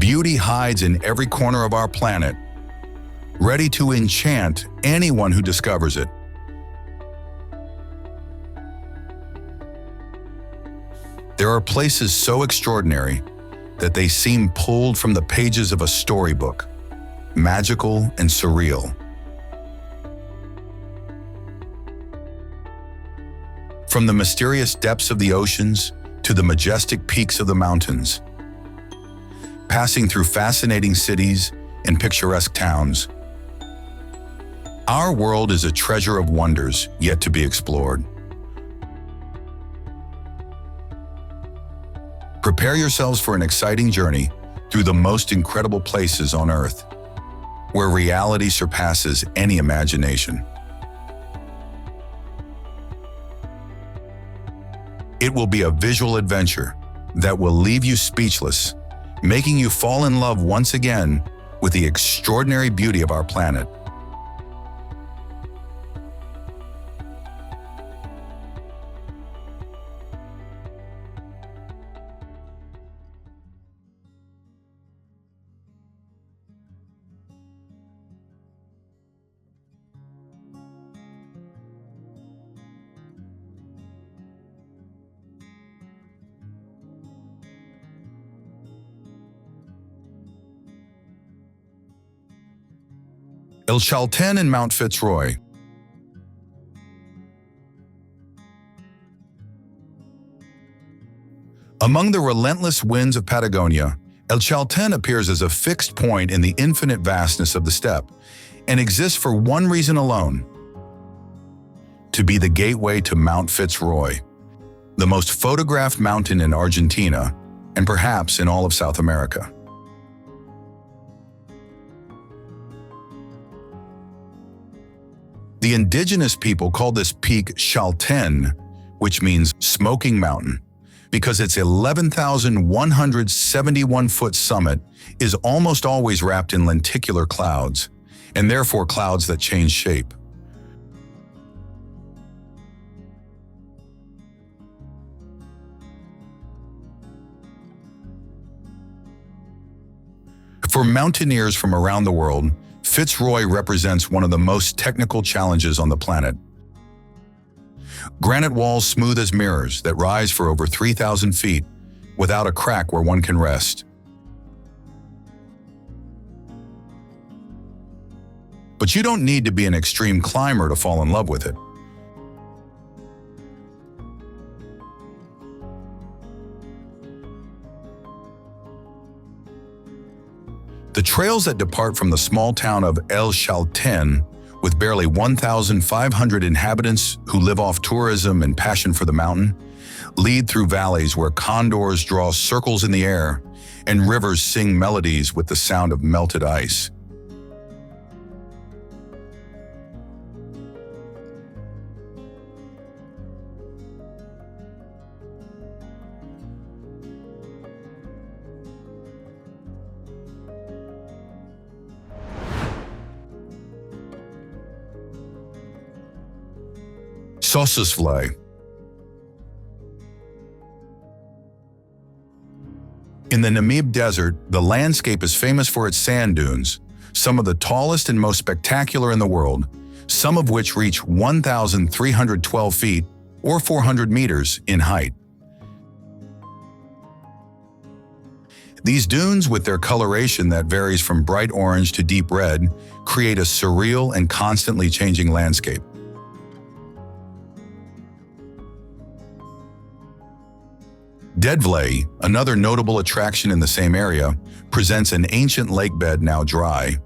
Beauty hides in every corner of our planet, ready to enchant anyone who discovers it. There are places so extraordinary that they seem pulled from the pages of a storybook, magical and surreal. From the mysterious depths of the oceans to the majestic peaks of the mountains, passing through fascinating cities and picturesque towns, our world is a treasure of wonders yet to be explored. Prepare yourselves for an exciting journey through the most incredible places on Earth, where reality surpasses any imagination. It will be a visual adventure that will leave you speechless, making you fall in love once again with the extraordinary beauty of our planet. El Chaltén and Mount Fitzroy. Among the relentless winds of Patagonia, El Chaltén appears as a fixed point in the infinite vastness of the steppe and exists for one reason alone: to be the gateway to Mount Fitzroy, the most photographed mountain in Argentina and perhaps in all of South America. The indigenous people call this peak Chaltén, which means smoking mountain, because its 11,171-foot summit is almost always wrapped in lenticular clouds, and therefore clouds that change shape. For mountaineers from around the world, Fitzroy represents one of the most technical challenges on the planet. Granite walls smooth as mirrors that rise for over 3,000 feet without a crack where one can rest. But you don't need to be an extreme climber to fall in love with it. The trails that depart from the small town of El Chaltén, with barely 1,500 inhabitants who live off tourism and passion for the mountain, lead through valleys where condors draw circles in the air and rivers sing melodies with the sound of melted ice. Sossusvlei. In the Namib Desert, the landscape is famous for its sand dunes, some of the tallest and most spectacular in the world, some of which reach 1,312 feet or 400 meters in height. These dunes, with their coloration that varies from bright orange to deep red, create a surreal and constantly changing landscape. Deadvlei, another notable attraction in the same area, presents an ancient lakebed now dry,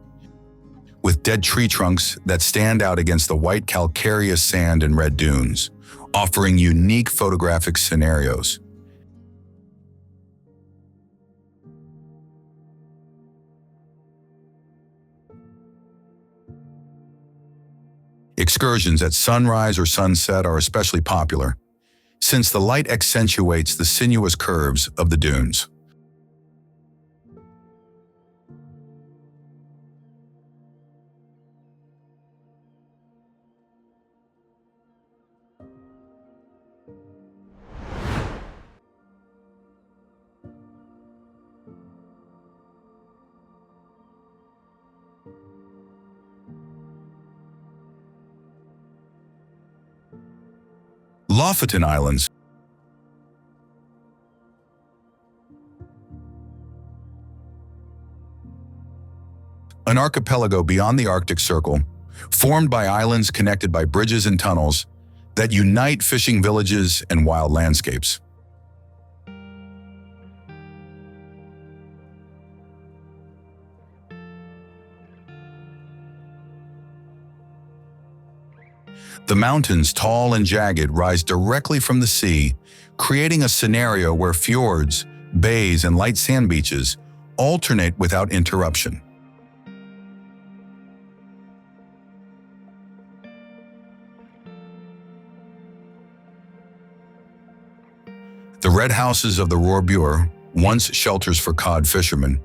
with dead tree trunks that stand out against the white calcareous sand and red dunes, offering unique photographic scenarios. Excursions at sunrise or sunset are especially popular, since the light accentuates the sinuous curves of the dunes. Lofoten Islands. An archipelago beyond the Arctic Circle, formed by islands connected by bridges and tunnels that unite fishing villages and wild landscapes. The mountains, tall and jagged, rise directly from the sea, creating a scenario where fjords, bays, and light sand beaches alternate without interruption. The red houses of the Roerbeur, once shelters for cod fishermen,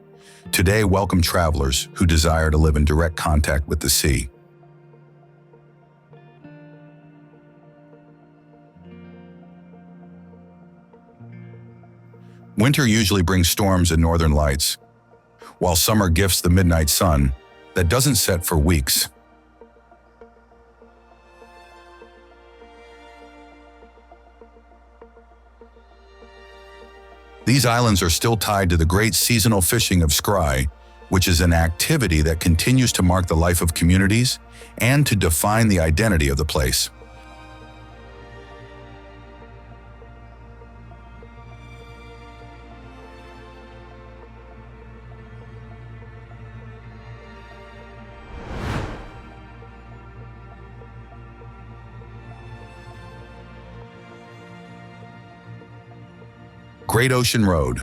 today welcome travelers who desire to live in direct contact with the sea. Winter usually brings storms and northern lights, while summer gifts the midnight sun that doesn't set for weeks. These islands are still tied to the great seasonal fishing of scry, which is an activity that continues to mark the life of communities and to define the identity of the place. Great Ocean Road.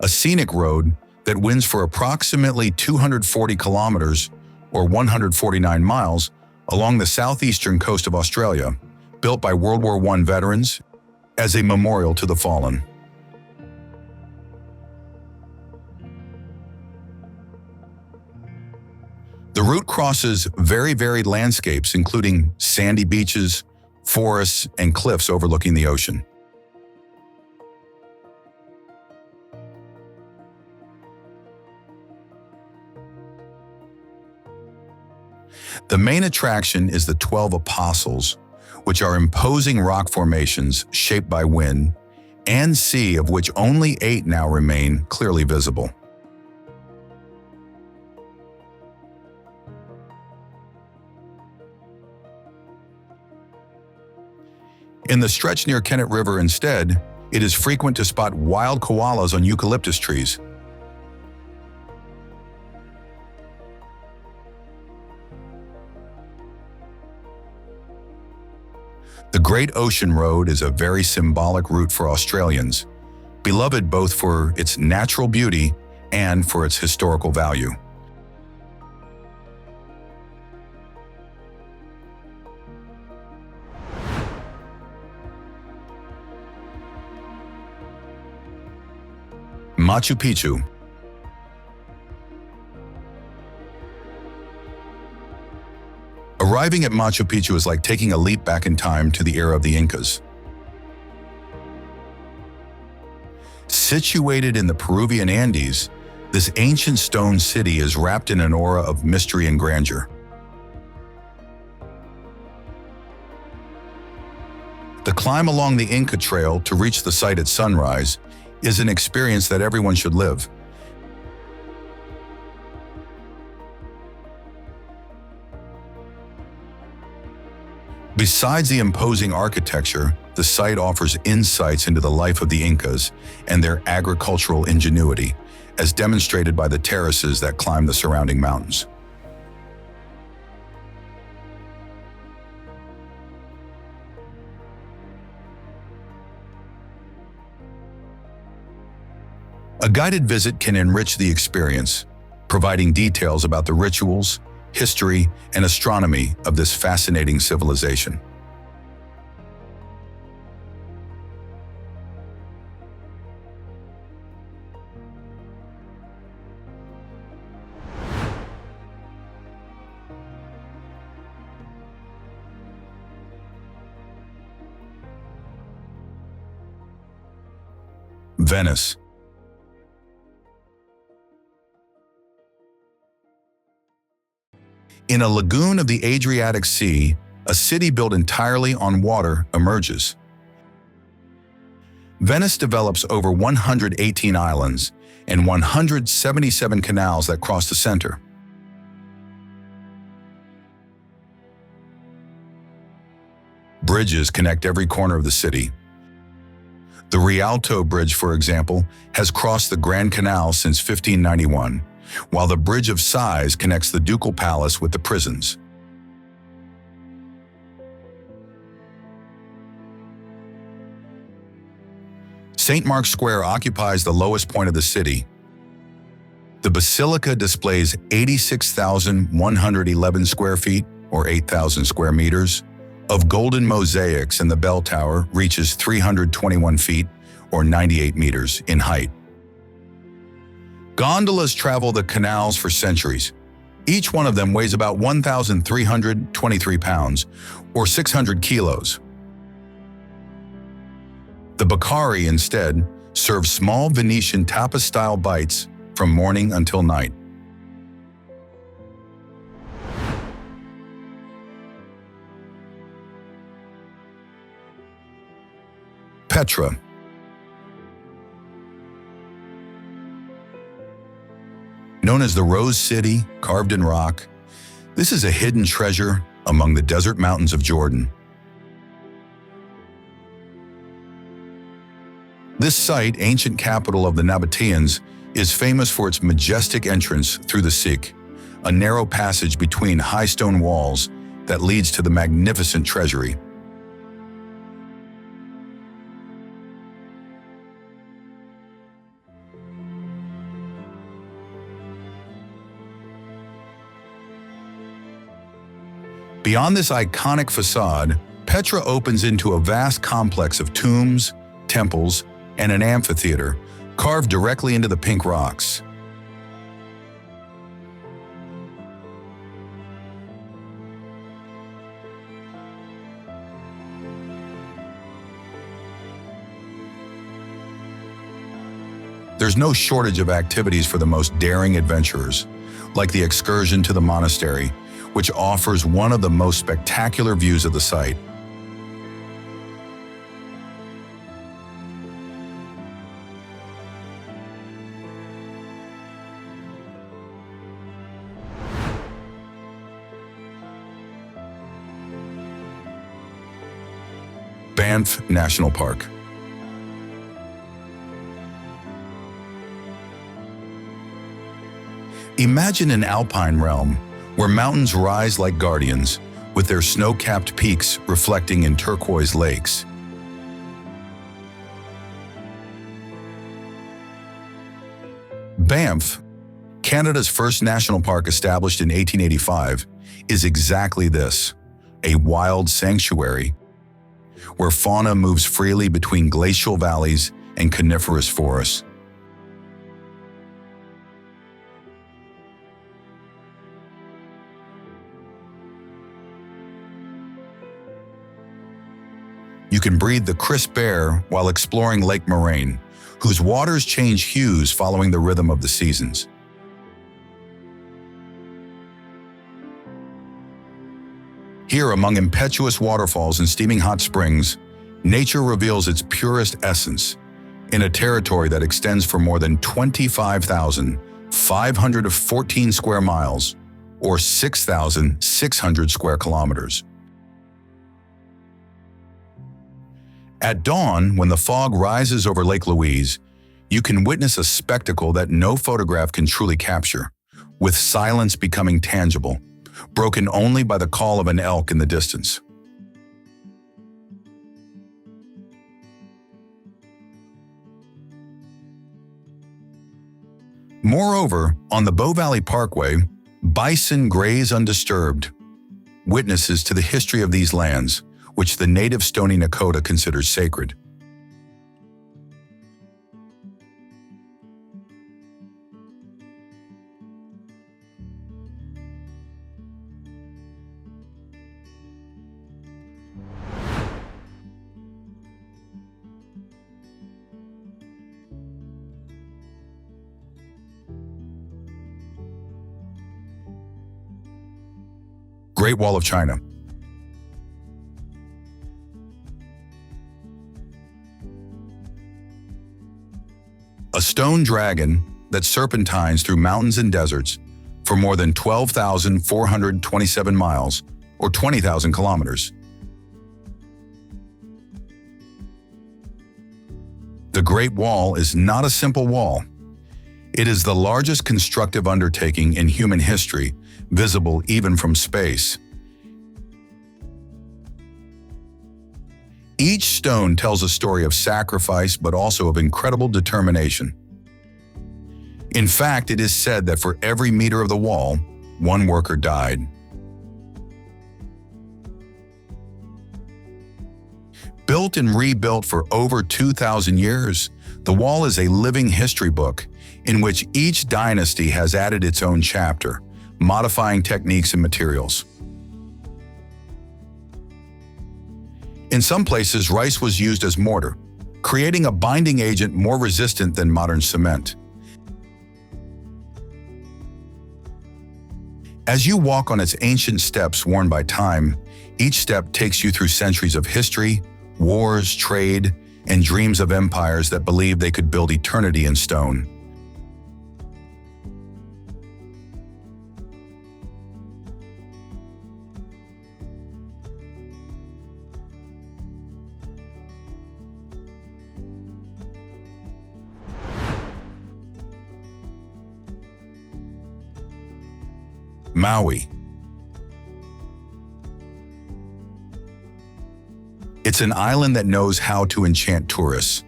A scenic road that winds for approximately 240 kilometers or 149 miles along the southeastern coast of Australia, built by World War I veterans as a memorial to the fallen. The route crosses very varied landscapes, including sandy beaches, forests, and cliffs overlooking the ocean. The main attraction is the 12 Apostles, which are imposing rock formations shaped by wind and sea, of which only 8 now remain clearly visible. In the stretch near Kennet River instead, it is frequent to spot wild koalas on eucalyptus trees. The Great Ocean Road is a very symbolic route for Australians, beloved both for its natural beauty and for its historical value. Machu Picchu. Arriving at Machu Picchu is like taking a leap back in time to the era of the Incas. Situated in the Peruvian Andes, this ancient stone city is wrapped in an aura of mystery and grandeur. The climb along the Inca Trail to reach the site at sunrise is an experience that everyone should live. Besides the imposing architecture, the site offers insights into the life of the Incas and their agricultural ingenuity, as demonstrated by the terraces that climb the surrounding mountains. A guided visit can enrich the experience, providing details about the rituals, history, and astronomy of this fascinating civilization. Venice. In a lagoon of the Adriatic Sea, a city built entirely on water emerges. Venice develops over 118 islands and 177 canals that cross the center. Bridges connect every corner of the city. The Rialto Bridge, for example, has crossed the Grand Canal since 1591, while the Bridge of Sighs connects the Ducal Palace with the prisons. St. Mark's Square occupies the lowest point of the city. The basilica displays 86,111 square feet, or 8,000 square meters, of golden mosaics, and the bell tower reaches 321 feet, or 98 meters, in height. Gondolas travel the canals for centuries. Each one of them weighs about 1,323 pounds, or 600 kilos. The Beccari, instead, serves small Venetian tapas-style bites from morning until night. Petra. Known as the Rose City, carved in rock, this is a hidden treasure among the desert mountains of Jordan. This site, ancient capital of the Nabateans, is famous for its majestic entrance through the Sikh, a narrow passage between high stone walls that leads to the magnificent treasury. Beyond this iconic facade, Petra opens into a vast complex of tombs, temples, and an amphitheater carved directly into the pink rocks. There's no shortage of activities for the most daring adventurers, like the excursion to the monastery, which offers one of the most spectacular views of the site. Banff National Park. Imagine an alpine realm where mountains rise like guardians, with their snow-capped peaks reflecting in turquoise lakes. Banff, Canada's first national park established in 1885, is exactly this, a wild sanctuary where fauna moves freely between glacial valleys and coniferous forests. You can breathe the crisp air while exploring Lake Moraine, whose waters change hues following the rhythm of the seasons. Here, among impetuous waterfalls and steaming hot springs, nature reveals its purest essence in a territory that extends for more than 25,514 square miles, or 6,600 square kilometers. At dawn, when the fog rises over Lake Louise, you can witness a spectacle that no photograph can truly capture, with silence becoming tangible, broken only by the call of an elk in the distance. Moreover, on the Bow Valley Parkway, bison graze undisturbed, witnesses to the history of these lands, which the native Stoney Nakoda considers sacred. Great Wall of China. A stone dragon that serpentines through mountains and deserts for more than 12,427 miles, or 20,000 kilometers. The Great Wall is not a simple wall. It is the largest constructive undertaking in human history, visible even from space. Each stone tells a story of sacrifice, but also of incredible determination. In fact, it is said that for every meter of the wall, one worker died. Built and rebuilt for over 2,000 years, the wall is a living history book in which each dynasty has added its own chapter, modifying techniques and materials. In some places, rice was used as mortar, creating a binding agent more resistant than modern cement. As you walk on its ancient steps worn by time, each step takes you through centuries of history, wars, trade, and dreams of empires that believed they could build eternity in stone. Maui. It's an island that knows how to enchant tourists,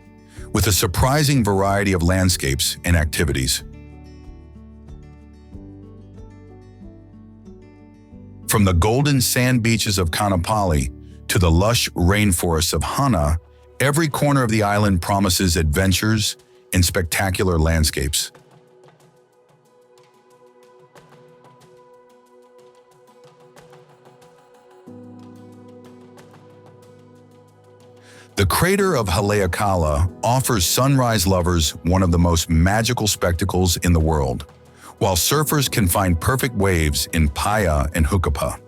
with a surprising variety of landscapes and activities. From the golden sand beaches of Kaanapali to the lush rainforests of Hana, every corner of the island promises adventures and spectacular landscapes. The crater of Haleakala offers sunrise lovers one of the most magical spectacles in the world, while surfers can find perfect waves in Paia and Hukapa.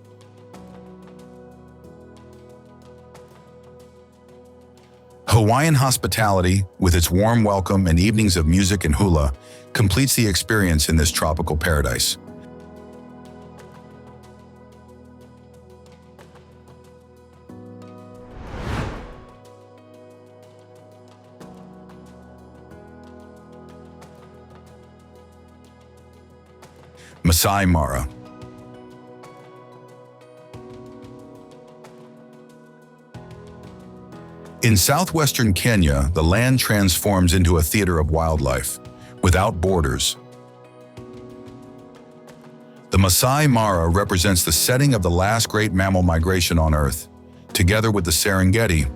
Hawaiian hospitality, with its warm welcome and evenings of music and hula, completes the experience in this tropical paradise. Masai Mara. In southwestern Kenya, the land transforms into a theater of wildlife, without borders. The Masai Mara represents the setting of the last great mammal migration on Earth, together with the Serengeti.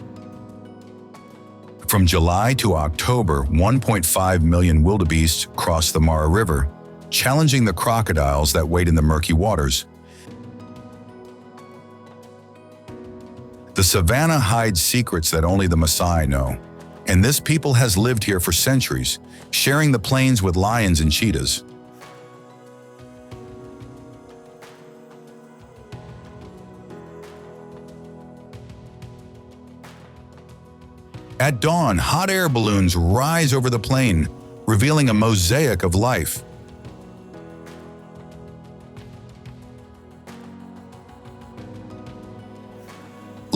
From July to October, 1.5 million wildebeests cross the Mara River, challenging the crocodiles that wait in the murky waters. The savanna hides secrets that only the Masai know, and this people has lived here for centuries, sharing the plains with lions and cheetahs. At dawn, hot air balloons rise over the plain, revealing a mosaic of life.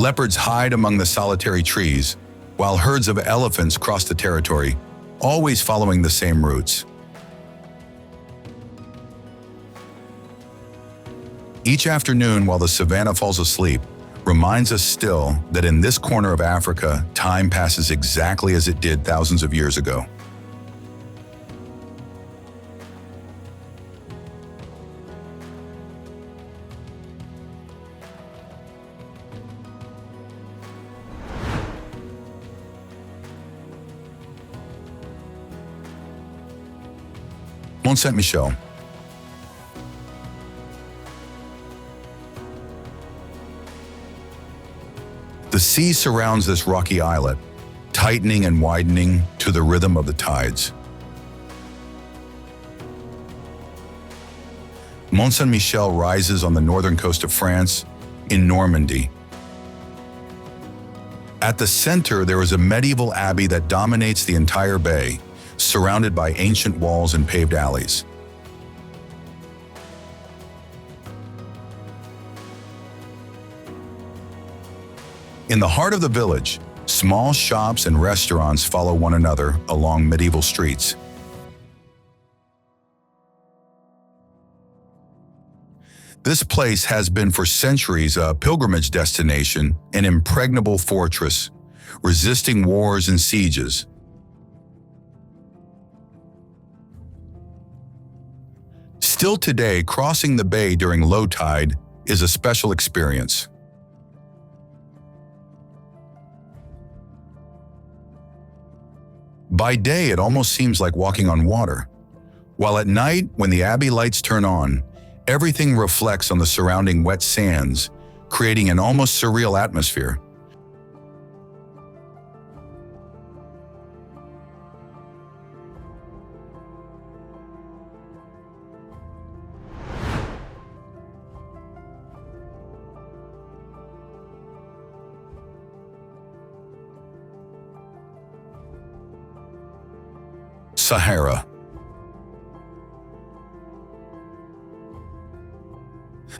Leopards hide among the solitary trees, while herds of elephants cross the territory, always following the same routes. Each afternoon while the savanna falls asleep reminds us still that in this corner of Africa, time passes exactly as it did thousands of years ago. Mont Saint-Michel. The sea surrounds this rocky islet, tightening and widening to the rhythm of the tides. Mont Saint-Michel rises on the northern coast of France, in Normandy. At the center, there is a medieval abbey that dominates the entire bay, surrounded by ancient walls and paved alleys. In the heart of the village, small shops and restaurants follow one another along medieval streets. This place has been for centuries a pilgrimage destination, an impregnable fortress, resisting wars and sieges. Still today, crossing the bay during low tide is a special experience. By day, it almost seems like walking on water, while at night, when the abbey lights turn on, everything reflects on the surrounding wet sands, creating an almost surreal atmosphere. Sahara.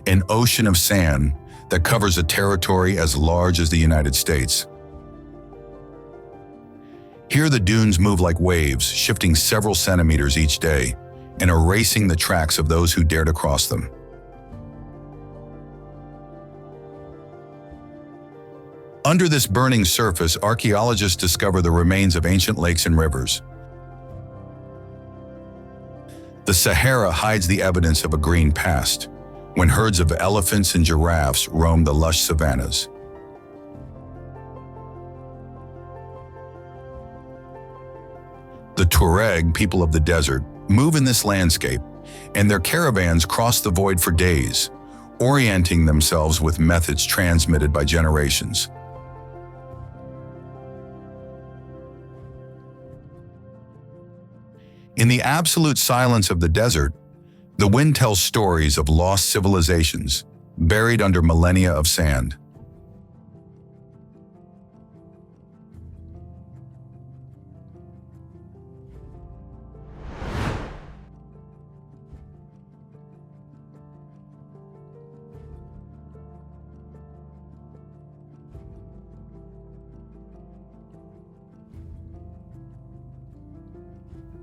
An ocean of sand that covers a territory as large as the United States. Here the dunes move like waves, shifting several centimeters each day and erasing the tracks of those who dare to cross them. Under this burning surface, archaeologists discover the remains of ancient lakes and rivers. The Sahara hides the evidence of a green past, when herds of elephants and giraffes roam the lush savannas. The Tuareg, people of the desert, move in this landscape, and their caravans cross the void for days, orienting themselves with methods transmitted by generations. In the absolute silence of the desert, the wind tells stories of lost civilizations, buried under millennia of sand.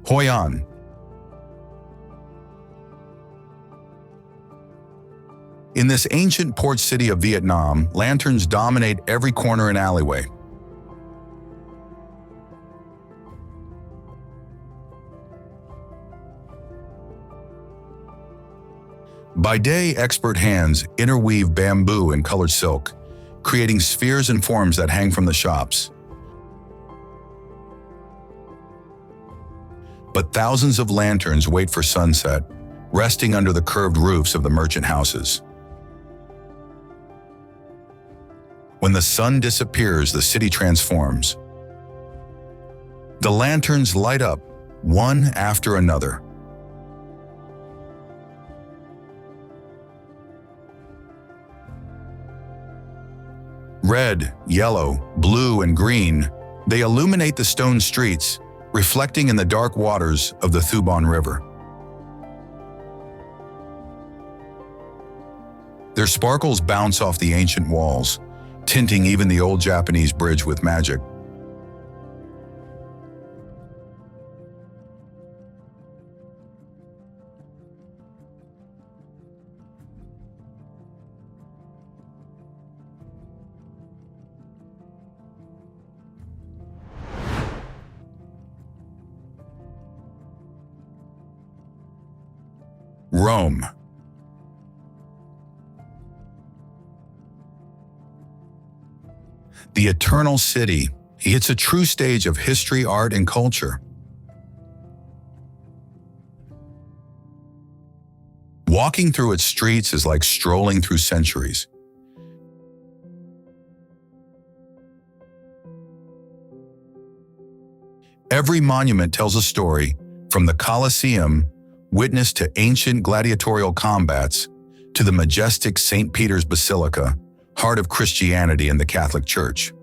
Hoi An. In this ancient port city of Vietnam, lanterns dominate every corner and alleyway. By day, expert hands interweave bamboo and colored silk, creating spheres and forms that hang from the shops. But thousands of lanterns wait for sunset, resting under the curved roofs of the merchant houses. When the sun disappears, the city transforms. The lanterns light up, one after another. Red, yellow, blue, and green, they illuminate the stone streets, reflecting in the dark waters of the Thuban River. Their sparkles bounce off the ancient walls, tinting even the old Japanese bridge with magic. Rome. The Eternal City. It's a true stage of history, art, and culture. Walking through its streets is like strolling through centuries. Every monument tells a story, from the Colosseum, witness to ancient gladiatorial combats, to the majestic St. Peter's Basilica, heart of Christianity and the Catholic Church.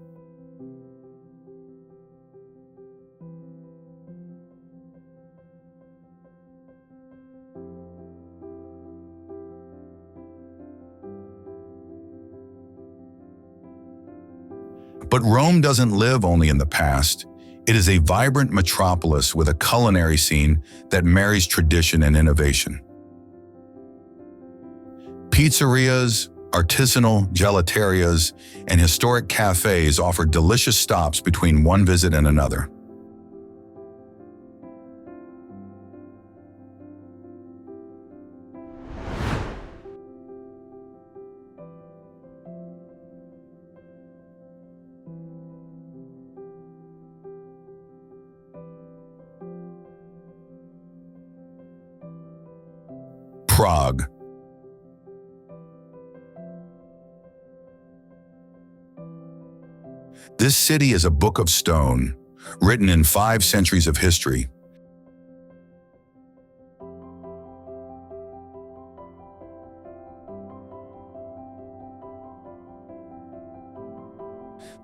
But Rome doesn't live only in the past. It is a vibrant metropolis with a culinary scene that marries tradition and innovation. Pizzerias, artisanal gelaterias, and historic cafes offer delicious stops between one visit and another. Prague. This city is a book of stone, written in 5 centuries of history.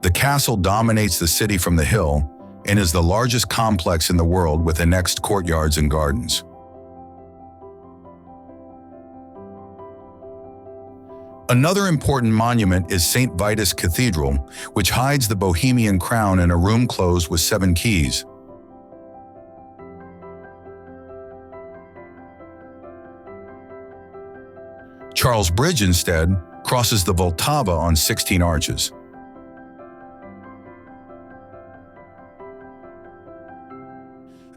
The castle dominates the city from the hill and is the largest complex in the world with annexed courtyards and gardens. Another important monument is St. Vitus Cathedral, which hides the Bohemian crown in a room closed with 7 keys. Charles Bridge, instead, crosses the Vltava on 16 arches.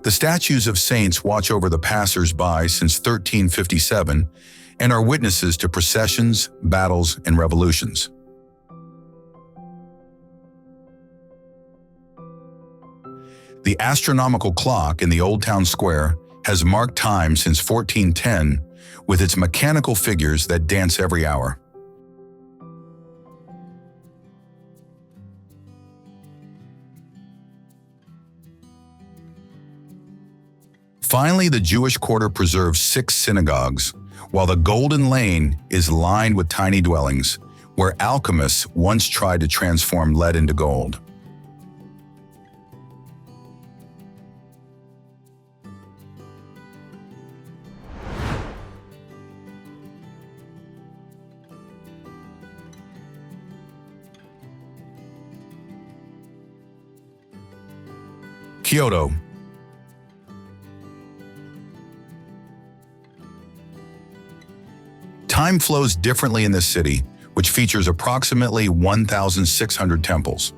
The statues of saints watch over the passers-by since 1357 and are witnesses to processions, battles, and revolutions. The astronomical clock in the Old Town Square has marked time since 1410 with its mechanical figures that dance every hour. Finally, the Jewish quarter preserves 6 synagogues, while the Golden Lane is lined with tiny dwellings, where alchemists once tried to transform lead into gold. Kyoto. Time flows differently in this city, which features approximately 1,600 temples.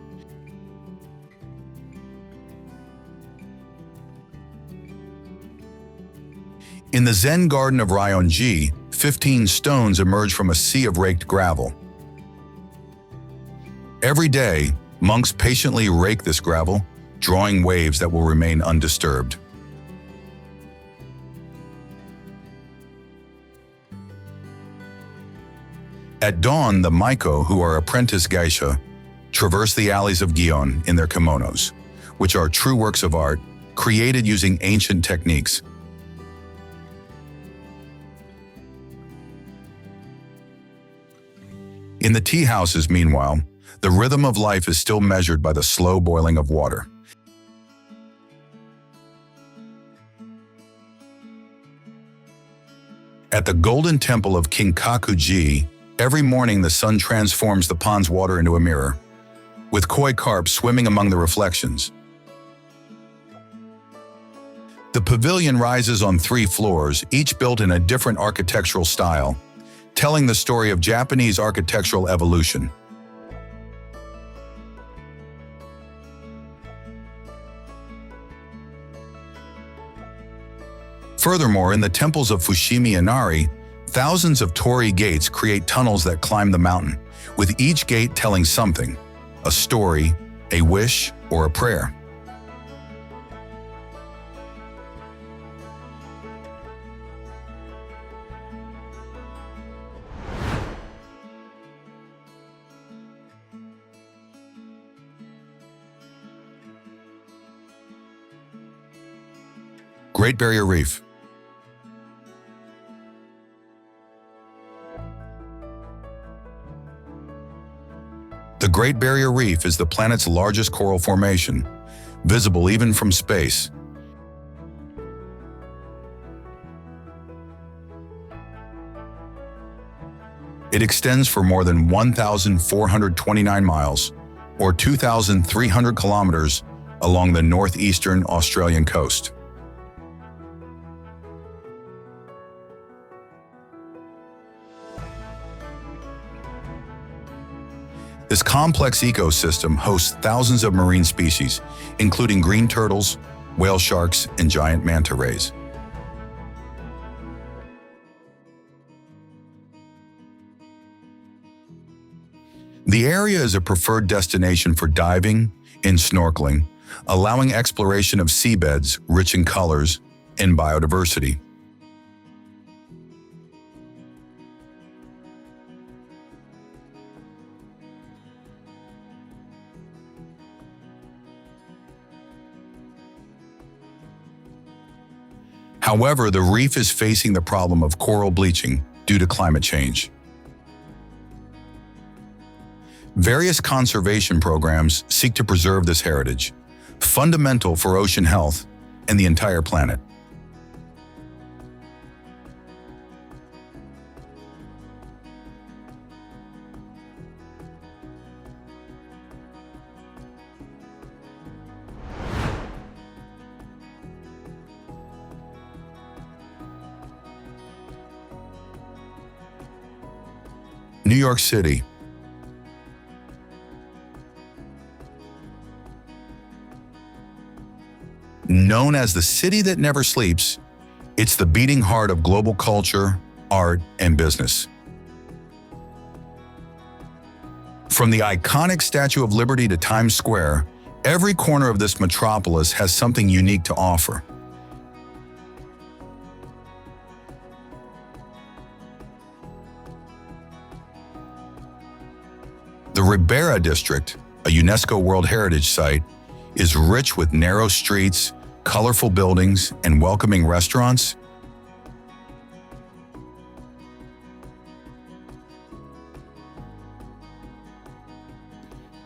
In the Zen garden of Ryonji, 15 stones emerge from a sea of raked gravel. Every day, monks patiently rake this gravel, drawing waves that will remain undisturbed. At dawn, the Maiko, who are apprentice geisha, traverse the alleys of Gion in their kimonos, which are true works of art created using ancient techniques. In the tea houses, meanwhile, the rhythm of life is still measured by the slow boiling of water. At the Golden Temple of Kinkaku-ji, every morning the sun transforms the pond's water into a mirror, with koi carp swimming among the reflections. The pavilion rises on 3 floors, each built in a different architectural style, telling the story of Japanese architectural evolution. Furthermore, in the temples of Fushimi Inari, thousands of torii gates create tunnels that climb the mountain, with each gate telling something, a story, a wish, or a prayer. Great Barrier Reef. Great Barrier Reef is the planet's largest coral formation, visible even from space. It extends for more than 1,429 miles, or 2,300 kilometers, along the northeastern Australian coast. This complex ecosystem hosts thousands of marine species, including green turtles, whale sharks, and giant manta rays. The area is a preferred destination for diving and snorkeling, allowing exploration of seabeds rich in colors and biodiversity. However, the reef is facing the problem of coral bleaching due to climate change. Various conservation programs seek to preserve this heritage, fundamental for ocean health and the entire planet. New York City. Known as the city that never sleeps, it's the beating heart of global culture, art, and business. From the iconic Statue of Liberty to Times Square, every corner of this metropolis has something unique to offer. The Ribera District, a UNESCO World Heritage Site, is rich with narrow streets, colorful buildings, and welcoming restaurants.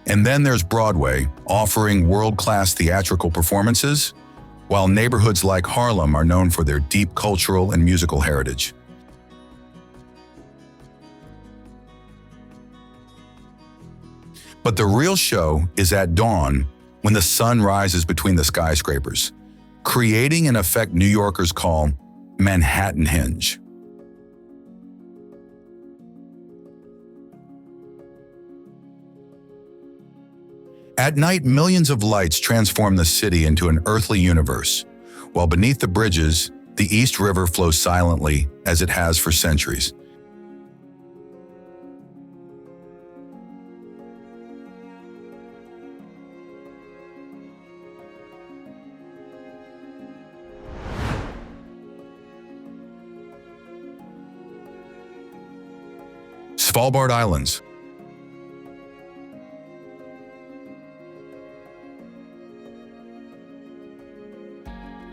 And then there's Broadway, offering world-class theatrical performances, while neighborhoods like Harlem are known for their deep cultural and musical heritage. But the real show is at dawn, when the sun rises between the skyscrapers, creating an effect New Yorkers call Manhattan Hinge. At night, millions of lights transform the city into an earthly universe, while beneath the bridges, the East River flows silently as it has for centuries. Svalbard Islands.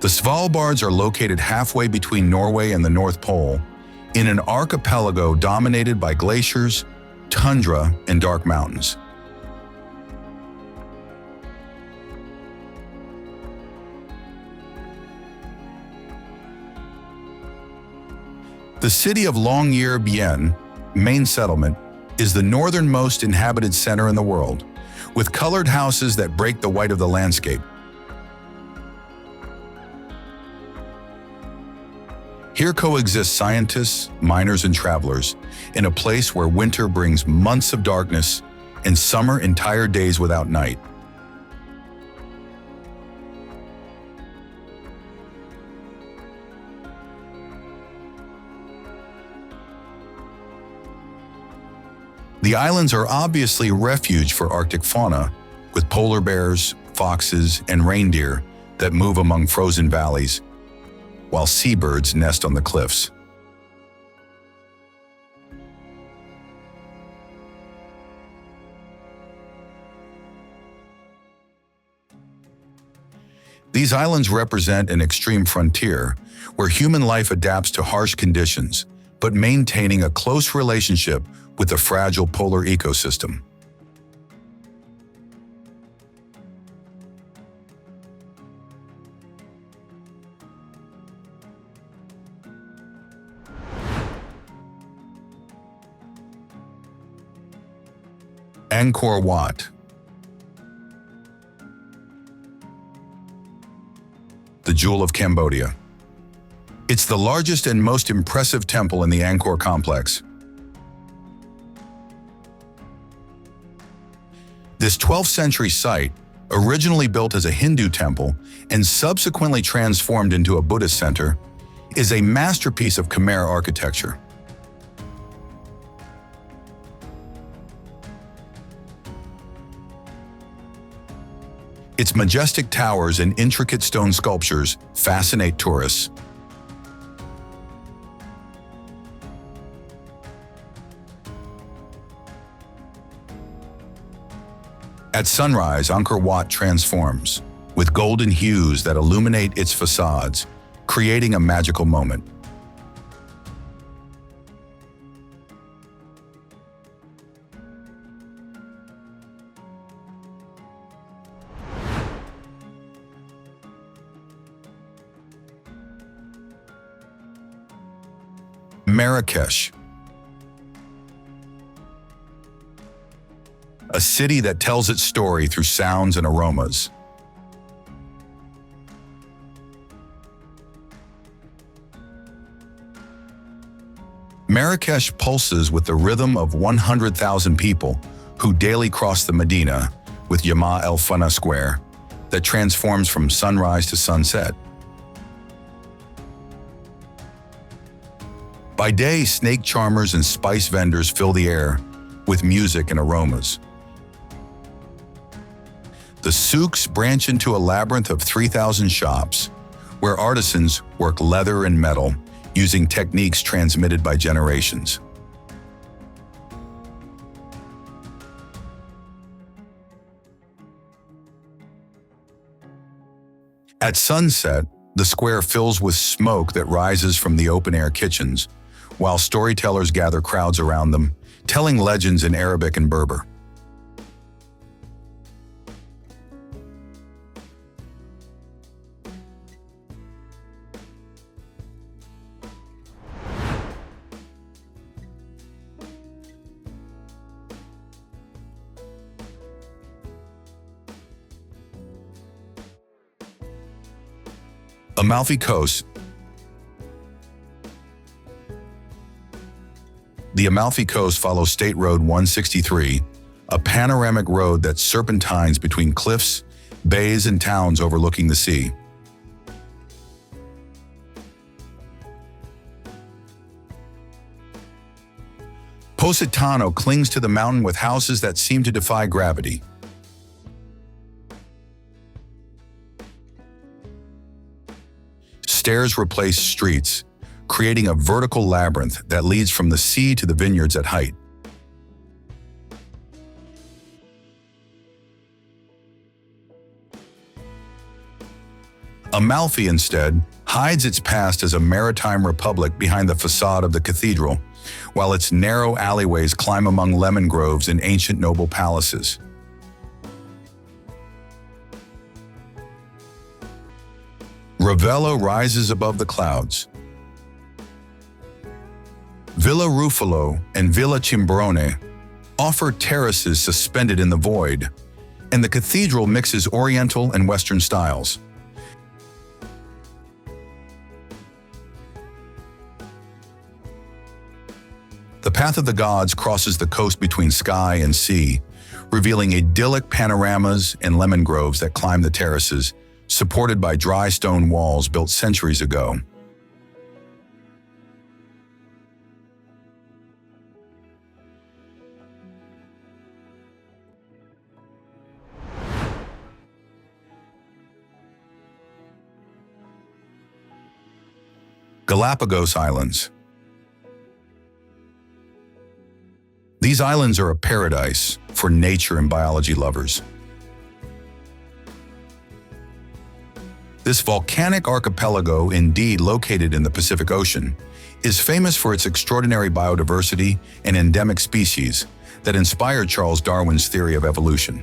The Svalbards are located halfway between Norway and the North Pole, in an archipelago dominated by glaciers, tundra, and dark mountains. The city of Longyearbyen, main settlement, is the northernmost inhabited center in the world, with colored houses that break the white of the landscape. Here coexist scientists, miners, and travelers in a place where winter brings months of darkness and summer entire days without night. The islands are obviously a refuge for Arctic fauna, with polar bears, foxes, and reindeer that move among frozen valleys, while seabirds nest on the cliffs. These islands represent an extreme frontier where human life adapts to harsh conditions, but maintaining a close relationship with the fragile polar ecosystem. Angkor Wat. The Jewel of Cambodia. It's the largest and most impressive temple in the Angkor complex. This 12th century site, originally built as a Hindu temple and subsequently transformed into a Buddhist center, is a masterpiece of Khmer architecture. Its majestic towers and intricate stone sculptures fascinate tourists. At sunrise, Angkor Wat transforms, with golden hues that illuminate its facades, creating a magical moment. Marrakesh. A city that tells its story through sounds and aromas. Marrakesh pulses with the rhythm of 100,000 people who daily cross the Medina with Yama El Fana Square that transforms from sunrise to sunset. By day, snake charmers and spice vendors fill the air with music and aromas. The souks branch into a labyrinth of 3,000 shops, where artisans work leather and metal using techniques transmitted by generations. At sunset, the square fills with smoke that rises from the open-air kitchens, while storytellers gather crowds around them, telling legends in Arabic and Berber. Amalfi Coast. The Amalfi Coast follows State Road 163, a panoramic road that serpentines between cliffs, bays, and towns overlooking the sea. Positano clings to the mountain with houses that seem to defy gravity. Stairs replace streets, creating a vertical labyrinth that leads from the sea to the vineyards at height. Amalfi, instead, hides its past as a maritime republic behind the facade of the cathedral, while its narrow alleyways climb among lemon groves and ancient noble palaces. Ravello rises above the clouds. Villa Ruffalo and Villa Cimbrone offer terraces suspended in the void, and the cathedral mixes Oriental and Western styles. The Path of the Gods crosses the coast between sky and sea, revealing idyllic panoramas and lemon groves that climb the terraces, supported by dry stone walls built centuries ago. Galapagos Islands. These islands are a paradise for nature and biology lovers. This volcanic archipelago, indeed located in the Pacific Ocean, is famous for its extraordinary biodiversity and endemic species that inspired Charles Darwin's theory of evolution.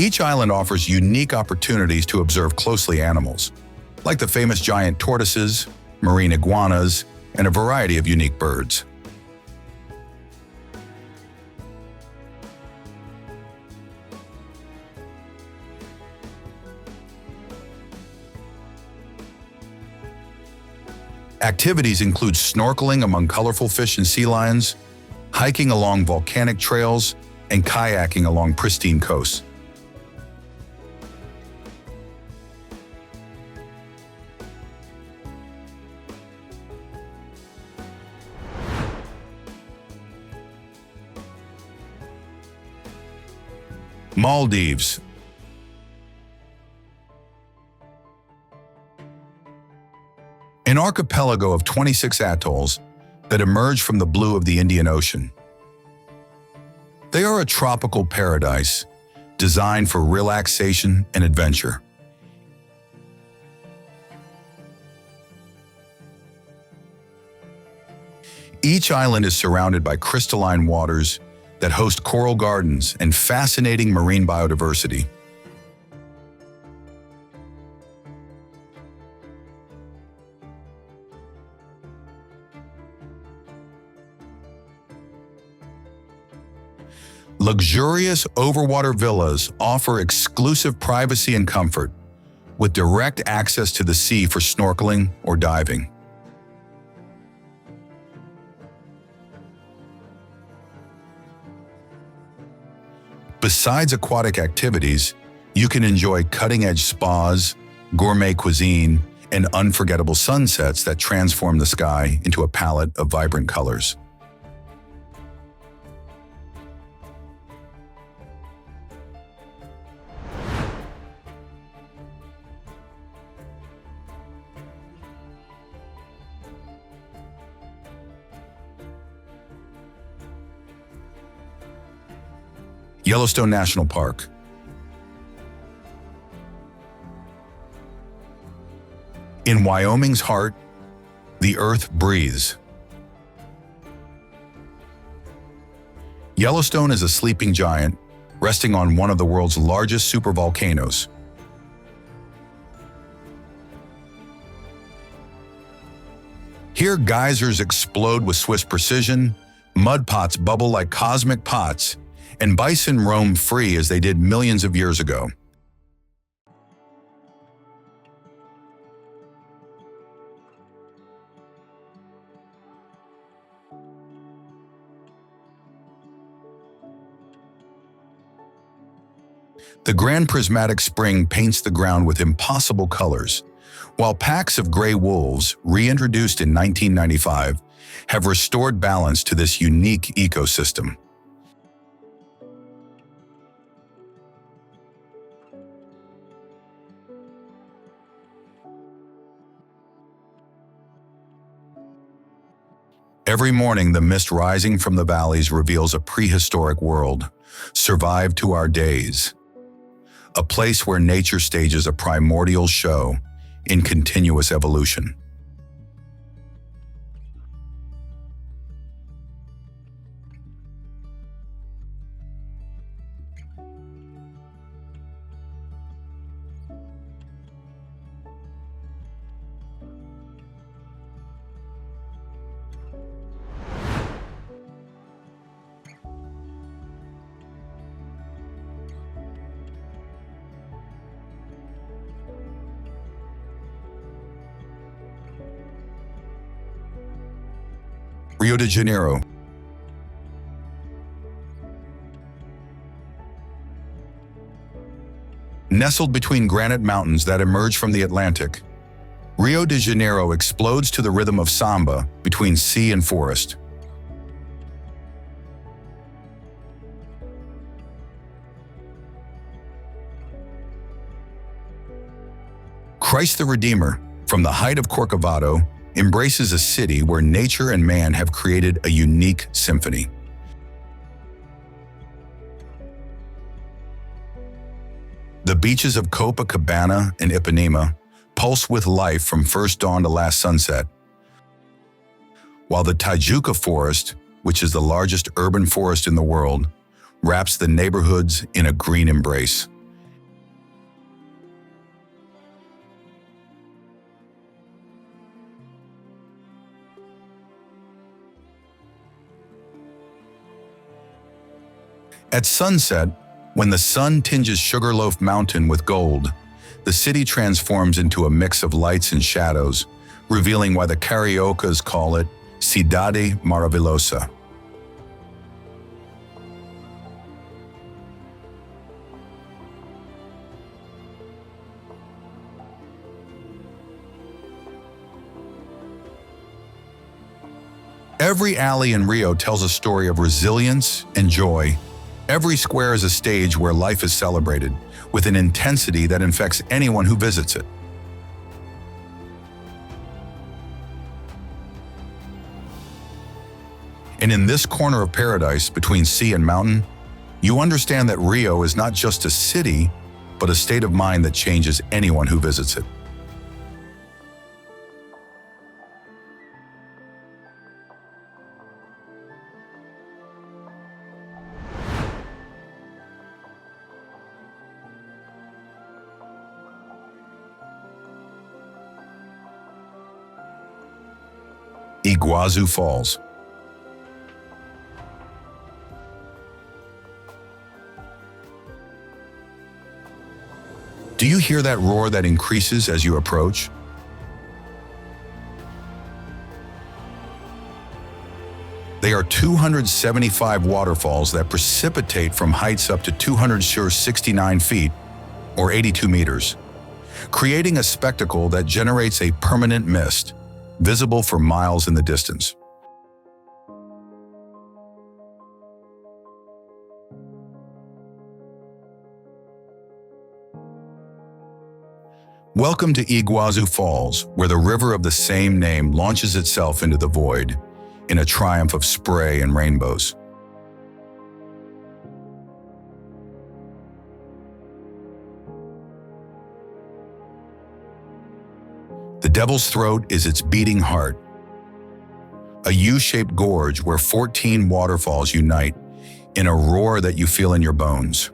Each island offers unique opportunities to observe closely animals, like the famous giant tortoises, marine iguanas, and a variety of unique birds. Activities include snorkeling among colorful fish and sea lions, hiking along volcanic trails, and kayaking along pristine coasts. Maldives. An archipelago of 26 atolls that emerge from the blue of the Indian Ocean. They are a tropical paradise designed for relaxation and adventure. Each island is surrounded by crystalline waters that host coral gardens and fascinating marine biodiversity. Luxurious overwater villas offer exclusive privacy and comfort, with direct access to the sea for snorkeling or diving. Besides aquatic activities, you can enjoy cutting-edge spas, gourmet cuisine, and unforgettable sunsets that transform the sky into a palette of vibrant colors. Yellowstone National Park. In Wyoming's heart, the earth breathes. Yellowstone is a sleeping giant resting on one of the world's largest supervolcanoes. Here, geysers explode with Swiss precision, mud pots bubble like cosmic pots, and bison roam free as they did millions of years ago. The Grand Prismatic Spring paints the ground with impossible colors, while packs of gray wolves, reintroduced in 1995, have restored balance to this unique ecosystem. Every morning, the mist rising from the valleys reveals a prehistoric world, survived to our days. A place where nature stages a primordial show in continuous evolution. Rio de Janeiro. Nestled between granite mountains that emerge from the Atlantic, Rio de Janeiro explodes to the rhythm of samba between sea and forest. Christ the Redeemer, from the height of Corcovado, embraces a city where nature and man have created a unique symphony. The beaches of Copacabana and Ipanema pulse with life from first dawn to last sunset, while the Tijuca Forest, which is the largest urban forest in the world, wraps the neighborhoods in a green embrace, At sunset, when the sun tinges Sugarloaf Mountain with gold, the city transforms into a mix of lights and shadows, revealing why the Cariocas call it Cidade Maravilhosa. Every alley in Rio tells a story of resilience and joy. Every square is a stage where life is celebrated, with an intensity that infects anyone who visits it. And in this corner of paradise between sea and mountain, you understand that Rio is not just a city, but a state of mind that changes anyone who visits it. Iguazu Falls. Do you hear that roar that increases as you approach? They are 275 waterfalls that precipitate from heights up to 269 feet, or 82 meters, creating a spectacle that generates a permanent mist, visible for miles in the distance. Welcome to Iguazu Falls, where the river of the same name launches itself into the void in a triumph of spray and rainbows. The Devil's Throat is its beating heart, a U-shaped gorge where 14 waterfalls unite in a roar that you feel in your bones.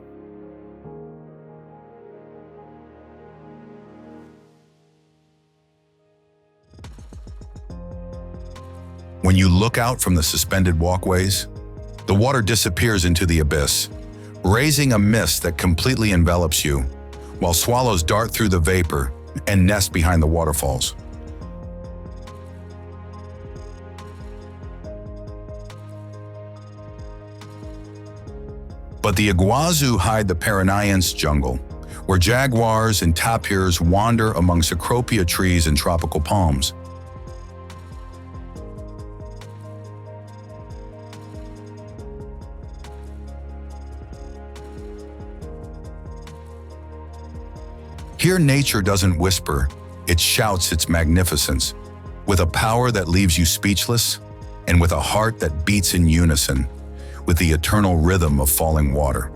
When you look out from the suspended walkways, the water disappears into the abyss, raising a mist that completely envelops you, while swallows dart through the vapor and nest behind the waterfalls. But the Iguazu hide the Paranaense jungle, where jaguars and tapirs wander among cecropia trees and tropical palms. Here, nature doesn't whisper, it shouts its magnificence, with a power that leaves you speechless and with a heart that beats in unison with the eternal rhythm of falling water.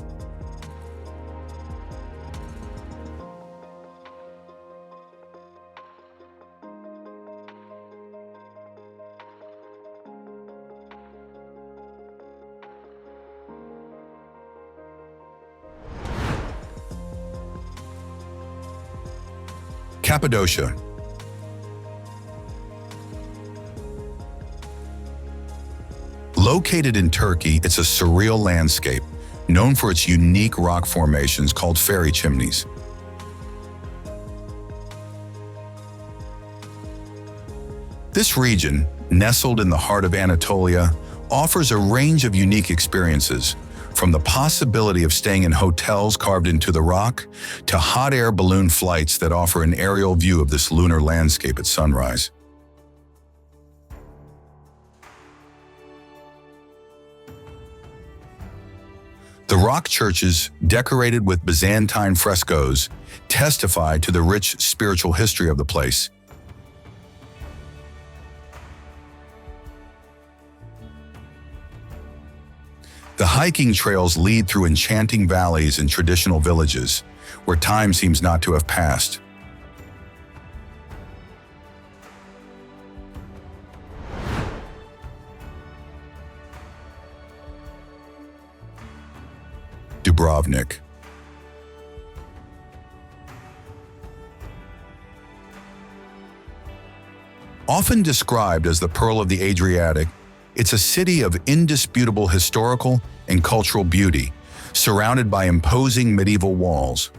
Cappadocia. Located in Turkey, it's a surreal landscape, known for its unique rock formations called fairy chimneys. This region, nestled in the heart of Anatolia, offers a range of unique experiences, from the possibility of staying in hotels carved into the rock to hot air balloon flights that offer an aerial view of this lunar landscape at sunrise. The rock churches, decorated with Byzantine frescoes, testify to the rich spiritual history of the place. The hiking trails lead through enchanting valleys and traditional villages, where time seems not to have passed. Dubrovnik. Often described as the Pearl of the Adriatic, it's a city of indisputable historical and cultural beauty, surrounded by imposing medieval walls.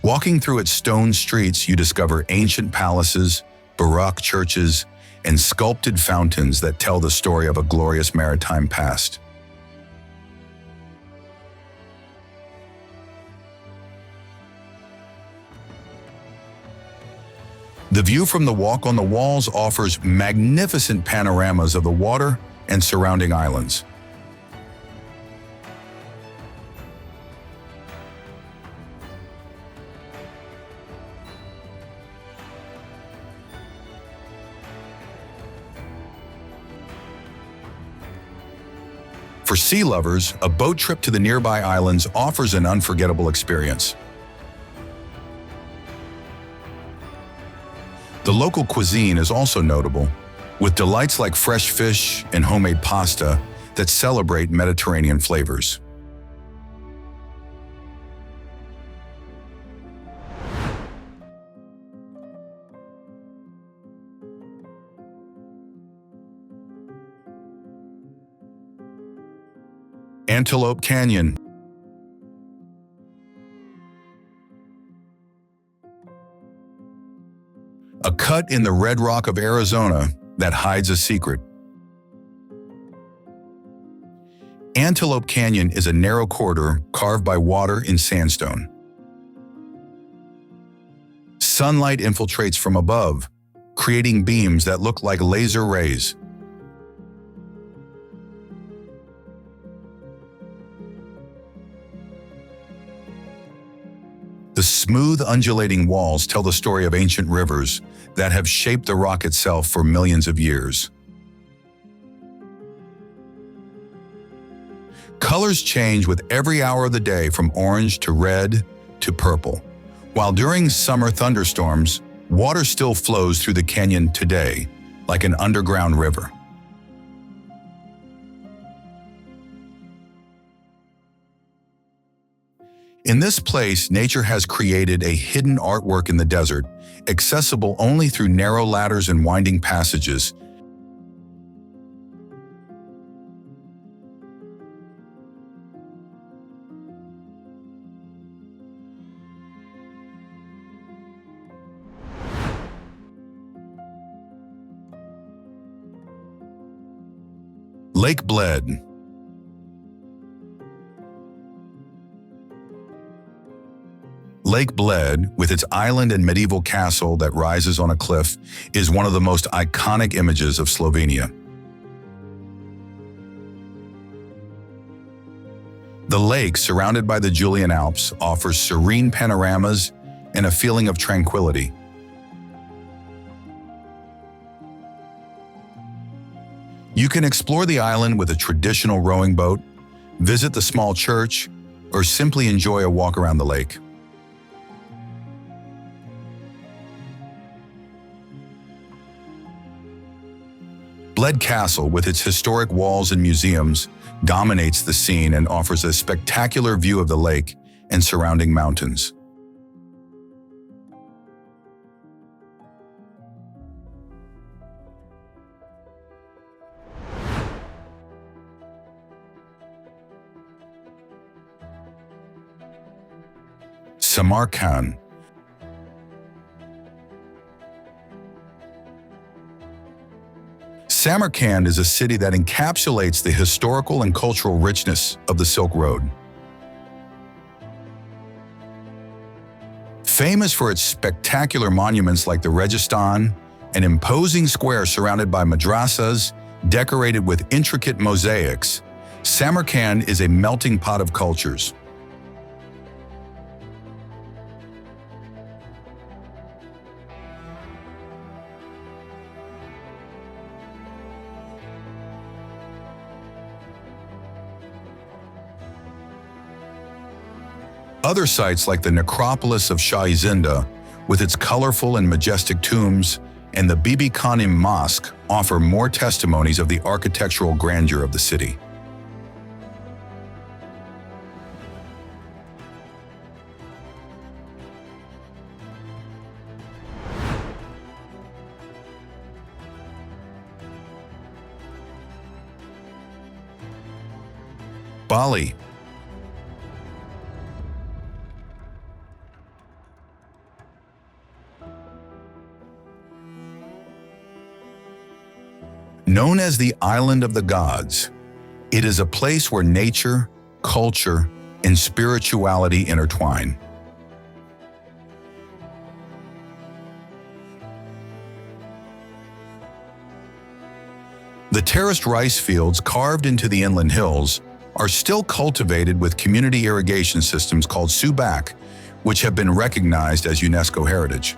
Walking through its stone streets, you discover ancient palaces, Baroque churches, and sculpted fountains that tell the story of a glorious maritime past. The view from the Walk on the Walls offers magnificent panoramas of the water and surrounding islands. For sea lovers, a boat trip to the nearby islands offers an unforgettable experience. The local cuisine is also notable, with delights like fresh fish and homemade pasta that celebrate Mediterranean flavors. Antelope Canyon. A cut in the red rock of Arizona that hides a secret. Antelope Canyon is a narrow corridor carved by water in sandstone. Sunlight infiltrates from above, creating beams that look like laser rays. The smooth, undulating walls tell the story of ancient rivers that have shaped the rock itself for millions of years. Colors change with every hour of the day, from orange to red to purple. While during summer thunderstorms, water still flows through the canyon today, like an underground river. In this place, nature has created a hidden artwork in the desert, accessible only through narrow ladders and winding passages. Lake Bled. Lake Bled, with its island and medieval castle that rises on a cliff, is one of the most iconic images of Slovenia. The lake, surrounded by the Julian Alps, offers serene panoramas and a feeling of tranquility. You can explore the island with a traditional rowing boat, visit the small church, or simply enjoy a walk around the lake. Bled Castle, with its historic walls and museums, dominates the scene and offers a spectacular view of the lake and surrounding mountains. Samarkand. Samarkand is a city that encapsulates the historical and cultural richness of the Silk Road. Famous for its spectacular monuments like the Registan, an imposing square surrounded by madrasas decorated with intricate mosaics, Samarkand is a melting pot of cultures. Other sites like the necropolis of Shah Izinda, with its colorful and majestic tombs, and the Bibi Khanim Mosque offer more testimonies of the architectural grandeur of the city. Bali. Known as the Island of the Gods, it is a place where nature, culture, and spirituality intertwine. The terraced rice fields carved into the inland hills are still cultivated with community irrigation systems called subak, which have been recognized as UNESCO heritage.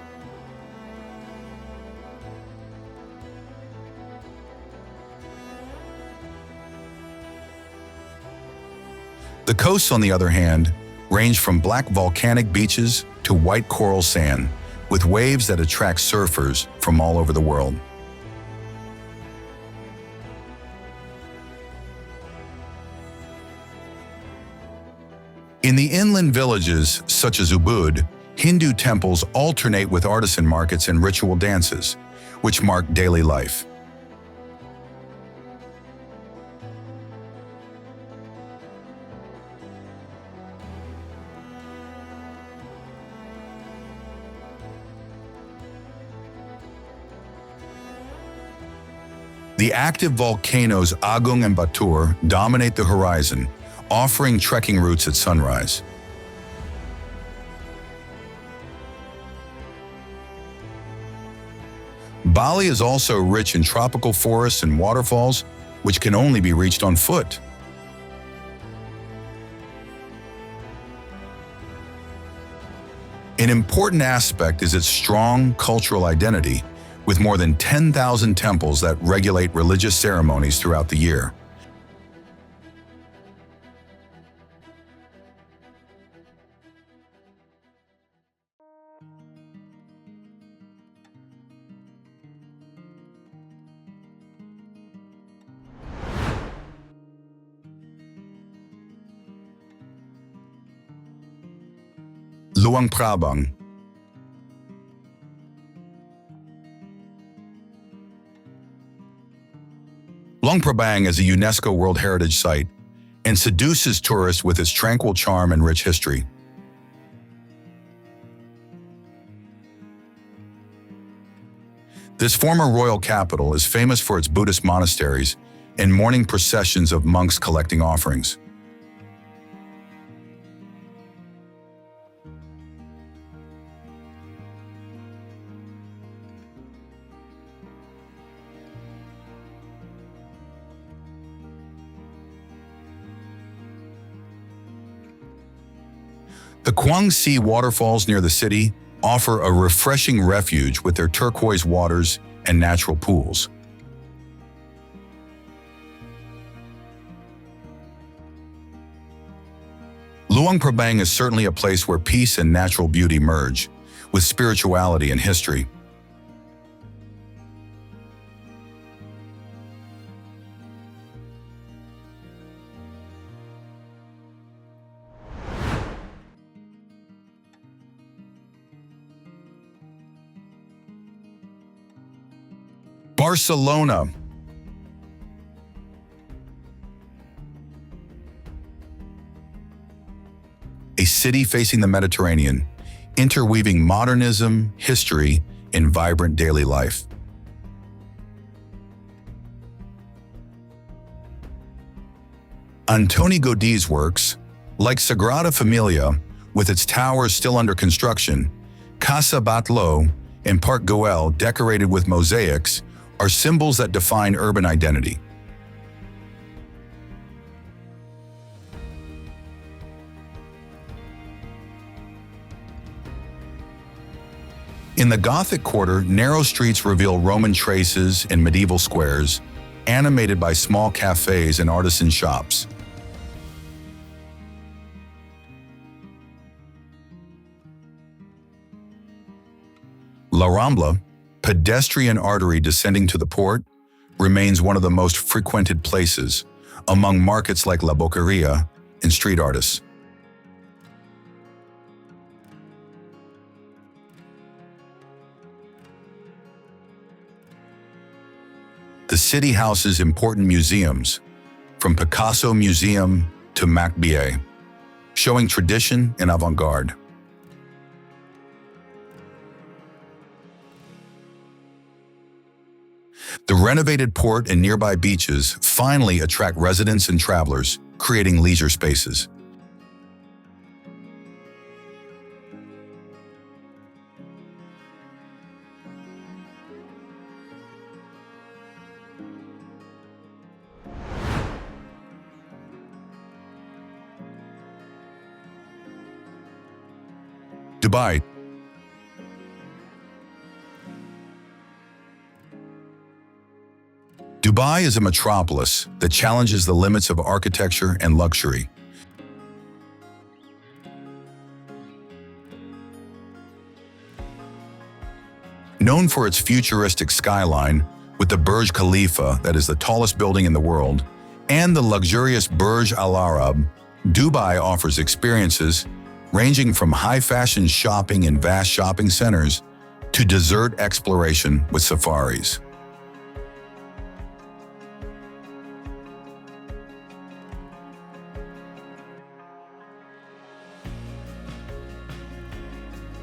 The coasts, on the other hand, range from black volcanic beaches to white coral sand, with waves that attract surfers from all over the world. In the inland villages, such as Ubud, Hindu temples alternate with artisan markets and ritual dances, which mark daily life. The active volcanoes Agung and Batur dominate the horizon, offering trekking routes at sunrise. Bali is also rich in tropical forests and waterfalls, which can only be reached on foot. An important aspect is its strong cultural identity, with more than 10,000 temples that regulate religious ceremonies throughout the year. Luang Prabang. Luang Prabang is a UNESCO World Heritage Site and seduces tourists with its tranquil charm and rich history. This former royal capital is famous for its Buddhist monasteries and morning processions of monks collecting offerings. The Quang Si waterfalls near the city offer a refreshing refuge with their turquoise waters and natural pools. Luang Prabang is certainly a place where peace and natural beauty merge, with spirituality and history. Barcelona. A city facing the Mediterranean, interweaving modernism, history, and vibrant daily life. Antoni Gaudí's works, like Sagrada Familia, with its towers still under construction, Casa Batlló, and Park Güell decorated with mosaics, are symbols that define urban identity. In the Gothic quarter, narrow streets reveal Roman traces and medieval squares, animated by small cafes and artisan shops. La Rambla, pedestrian artery descending to the port, remains one of the most frequented places among markets like La Boqueria and street artists. The city houses important museums, from Picasso Museum to Macbie, showing tradition and avant-garde. The renovated port and nearby beaches finally attract residents and travelers, creating leisure spaces. Dubai. Dubai is a metropolis that challenges the limits of architecture and luxury. Known for its futuristic skyline, with the Burj Khalifa that is the tallest building in the world, and the luxurious Burj Al Arab, Dubai offers experiences ranging from high-fashion shopping in vast shopping centers to desert exploration with safaris.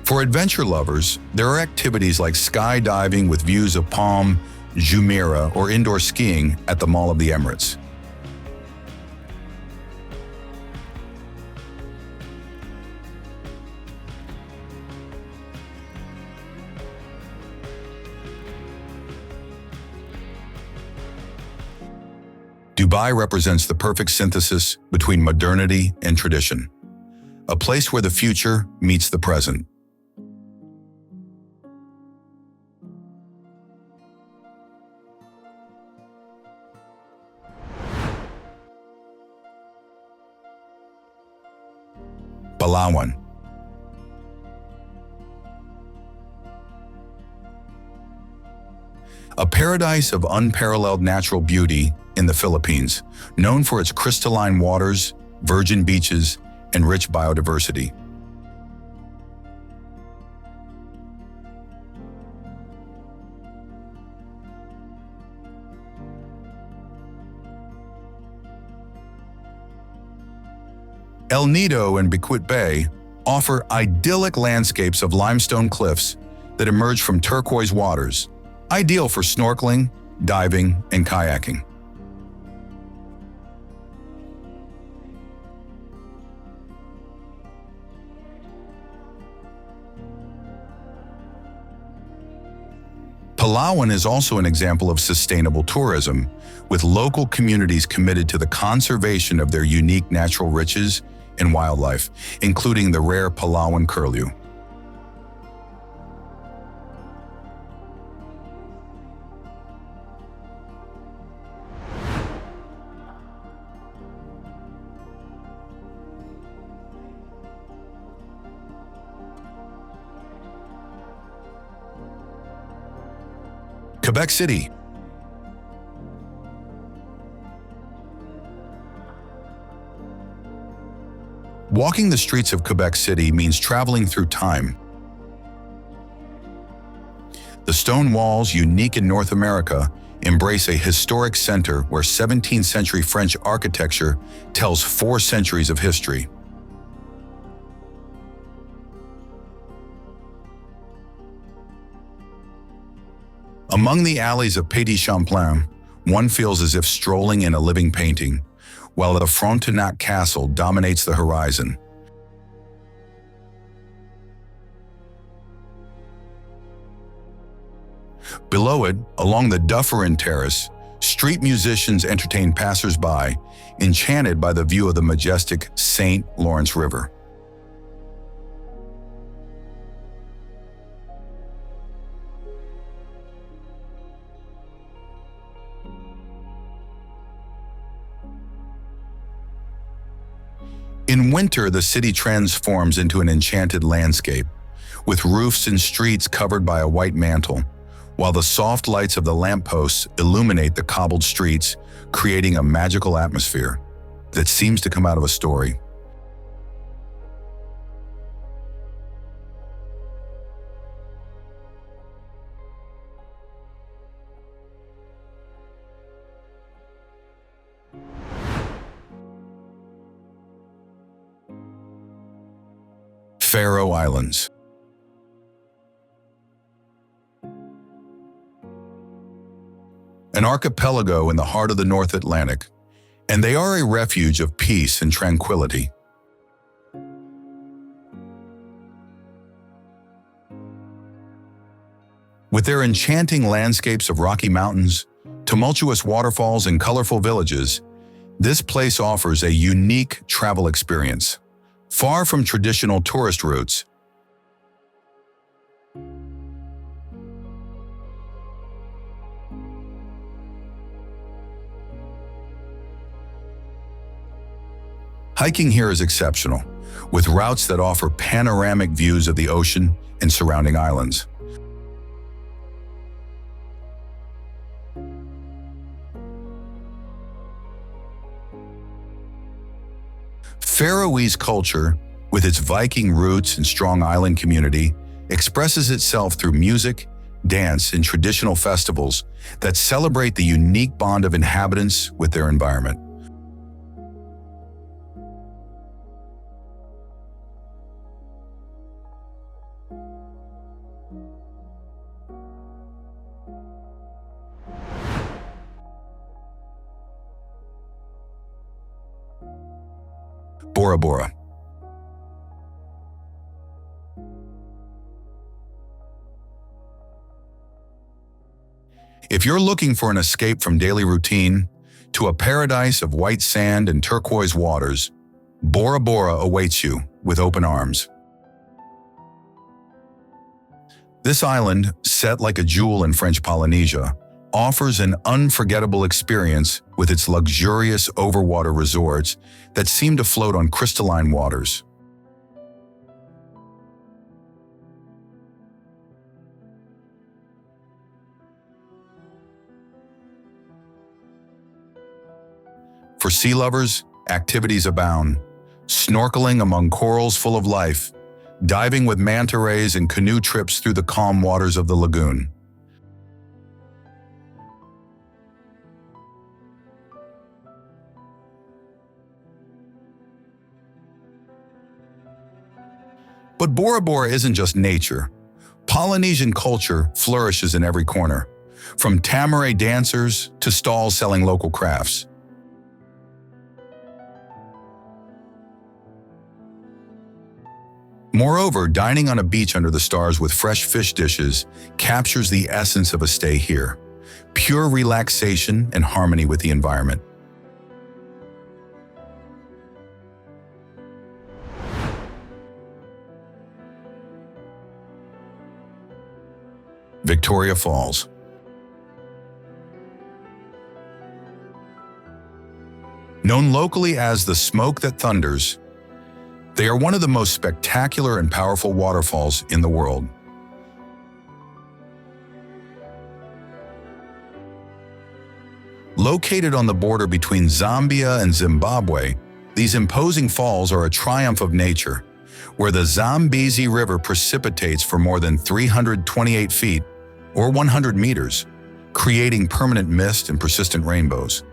For adventure lovers, there are activities like skydiving with views of Palm, Jumeirah, or indoor skiing at the Mall of the Emirates. Dubai represents the perfect synthesis between modernity and tradition, a place where the future meets the present. Palawan. A paradise of unparalleled natural beauty in the Philippines, known for its crystalline waters, virgin beaches, and rich biodiversity. El Nido and Bicuit Bay offer idyllic landscapes of limestone cliffs that emerge from turquoise waters, ideal for snorkeling, diving, and kayaking. Palawan is also an example of sustainable tourism, with local communities committed to the conservation of their unique natural riches and wildlife, including the rare Palawan curlew. Quebec City. Walking the streets of Quebec City means traveling through time. The stone walls, unique in North America, embrace a historic center where 17th century French architecture tells 4 centuries of history. Among the alleys of Petit Champlain, one feels as if strolling in a living painting, while the Frontenac Castle dominates the horizon. Below it, along the Dufferin Terrace, street musicians entertain passers-by, enchanted by the view of the majestic St. Lawrence River. In winter, the city transforms into an enchanted landscape, with roofs and streets covered by a white mantle, while the soft lights of the lampposts illuminate the cobbled streets, creating a magical atmosphere that seems to come out of a story. Faroe Islands. An archipelago in the heart of the North Atlantic, and they are a refuge of peace and tranquility. With their enchanting landscapes of rocky mountains, tumultuous waterfalls, and colorful villages, this place offers a unique travel experience, far from traditional tourist routes. Hiking here is exceptional, with routes that offer panoramic views of the ocean and surrounding islands. Faroese culture, with its Viking roots and strong island community, expresses itself through music, dance, and traditional festivals that celebrate the unique bond of inhabitants with their environment. Bora Bora. If you're looking for an escape from daily routine to a paradise of white sand and turquoise waters, Bora Bora awaits you with open arms. This island, set like a jewel in French Polynesia, offers an unforgettable experience with its luxurious overwater resorts that seem to float on crystalline waters. For sea lovers, activities abound. Snorkeling among corals full of life, diving with manta rays, and canoe trips through the calm waters of the lagoon. But Bora Bora isn't just nature. Polynesian culture flourishes in every corner, from tamarae dancers to stalls selling local crafts. Moreover, dining on a beach under the stars with fresh fish dishes captures the essence of a stay here, pure relaxation and harmony with the environment. Victoria Falls. Known locally as the Smoke That Thunders, they are one of the most spectacular and powerful waterfalls in the world. Located on the border between Zambia and Zimbabwe, these imposing falls are a triumph of nature, where the Zambezi River precipitates for more than 328 feet, or 100 meters, creating permanent mist and persistent rainbows.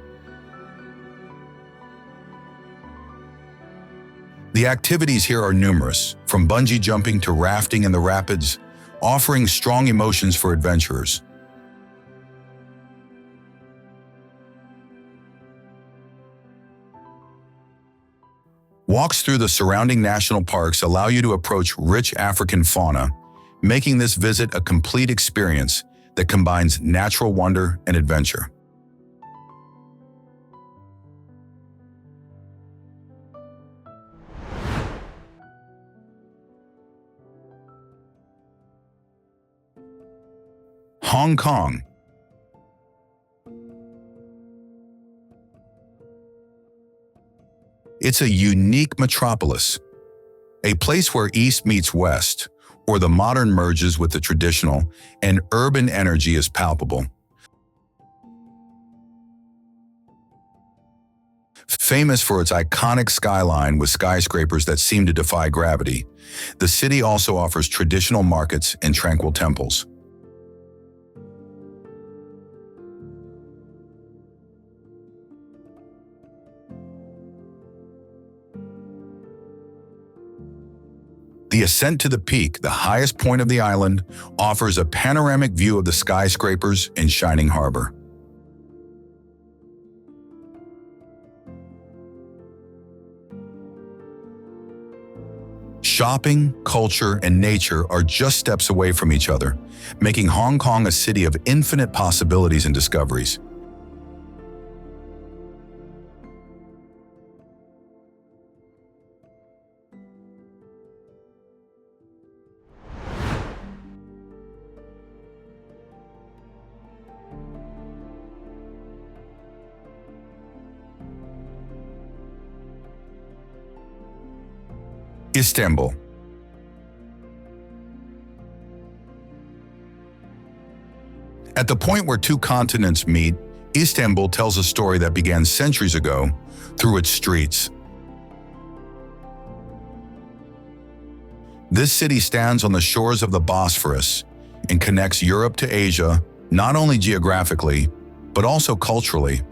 The activities here are numerous, from bungee jumping to rafting in the rapids, offering strong emotions for adventurers. Walks through the surrounding national parks allow you to approach rich African fauna, making this visit a complete experience that combines natural wonder and adventure. Hong Kong. It's a unique metropolis, a place where East meets West, or the modern merges with the traditional, and urban energy is palpable. Famous for its iconic skyline with skyscrapers that seem to defy gravity, the city also offers traditional markets and tranquil temples. The ascent to the peak, the highest point of the island, offers a panoramic view of the skyscrapers and shining harbor. Shopping, culture, and nature are just steps away from each other, making Hong Kong a city of infinite possibilities and discoveries. Istanbul. At the point where two continents meet, Istanbul tells a story that began centuries ago through its streets. This city stands on the shores of the Bosphorus and connects Europe to Asia, not only geographically, but also culturally.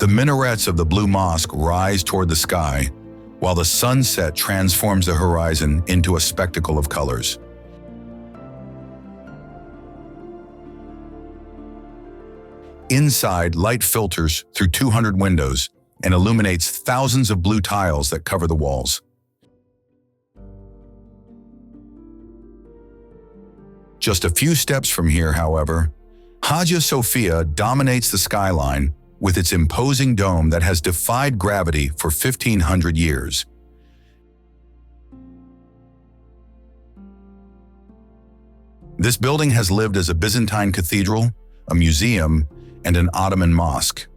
The minarets of the Blue Mosque rise toward the sky, while the sunset transforms the horizon into a spectacle of colors. Inside, light filters through 200 windows and illuminates thousands of blue tiles that cover the walls. Just a few steps from here, however, Hagia Sophia dominates the skyline with its imposing dome that has defied gravity for 1,500 years. This building has lived as a Byzantine cathedral, a museum, and an Ottoman mosque.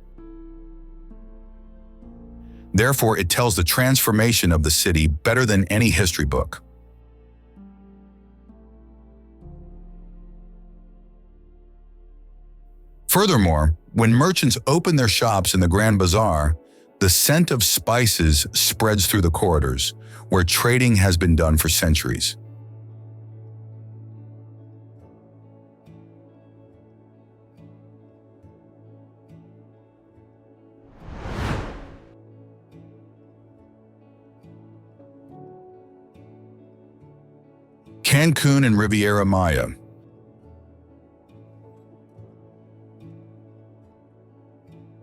Therefore, it tells the transformation of the city better than any history book. Furthermore, when merchants open their shops in the Grand Bazaar, the scent of spices spreads through the corridors, where trading has been done for centuries. Cancun and Riviera Maya.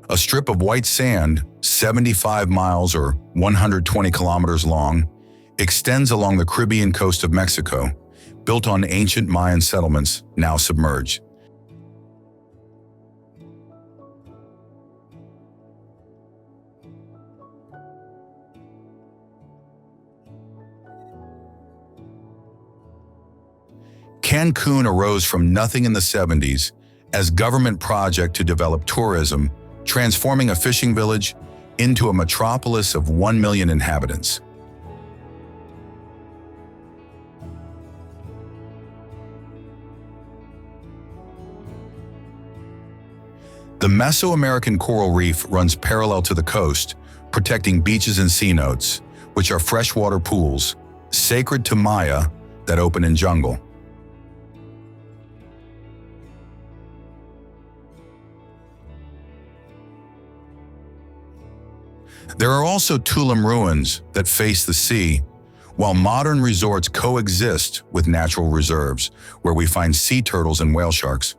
A strip of white sand, 75 miles or 120 kilometers long, extends along the Caribbean coast of Mexico, built on ancient Mayan settlements now submerged. Cancun arose from nothing in the 70s as a government project to develop tourism, transforming a fishing village into a metropolis of 1 million inhabitants. The Mesoamerican coral reef runs parallel to the coast, protecting beaches and cenotes, which are freshwater pools, sacred to Maya, that open in jungle. There are also Tulum ruins that face the sea, while modern resorts coexist with natural reserves, where we find sea turtles and whale sharks.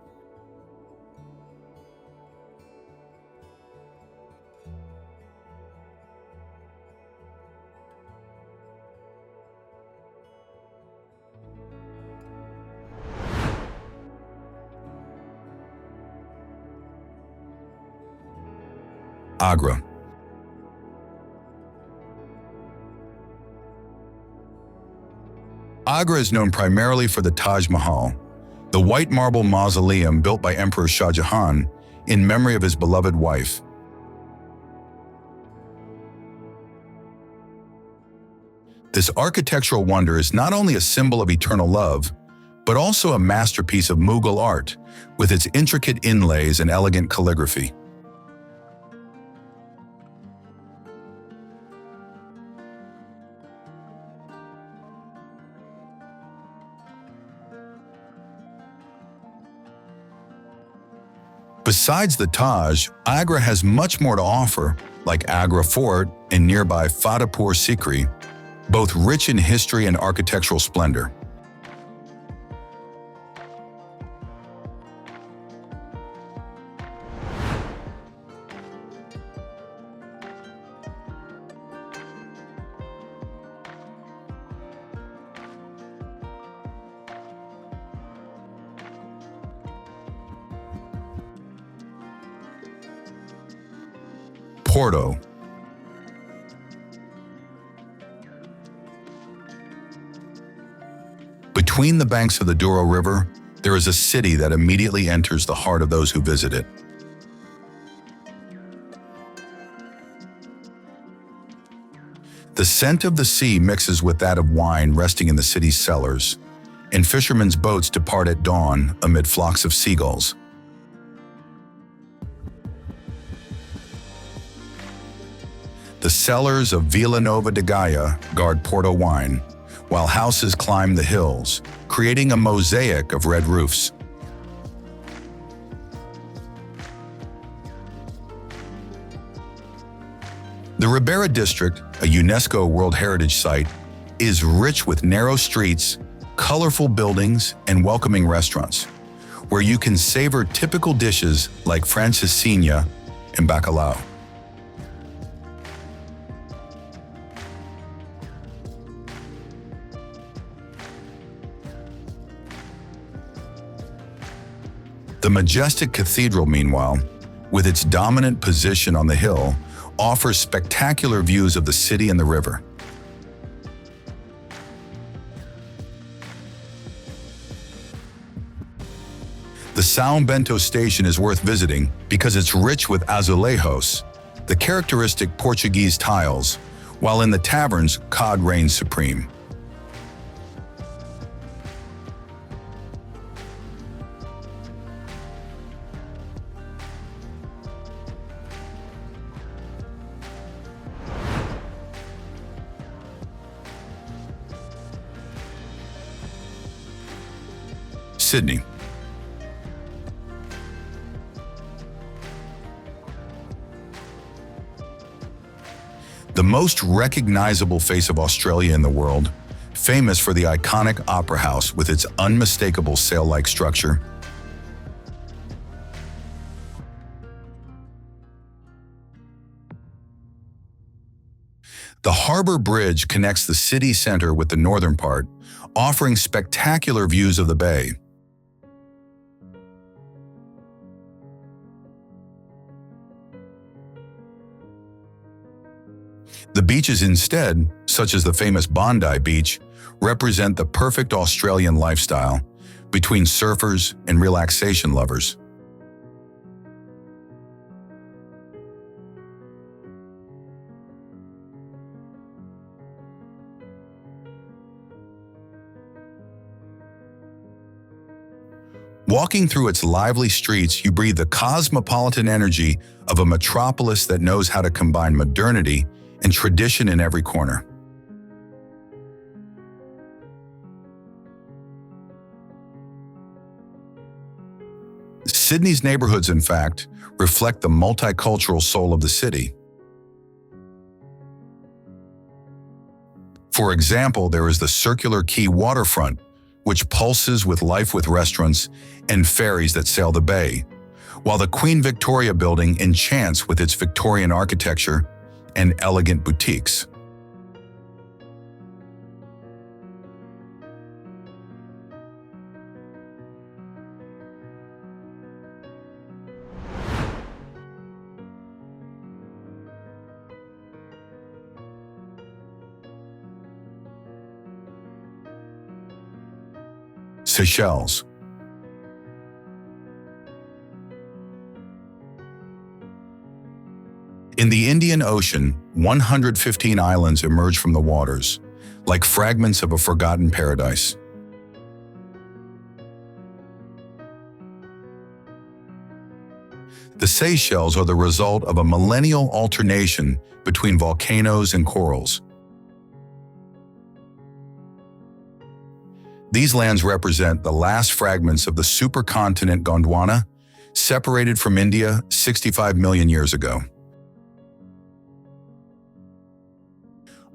Agra. Agra is known primarily for the Taj Mahal, the white marble mausoleum built by Emperor Shah Jahan in memory of his beloved wife. This architectural wonder is not only a symbol of eternal love, but also a masterpiece of Mughal art with its intricate inlays and elegant calligraphy. Besides the Taj, Agra has much more to offer, like Agra Fort and nearby Fatehpur Sikri, both rich in history and architectural splendor. Porto. Between the banks of the Douro River, there is a city that immediately enters the heart of those who visit it. The scent of the sea mixes with that of wine resting in the city's cellars, and fishermen's boats depart at dawn amid flocks of seagulls. The cellars of Vila Nova de Gaia guard Porto wine, while houses climb the hills, creating a mosaic of red roofs. The Ribeira district, a UNESCO World Heritage Site, is rich with narrow streets, colorful buildings, and welcoming restaurants, where you can savor typical dishes like francesinha and bacalhau. The majestic cathedral, meanwhile, with its dominant position on the hill, offers spectacular views of the city and the river. The São Bento station is worth visiting because it's rich with azulejos, the characteristic Portuguese tiles, while in the taverns, cod reigns supreme. Sydney. The most recognizable face of Australia in the world, famous for the iconic Opera House with its unmistakable sail-like structure. The Harbour Bridge connects the city center with the northern part, offering spectacular views of the bay. The beaches instead, such as the famous Bondi Beach, represent the perfect Australian lifestyle between surfers and relaxation lovers. Walking through its lively streets, you breathe the cosmopolitan energy of a metropolis that knows how to combine modernity and tradition in every corner. Sydney's neighborhoods, in fact, reflect the multicultural soul of the city. For example, there is the Circular Quay waterfront, which pulses with life with restaurants and ferries that sail the bay, while the Queen Victoria building enchants with its Victorian architecture and elegant boutiques. Seychelles. In the Indian Ocean, 115 islands emerge from the waters, like fragments of a forgotten paradise. The Seychelles are the result of a millennial alternation between volcanoes and corals. These lands represent the last fragments of the supercontinent Gondwana, separated from India 65 million years ago.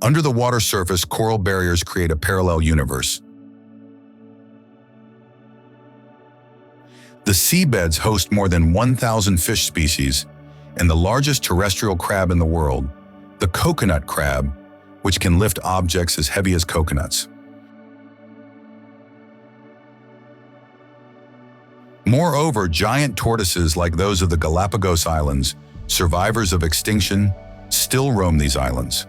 Under the water surface, coral barriers create a parallel universe. The seabeds host more than 1,000 fish species, and the largest terrestrial crab in the world, the coconut crab, which can lift objects as heavy as coconuts. Moreover, giant tortoises like those of the Galapagos Islands, survivors of extinction, still roam these islands.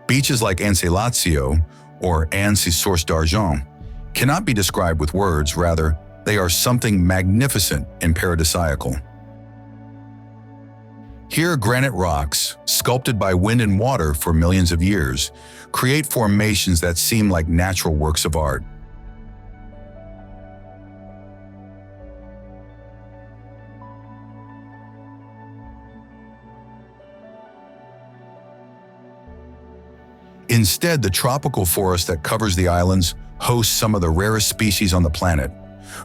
Beaches like Anselatio, or Annecy Source d'Argent, cannot be described with words, rather, they are something magnificent and paradisiacal. Here, granite rocks, sculpted by wind and water for millions of years, create formations that seem like natural works of art. Instead, the tropical forest that covers the islands hosts some of the rarest species on the planet,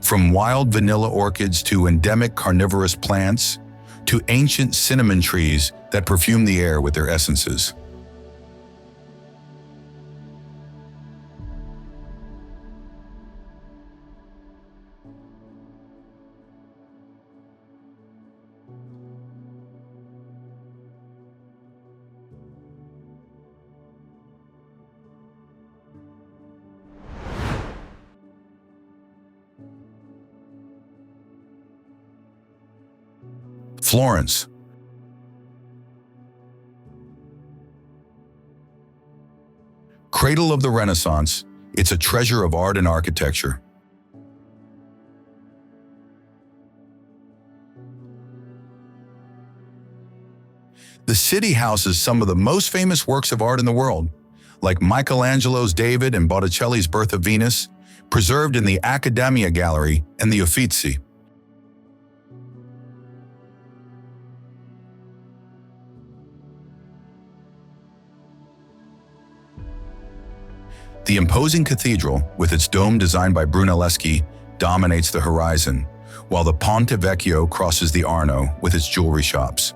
from wild vanilla orchids to endemic carnivorous plants, to ancient cinnamon trees that perfume the air with their essences. Florence. Cradle of the Renaissance, it's a treasure of art and architecture. The city houses some of the most famous works of art in the world, like Michelangelo's David and Botticelli's Birth of Venus, preserved in the Accademia Gallery and the Uffizi. The imposing cathedral, with its dome designed by Brunelleschi, dominates the horizon, while the Ponte Vecchio crosses the Arno with its jewelry shops.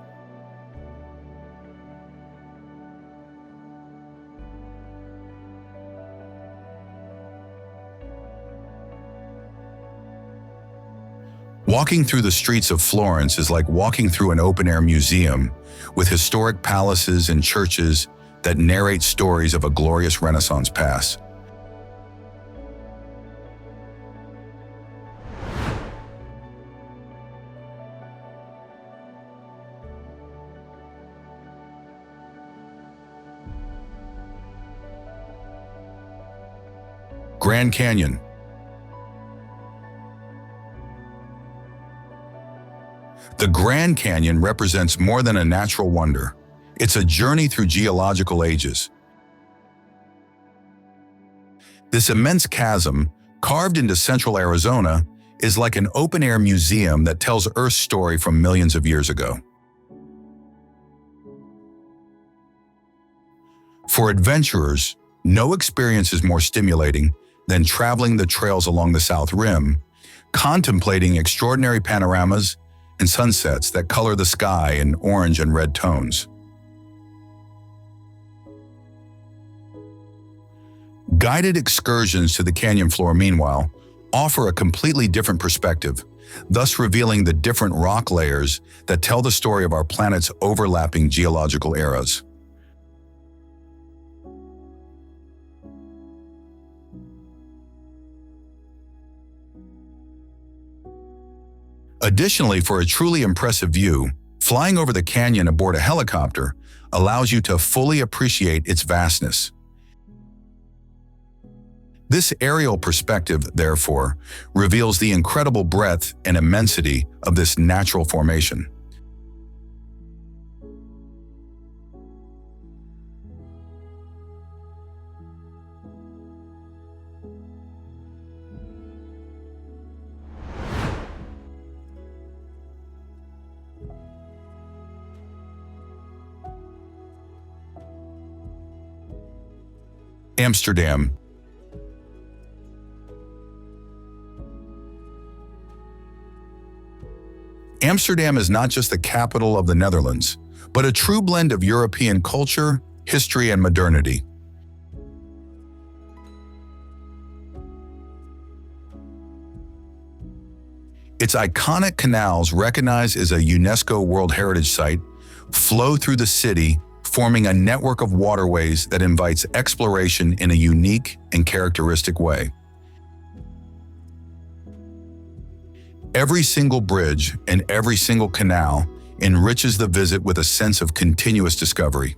Walking through the streets of Florence is like walking through an open-air museum, with historic palaces and churches that narrate stories of a glorious Renaissance past. Grand Canyon. The Grand Canyon represents more than a natural wonder. It's a journey through geological ages. This immense chasm, carved into central Arizona, is like an open-air museum that tells Earth's story from millions of years ago. For adventurers, no experience is more stimulating than traveling the trails along the South Rim, contemplating extraordinary panoramas and sunsets that color the sky in orange and red tones. Guided excursions to the canyon floor, meanwhile, offer a completely different perspective, thus revealing the different rock layers that tell the story of our planet's overlapping geological eras. Additionally, for a truly impressive view, flying over the canyon aboard a helicopter allows you to fully appreciate its vastness. This aerial perspective, therefore, reveals the incredible breadth and immensity of this natural formation. Amsterdam. Amsterdam is not just the capital of the Netherlands, but a true blend of European culture, history, and modernity. Its iconic canals, recognized as a UNESCO World Heritage Site, flow through the city, forming a network of waterways that invites exploration in a unique and characteristic way. Every single bridge and every single canal enriches the visit with a sense of continuous discovery.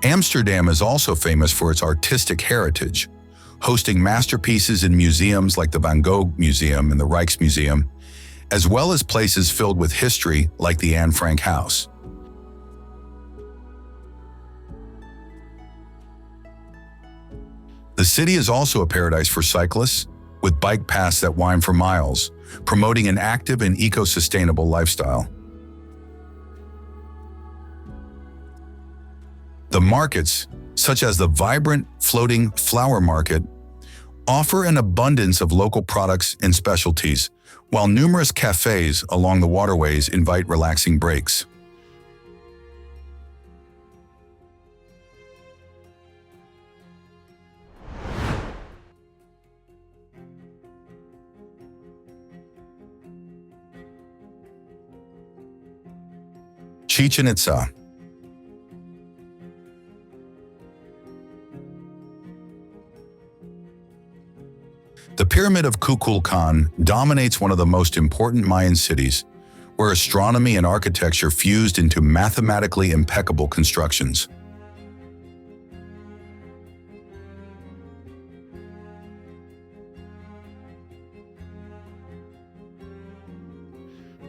Amsterdam is also famous for its artistic heritage, hosting masterpieces in museums like the Van Gogh Museum and the Rijksmuseum, as well as places filled with history like the Anne Frank House. The city is also a paradise for cyclists, with bike paths that wind for miles, promoting an active and eco-sustainable lifestyle. The markets, such as the vibrant floating flower market, offer an abundance of local products and specialties, while numerous cafes along the waterways invite relaxing breaks. Chichen Itza. The Pyramid of Kukulkan dominates one of the most important Mayan cities, where astronomy and architecture fused into mathematically impeccable constructions.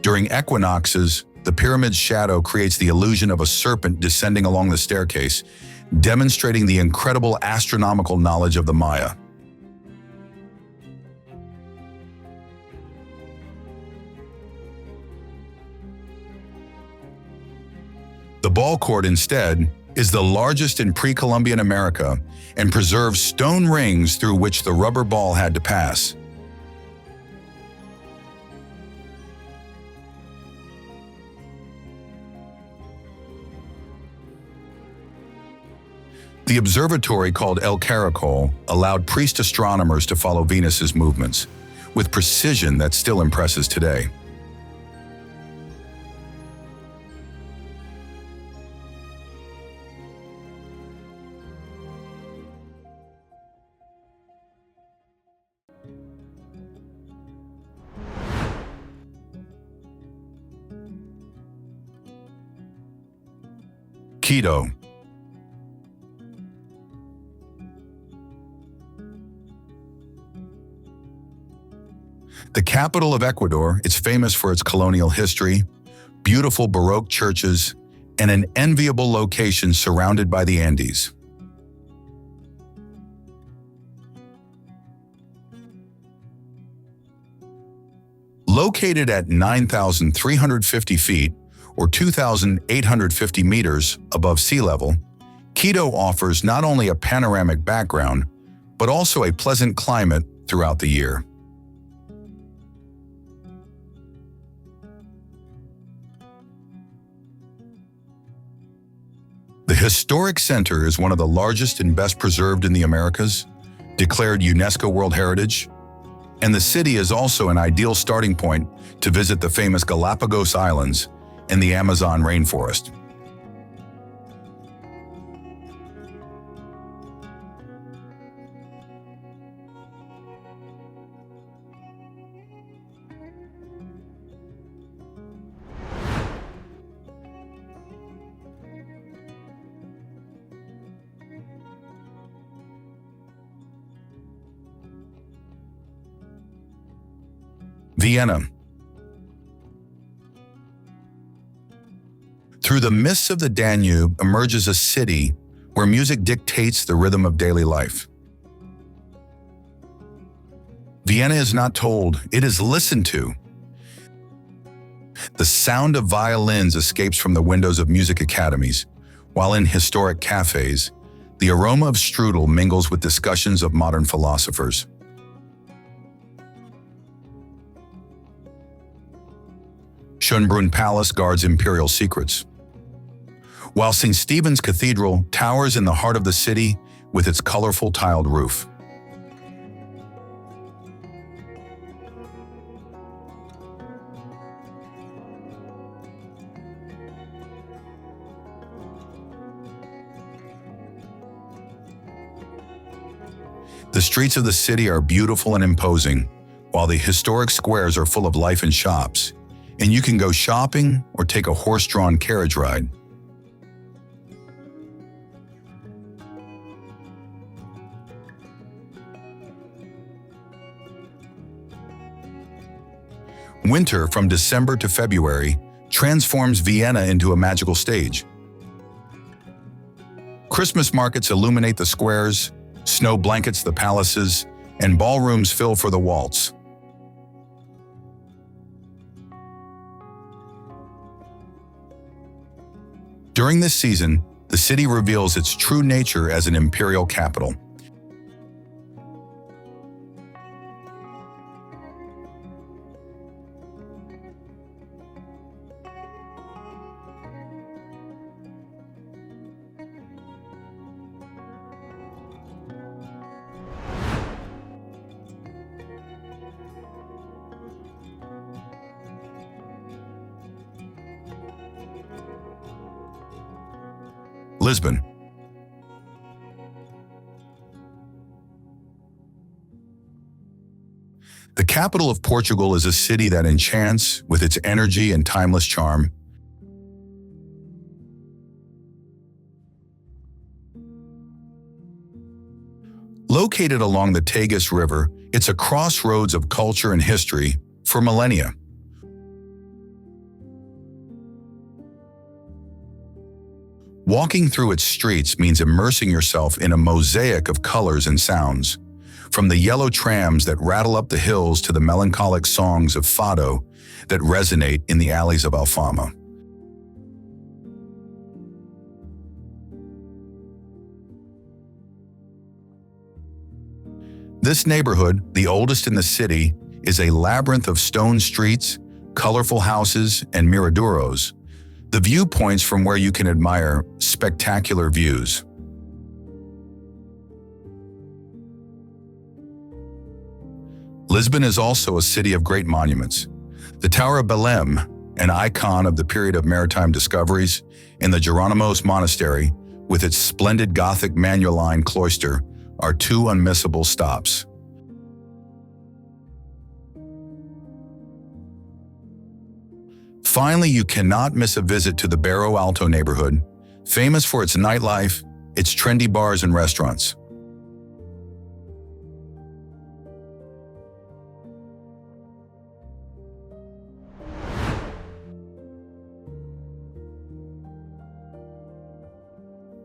During equinoxes, the pyramid's shadow creates the illusion of a serpent descending along the staircase, demonstrating the incredible astronomical knowledge of the Maya. The ball court, instead, is the largest in pre-Columbian America and preserves stone rings through which the rubber ball had to pass. The observatory called El Caracol allowed priest astronomers to follow Venus's movements, with precision that still impresses today. Quito. The capital of Ecuador is famous for its colonial history, beautiful Baroque churches, and an enviable location surrounded by the Andes. Located at 9,350 feet, or 2,850 meters above sea level, Quito offers not only a panoramic background, but also a pleasant climate throughout the year. The historic center is one of the largest and best preserved in the Americas, declared UNESCO World Heritage, and the city is also an ideal starting point to visit the famous Galapagos Islands and the Amazon rainforest. Vienna. Through the mists of the Danube emerges a city where music dictates the rhythm of daily life. Vienna is not told, it is listened to. The sound of violins escapes from the windows of music academies, while in historic cafes, the aroma of strudel mingles with discussions of modern philosophers. Schönbrunn Palace guards imperial secrets, while St. Stephen's Cathedral towers in the heart of the city with its colorful tiled roof. The streets of the city are beautiful and imposing, while the historic squares are full of life and shops, and you can go shopping or take a horse-drawn carriage ride. Winter from December to February transforms Vienna into a magical stage. Christmas markets illuminate the squares, snow blankets the palaces, and ballrooms fill for the waltz. During this season, the city reveals its true nature as an imperial capital. Lisbon. The capital of Portugal is a city that enchants with its energy and timeless charm. Located along the Tagus River, it's a crossroads of culture and history for millennia. Walking through its streets means immersing yourself in a mosaic of colors and sounds, from the yellow trams that rattle up the hills to the melancholic songs of fado that resonate in the alleys of Alfama. This neighborhood, the oldest in the city, is a labyrinth of stone streets, colorful houses, and miraduros, the viewpoints from where you can admire spectacular views. Lisbon is also a city of great monuments. The Tower of Belém, an icon of the period of maritime discoveries, and the Jeronimos Monastery, with its splendid Gothic Manueline cloister, are two unmissable stops. Finally, you cannot miss a visit to the Barro Alto neighborhood, famous for its nightlife, its trendy bars and restaurants.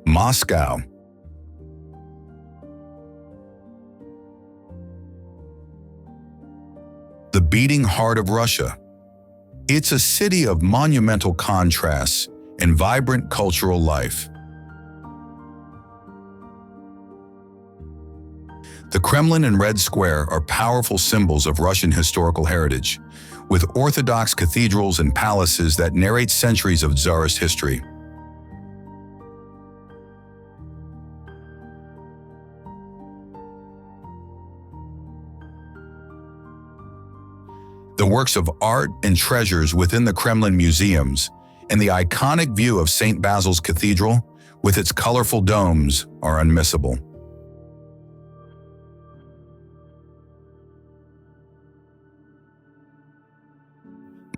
Moscow. The beating heart of Russia. It's a city of monumental contrasts and vibrant cultural life. The Kremlin and Red Square are powerful symbols of Russian historical heritage, with Orthodox cathedrals and palaces that narrate centuries of Tsarist history. The works of art and treasures within the Kremlin museums and the iconic view of St. Basil's Cathedral with its colorful domes are unmissable.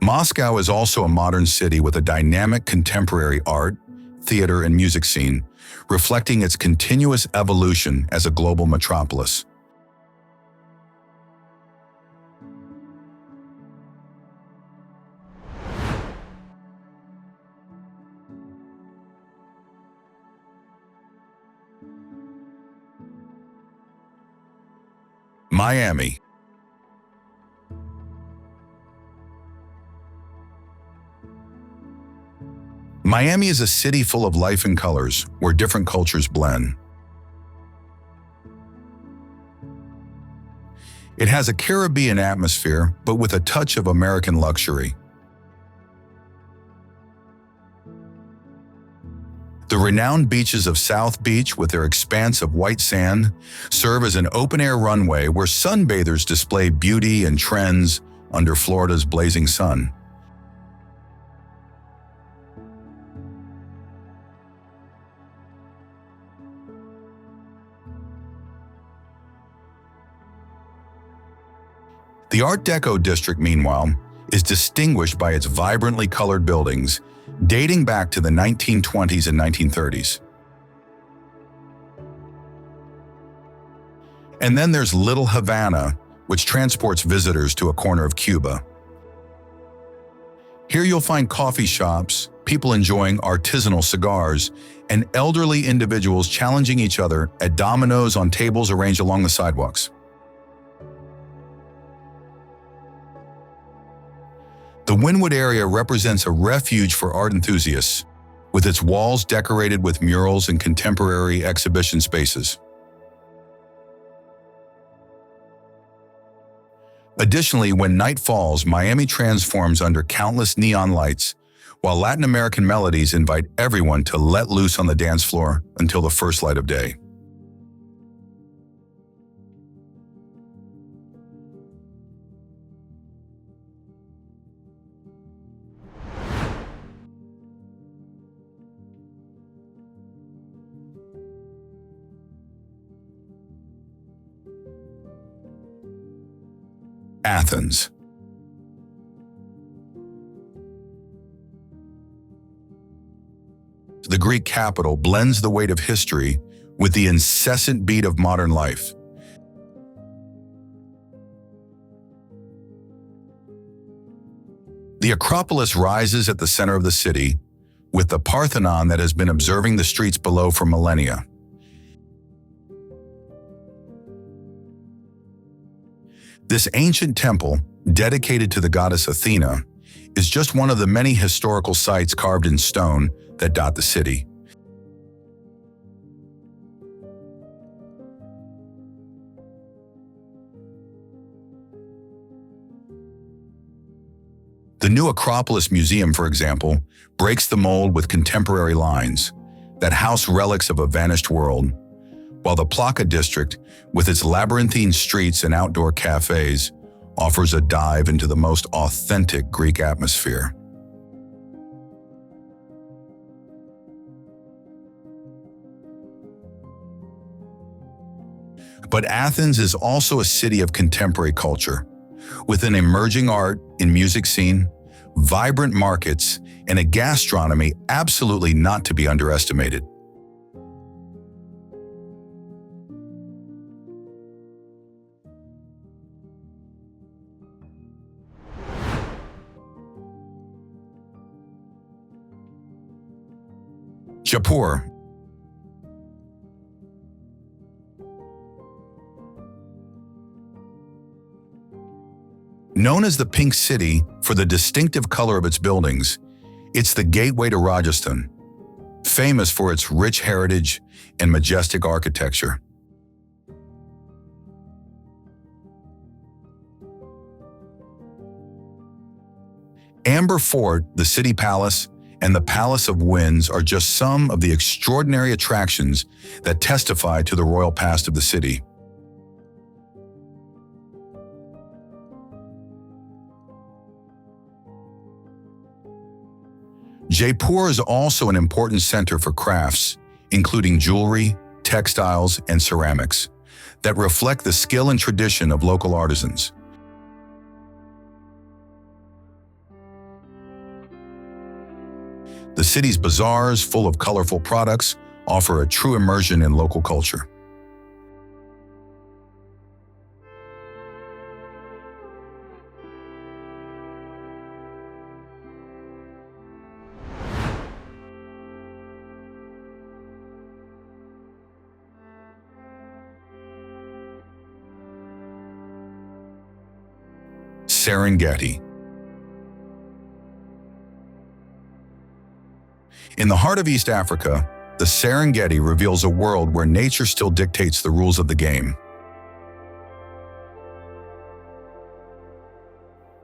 Moscow is also a modern city with a dynamic contemporary art, theater, and music scene, reflecting its continuous evolution as a global metropolis. Miami. Miami is a city full of life and colors, where different cultures blend. It has a Caribbean atmosphere, but with a touch of American luxury. The renowned beaches of South Beach, with their expanse of white sand, serve as an open-air runway where sunbathers display beauty and trends under Florida's blazing sun. The Art Deco district, meanwhile, is distinguished by its vibrantly colored buildings, dating back to the 1920s and 1930s. And then there's Little Havana, which transports visitors to a corner of Cuba. Here you'll find coffee shops, people enjoying artisanal cigars, and elderly individuals challenging each other at dominoes on tables arranged along the sidewalks. The Wynwood area represents a refuge for art enthusiasts, with its walls decorated with murals and contemporary exhibition spaces. Additionally, when night falls, Miami transforms under countless neon lights, while Latin American melodies invite everyone to let loose on the dance floor until the first light of day. Athens. The Greek capital blends the weight of history with the incessant beat of modern life. The Acropolis rises at the center of the city, with the Parthenon that has been observing the streets below for millennia. This ancient temple, dedicated to the goddess Athena, is just one of the many historical sites carved in stone that dot the city. The new Acropolis Museum, for example, breaks the mold with contemporary lines that house relics of a vanished world, while the Plaka district, with its labyrinthine streets and outdoor cafes, offers a dive into the most authentic Greek atmosphere. But Athens is also a city of contemporary culture, with an emerging art and music scene, vibrant markets, and a gastronomy absolutely not to be underestimated. Jaipur. Known as the Pink City for the distinctive color of its buildings, it's the gateway to Rajasthan, famous for its rich heritage and majestic architecture. Amber Fort, the City Palace, and the Palace of Winds are just some of the extraordinary attractions that testify to the royal past of the city. Jaipur is also an important center for crafts, including jewelry, textiles, and ceramics, that reflect the skill and tradition of local artisans. The city's bazaars, full of colorful products, offer a true immersion in local culture. Serengeti. In the heart of East Africa, the Serengeti reveals a world where nature still dictates the rules of the game.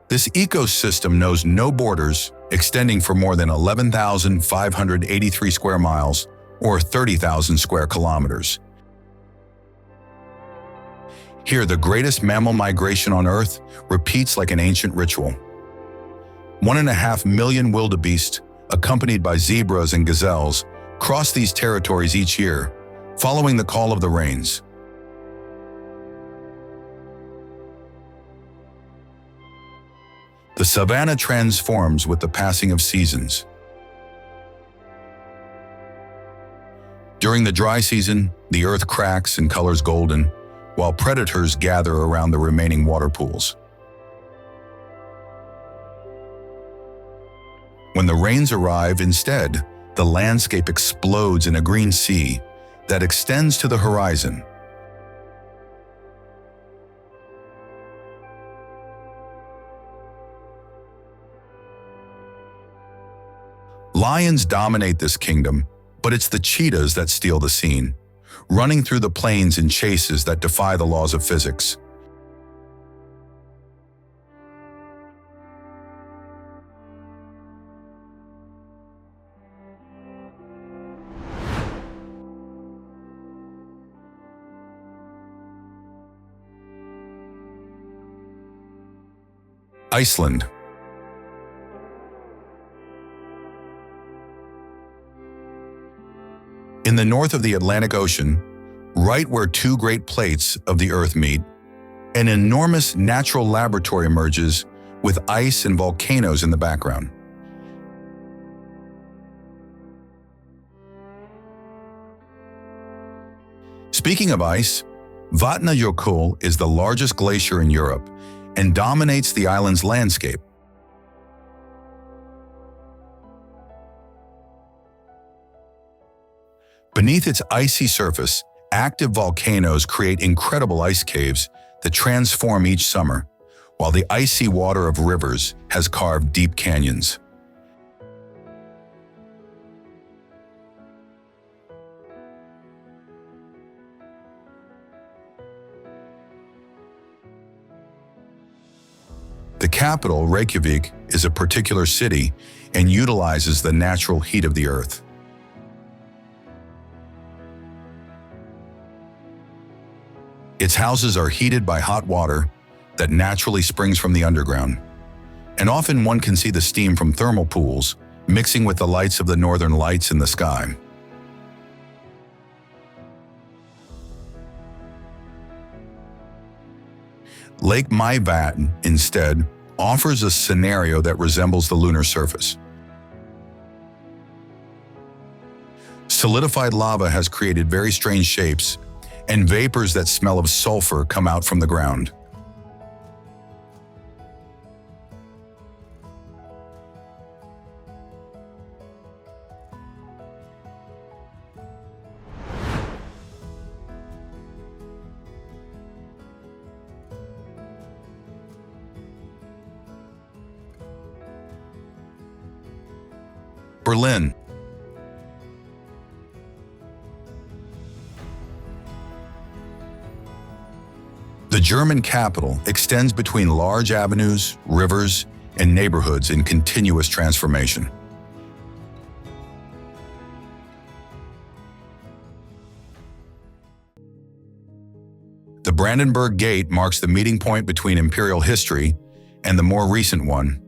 This ecosystem knows no borders, extending for more than 11,583 square miles, or 30,000 square kilometers. Here, the greatest mammal migration on Earth repeats like an ancient ritual. 1.5 million wildebeest, accompanied by zebras and gazelles, cross these territories each year, following the call of the rains. The savanna transforms with the passing of seasons. During the dry season, the earth cracks and colors golden, while predators gather around the remaining water pools. When the rains arrive, instead, the landscape explodes in a green sea that extends to the horizon. Lions dominate this kingdom, but it's the cheetahs that steal the scene, running through the plains in chases that defy the laws of physics. Iceland. In the north of the Atlantic Ocean, right where two great plates of the Earth meet, an enormous natural laboratory emerges with ice and volcanoes in the background. Speaking of ice, Vatnajökull is the largest glacier in Europe and dominates the island's landscape. Beneath its icy surface, active volcanoes create incredible ice caves that transform each summer, while the icy water of rivers has carved deep canyons. The capital, Reykjavik, is a particular city and utilizes the natural heat of the earth. Its houses are heated by hot water that naturally springs from the underground, and often one can see the steam from thermal pools mixing with the lights of the northern lights in the sky. Lake Mývatn, instead, offers a scenario that resembles the lunar surface. Solidified lava has created very strange shapes, and vapors that smell of sulfur come out from the ground. Berlin. The German capital extends between large avenues, rivers, and neighborhoods in continuous transformation. The Brandenburg Gate marks the meeting point between imperial history and the more recent one,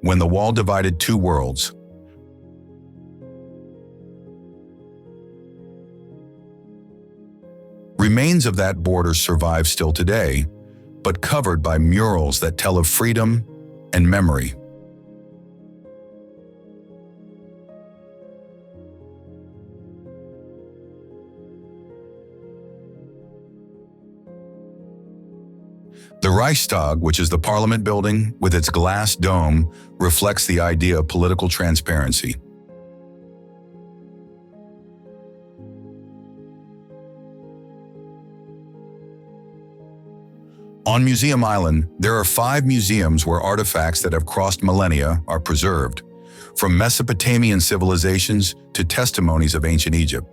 when the wall divided two worlds. Remains of that border survive still today, but covered by murals that tell of freedom and memory. The Reichstag, which is the parliament building with its glass dome, reflects the idea of political transparency. On Museum Island, there are 5 museums where artifacts that have crossed millennia are preserved, from Mesopotamian civilizations to testimonies of ancient Egypt.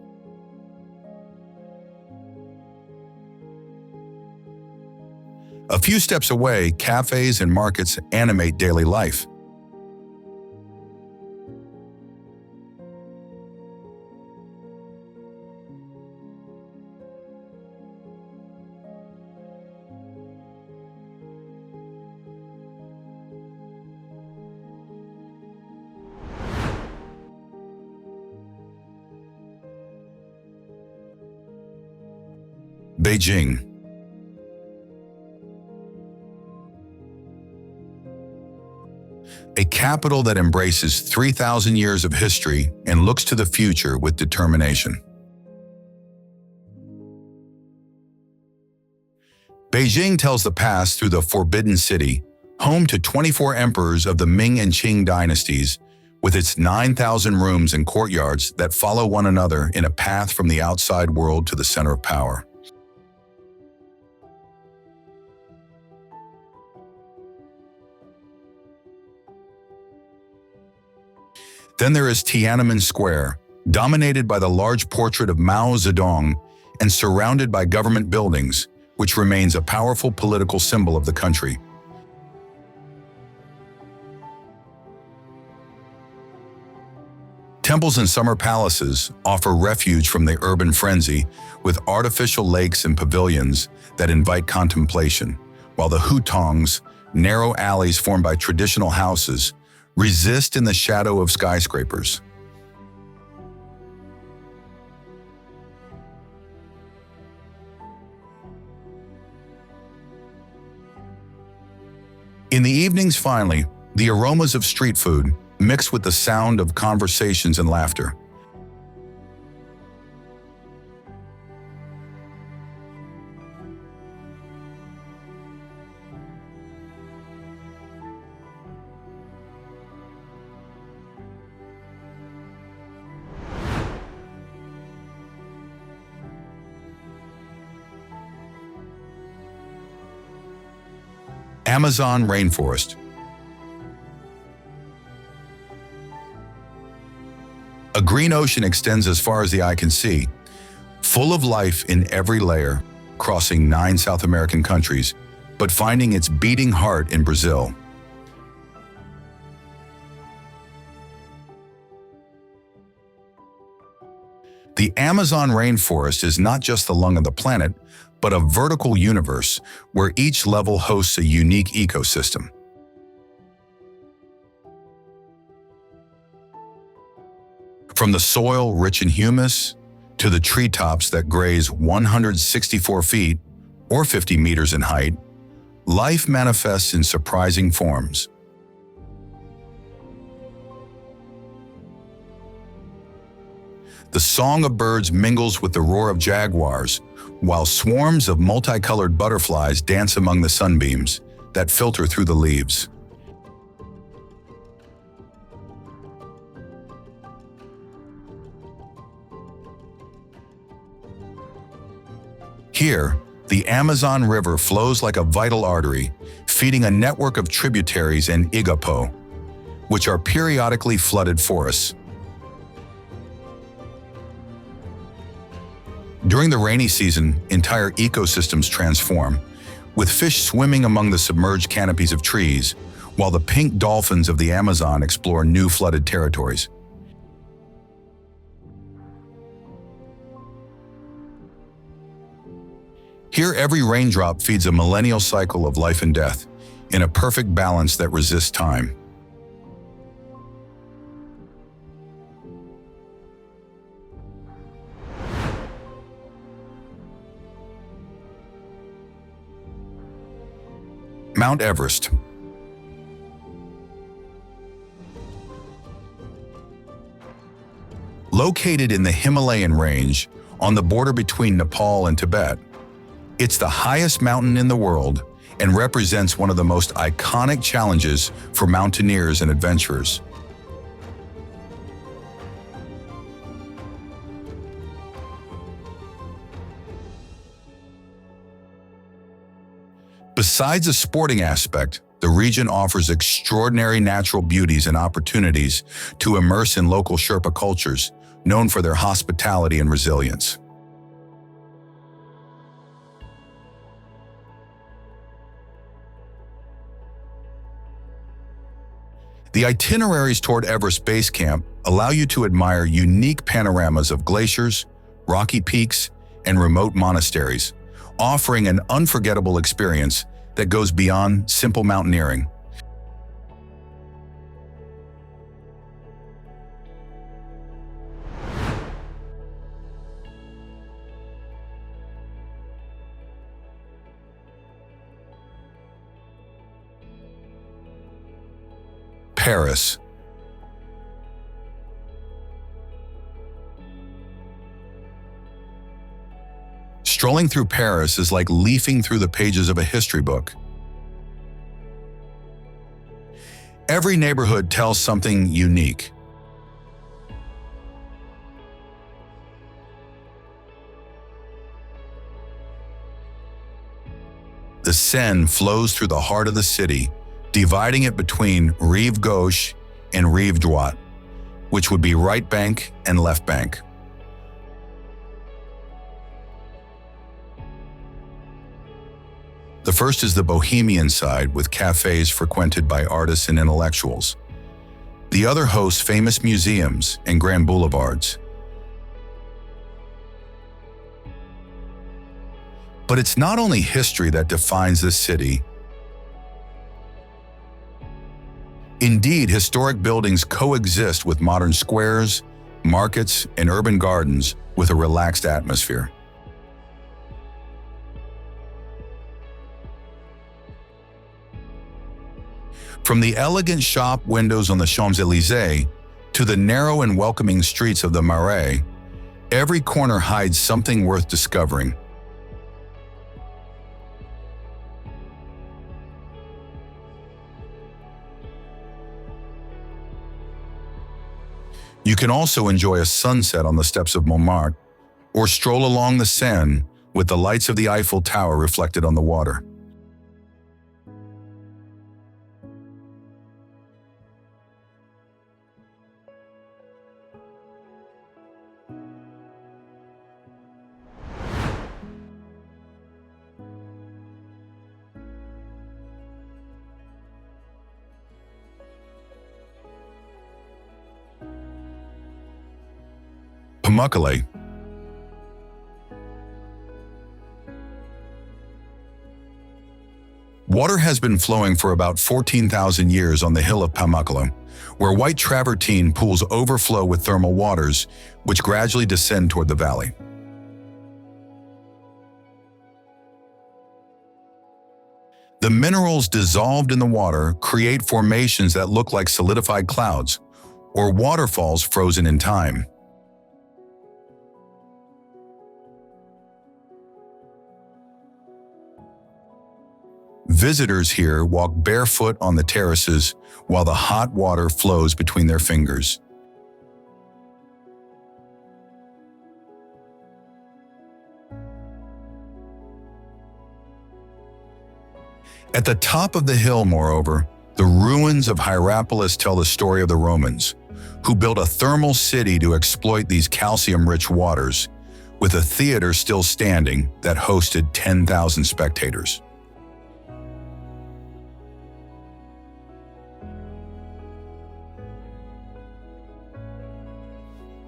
A few steps away, cafes and markets animate daily life. Beijing. A capital that embraces 3,000 years of history and looks to the future with determination. Beijing tells the past through the Forbidden City, home to 24 emperors of the Ming and Qing dynasties, with its 9,000 rooms and courtyards that follow one another in a path from the outside world to the center of power. Then there is Tiananmen Square, dominated by the large portrait of Mao Zedong and surrounded by government buildings, which remains a powerful political symbol of the country. Temples and summer palaces offer refuge from the urban frenzy, with artificial lakes and pavilions that invite contemplation, while the hutongs, narrow alleys formed by traditional houses, resist in the shadow of skyscrapers. In the evenings, finally, the aromas of street food mix with the sound of conversations and laughter. Amazon rainforest. A green ocean extends as far as the eye can see, full of life in every layer, crossing 9 South American countries, but finding its beating heart in Brazil. The Amazon rainforest is not just the lung of the planet, but a vertical universe where each level hosts a unique ecosystem. From the soil rich in humus to the treetops that graze 164 feet or 50 meters in height, life manifests in surprising forms. The song of birds mingles with the roar of jaguars, while swarms of multicolored butterflies dance among the sunbeams that filter through the leaves. Here, the Amazon River flows like a vital artery, feeding a network of tributaries and igapo, which are periodically flooded forests. During the rainy season, entire ecosystems transform, with fish swimming among the submerged canopies of trees, while the pink dolphins of the Amazon explore new flooded territories. Here, every raindrop feeds a millennial cycle of life and death, in a perfect balance that resists time. Mount Everest. Located in the Himalayan range, on the border between Nepal and Tibet, it's the highest mountain in the world and represents one of the most iconic challenges for mountaineers and adventurers. Besides the sporting aspect, The region offers extraordinary natural beauties and opportunities to immerse in local Sherpa cultures, known for their hospitality and resilience. The itineraries toward Everest Base Camp allow you to admire unique panoramas of glaciers, rocky peaks, and remote monasteries, offering an unforgettable experience that goes beyond simple mountaineering. Paris. Strolling through Paris is like leafing through the pages of a history book. Every neighborhood tells something unique. The Seine flows through the heart of the city, dividing it between Rive Gauche and Rive Droite, which would be right bank and left bank. The first is the bohemian side, with cafes frequented by artists and intellectuals. The other hosts famous museums and grand boulevards. But it's not only history that defines this city. Indeed, historic buildings coexist with modern squares, markets, and urban gardens with a relaxed atmosphere. From the elegant shop windows on the Champs-Élysées to the narrow and welcoming streets of the Marais, every corner hides something worth discovering. You can also enjoy a sunset on the steps of Montmartre or stroll along the Seine with the lights of the Eiffel Tower reflected on the water. Pamukkale. Water has been flowing for about 14,000 years on the hill of Pamukkale, where white travertine pools overflow with thermal waters, which gradually descend toward the valley. The minerals dissolved in the water create formations that look like solidified clouds, or waterfalls frozen in time. Visitors here walk barefoot on the terraces while the hot water flows between their fingers. At the top of the hill, moreover, the ruins of Hierapolis tell the story of the Romans, who built a thermal city to exploit these calcium-rich waters, with a theater still standing that hosted 10,000 spectators.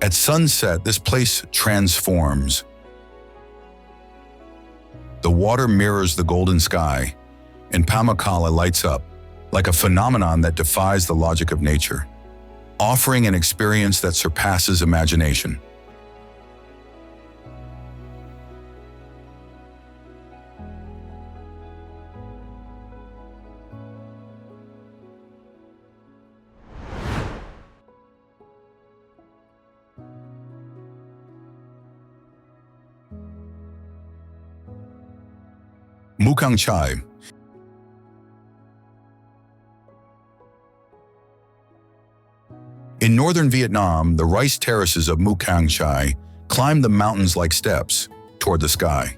At sunset, this place transforms. The water mirrors the golden sky, and Pamukkale lights up like a phenomenon that defies the logic of nature, offering an experience that surpasses imagination. Mukhang Chai. In northern Vietnam, the rice terraces of Mukhang Chai climb the mountains like steps toward the sky.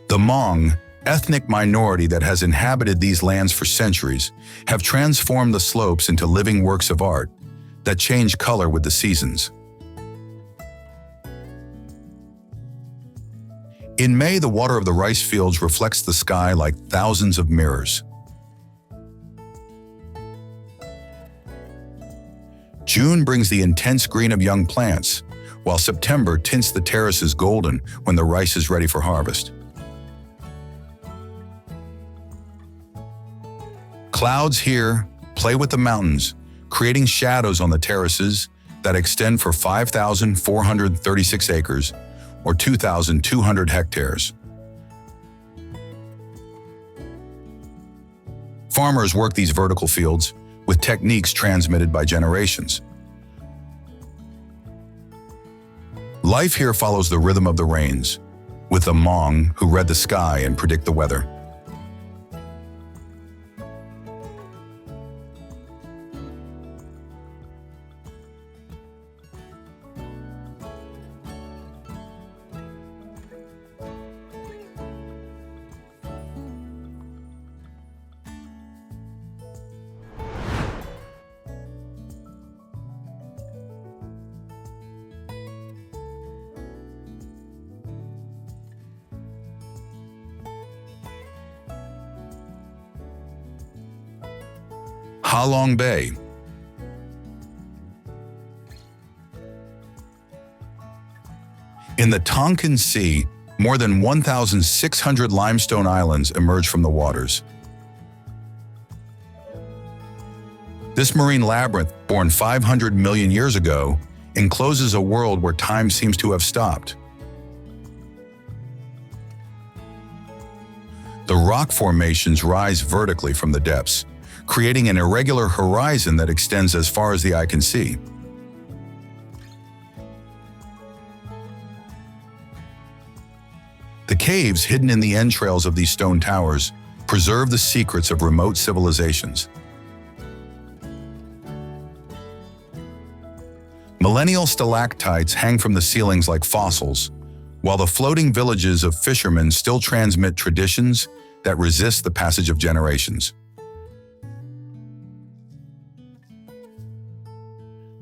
The Hmong, ethnic minority that has inhabited these lands for centuries, have transformed the slopes into living works of art that change color with the seasons. In May, the water of the rice fields reflects the sky like thousands of mirrors. June brings the intense green of young plants, while September tints the terraces golden when the rice is ready for harvest. Clouds here play with the mountains, creating shadows on the terraces that extend for 5,436 acres, or 2,200 hectares. Farmers work these vertical fields with techniques transmitted by generations. Life here follows the rhythm of the rains, with the Hmong who read the sky and predict the weather. Ha Long Bay. In the Tonkin Sea, more than 1,600 limestone islands emerge from the waters. This marine labyrinth, born 500 million years ago, encloses a world where time seems to have stopped. The rock formations rise vertically from the depths, creating an irregular horizon that extends as far as the eye can see. The caves hidden in the entrails of these stone towers preserve the secrets of remote civilizations. Millennial stalactites hang from the ceilings like fossils, while the floating villages of fishermen still transmit traditions that resist the passage of generations.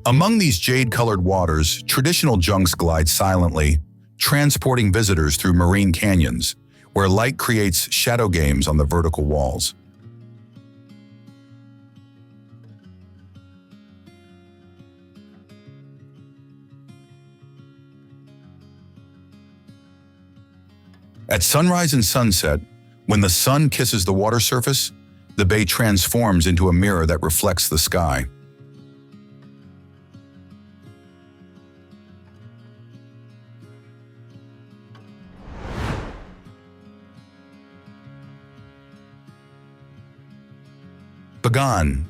Among these jade-colored waters, traditional junks glide silently, transporting visitors through marine canyons, where light creates shadow games on the vertical walls. At sunrise and sunset, when the sun kisses the water surface, the bay transforms into a mirror that reflects the sky. Bagan.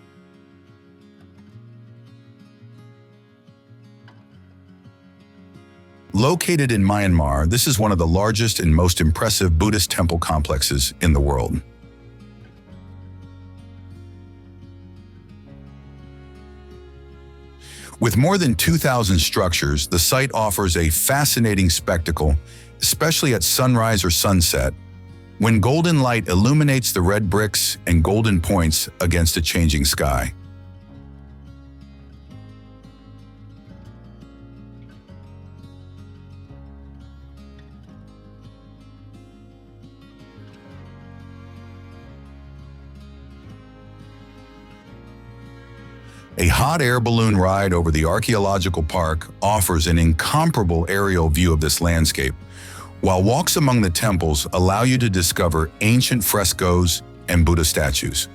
Located in Myanmar, this is one of the largest and most impressive Buddhist temple complexes in the world. With more than 2,000 structures, the site offers a fascinating spectacle, especially at sunrise or sunset, when golden light illuminates the red bricks and golden points against a changing sky. A hot air balloon ride over the archaeological park offers an incomparable aerial view of this landscape, while walks among the temples allow you to discover ancient frescoes and Buddha statues.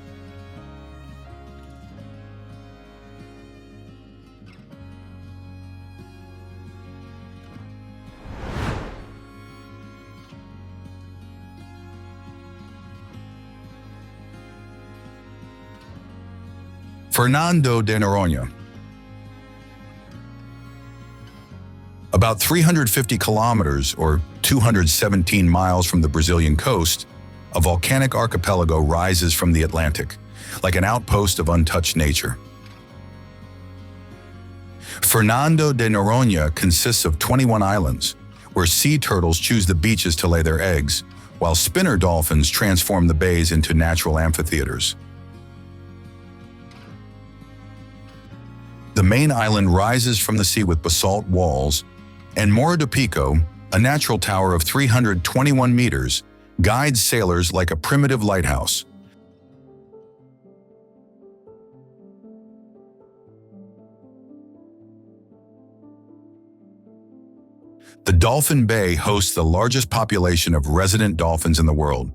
Fernando de Noronha. About 350 kilometers, or 217 miles from the Brazilian coast, a volcanic archipelago rises from the Atlantic, like an outpost of untouched nature. Fernando de Noronha consists of 21 islands, where sea turtles choose the beaches to lay their eggs, while spinner dolphins transform the bays into natural amphitheaters. The main island rises from the sea with basalt walls, and Morro do Pico, a natural tower of 321 meters, guides sailors like a primitive lighthouse. The Dolphin Bay hosts the largest population of resident dolphins in the world.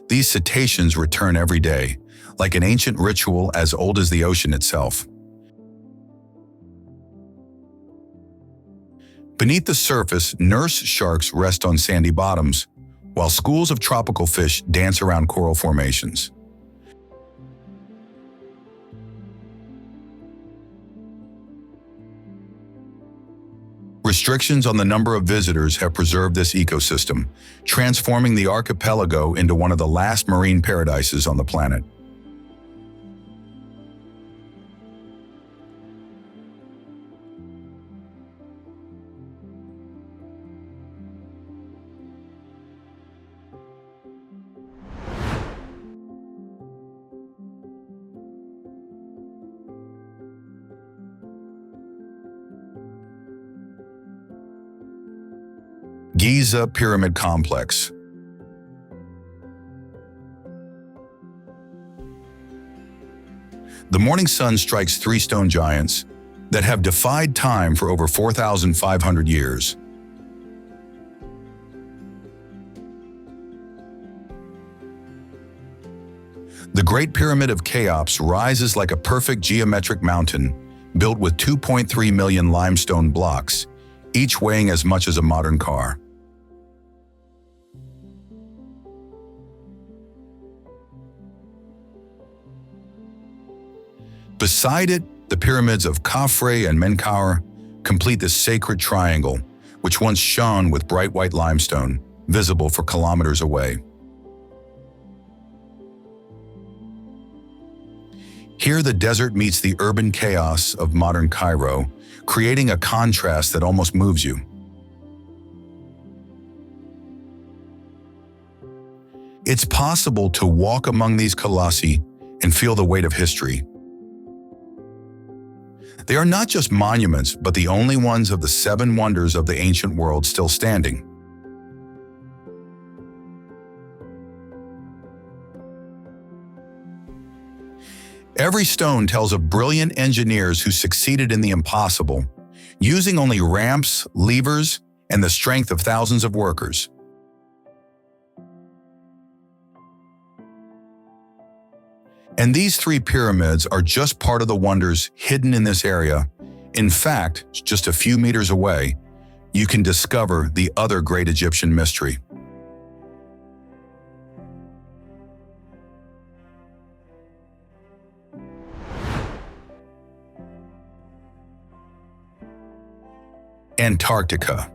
These cetaceans return every day, like an ancient ritual as old as the ocean itself. Beneath the surface, nurse sharks rest on sandy bottoms, while schools of tropical fish dance around coral formations. Restrictions on the number of visitors have preserved this ecosystem, transforming the archipelago into one of the last marine paradises on the planet. Giza Pyramid Complex. The morning sun strikes three stone giants that have defied time for over 4,500 years. The Great Pyramid of Cheops rises like a perfect geometric mountain built with 2.3 million limestone blocks, each weighing as much as a modern car. Beside it, the pyramids of Khafre and Menkaure complete this sacred triangle, which once shone with bright white limestone, visible for kilometers away. Here the desert meets the urban chaos of modern Cairo, creating a contrast that almost moves you. It's possible to walk among these colossi and feel the weight of history. They are not just monuments, but the only ones of the seven wonders of the ancient world still standing. Every stone tells of brilliant engineers who succeeded in the impossible, using only ramps, levers, and the strength of thousands of workers. And these three pyramids are just part of the wonders hidden in this area. In fact, just a few meters away, you can discover the other great Egyptian mystery. Antarctica.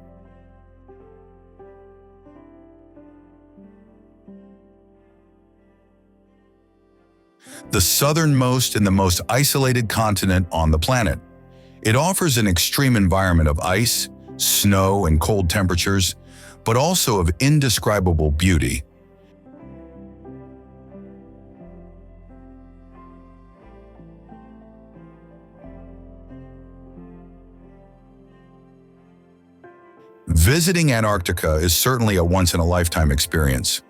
The southernmost and the most isolated continent on the planet. It offers an extreme environment of ice, snow, and cold temperatures, but also of indescribable beauty. Visiting Antarctica is certainly a once-in-a-lifetime experience,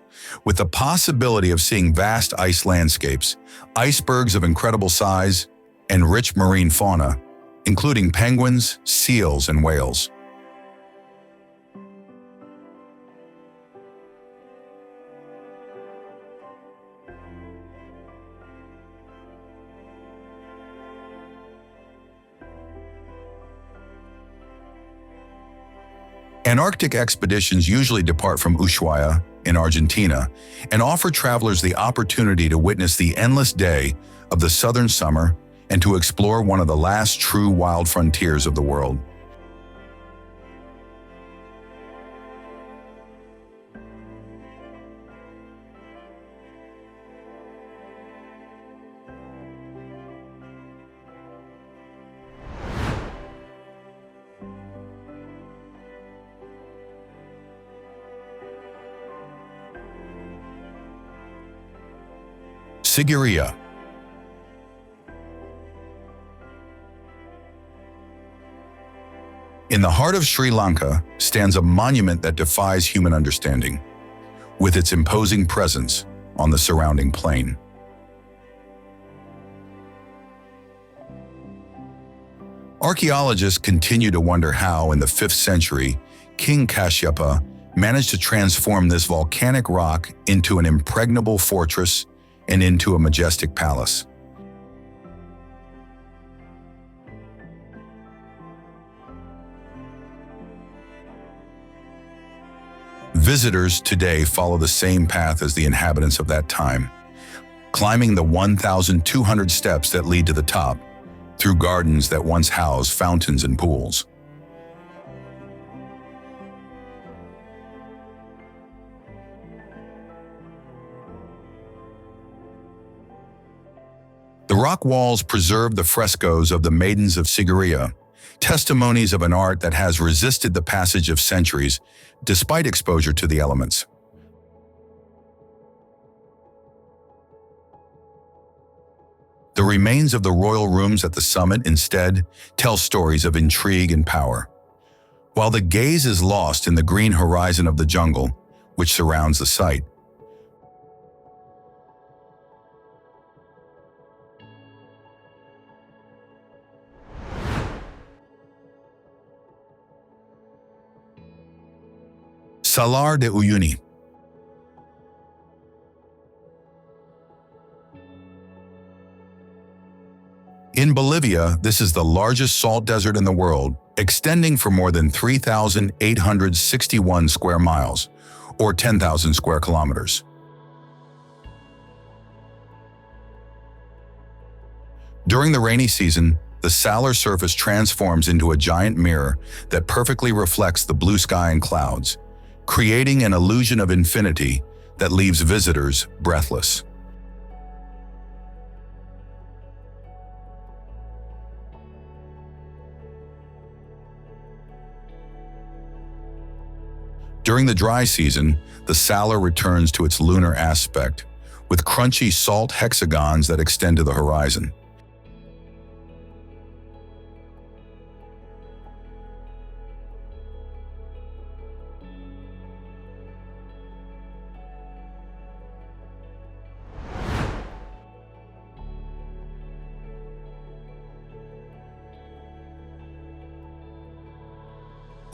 with the possibility of seeing vast ice landscapes, icebergs of incredible size, and rich marine fauna, including penguins, seals, and whales. Antarctic expeditions usually depart from Ushuaia in Argentina and offer travelers the opportunity to witness the endless day of the southern summer and to explore one of the last true wild frontiers of the world. Sigiriya. In the heart of Sri Lanka stands a monument that defies human understanding, with its imposing presence on the surrounding plain. Archaeologists continue to wonder how, in the 5th century, King Kashyapa managed to transform this volcanic rock into an impregnable fortress and into a majestic palace. Visitors today follow the same path as the inhabitants of that time, climbing the 1,200 steps that lead to the top, through gardens that once housed fountains and pools. The rock walls preserve the frescoes of the Maidens of Sigiriya, testimonies of an art that has resisted the passage of centuries despite exposure to the elements. The remains of the royal rooms at the summit instead tell stories of intrigue and power, while the gaze is lost in the green horizon of the jungle which surrounds the site. Salar de Uyuni. In Bolivia, this is the largest salt desert in the world, extending for more than 3,861 square miles, or 10,000 square kilometers. During the rainy season, the salar surface transforms into a giant mirror that perfectly reflects the blue sky and clouds, creating an illusion of infinity that leaves visitors breathless. During the dry season, the salar returns to its lunar aspect, with crunchy salt hexagons that extend to the horizon.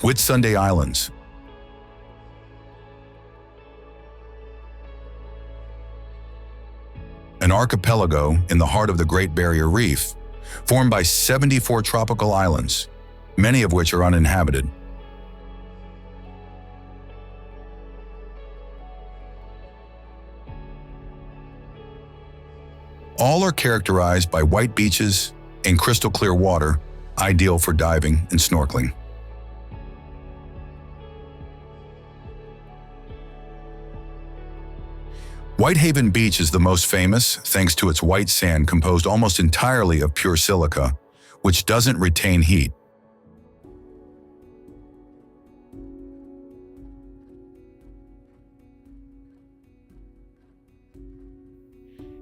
Whitsunday Islands. An archipelago in the heart of the Great Barrier Reef, formed by 74 tropical islands, many of which are uninhabited. All are characterized by white beaches and crystal clear water, ideal for diving and snorkeling. Whitehaven Beach is the most famous thanks to its white sand composed almost entirely of pure silica, which doesn't retain heat.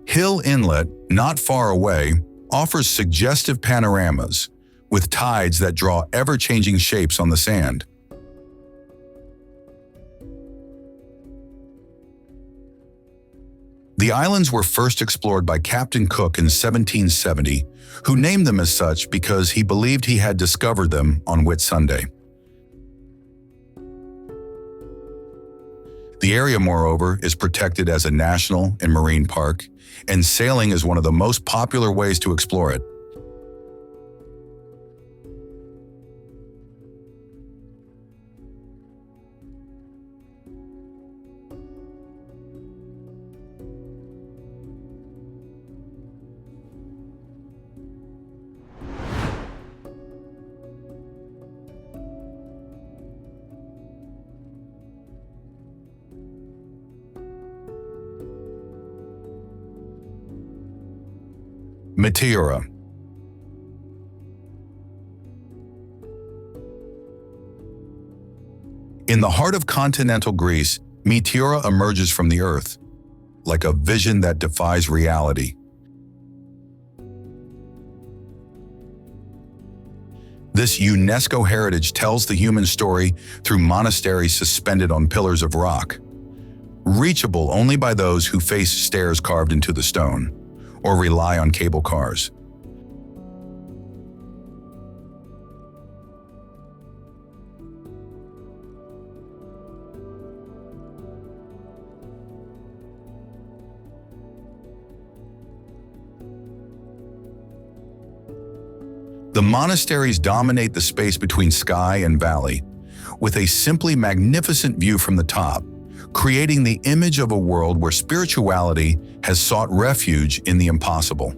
Hill Inlet, not far away, offers suggestive panoramas, with tides that draw ever-changing shapes on the sand. The islands were first explored by Captain Cook in 1770, who named them as such because he believed he had discovered them on Whitsunday. The area, moreover, is protected as a national and marine park, and sailing is one of the most popular ways to explore it. Meteora. In the heart of continental Greece, Meteora emerges from the earth. like a vision that defies reality. This UNESCO heritage tells the human story through monasteries suspended on pillars of rock, reachable only by those who face stairs carved into the stone or rely on cable cars. The monasteries dominate the space between sky and valley, with a simply magnificent view from the top, creating the image of a world where spirituality has sought refuge in the impossible.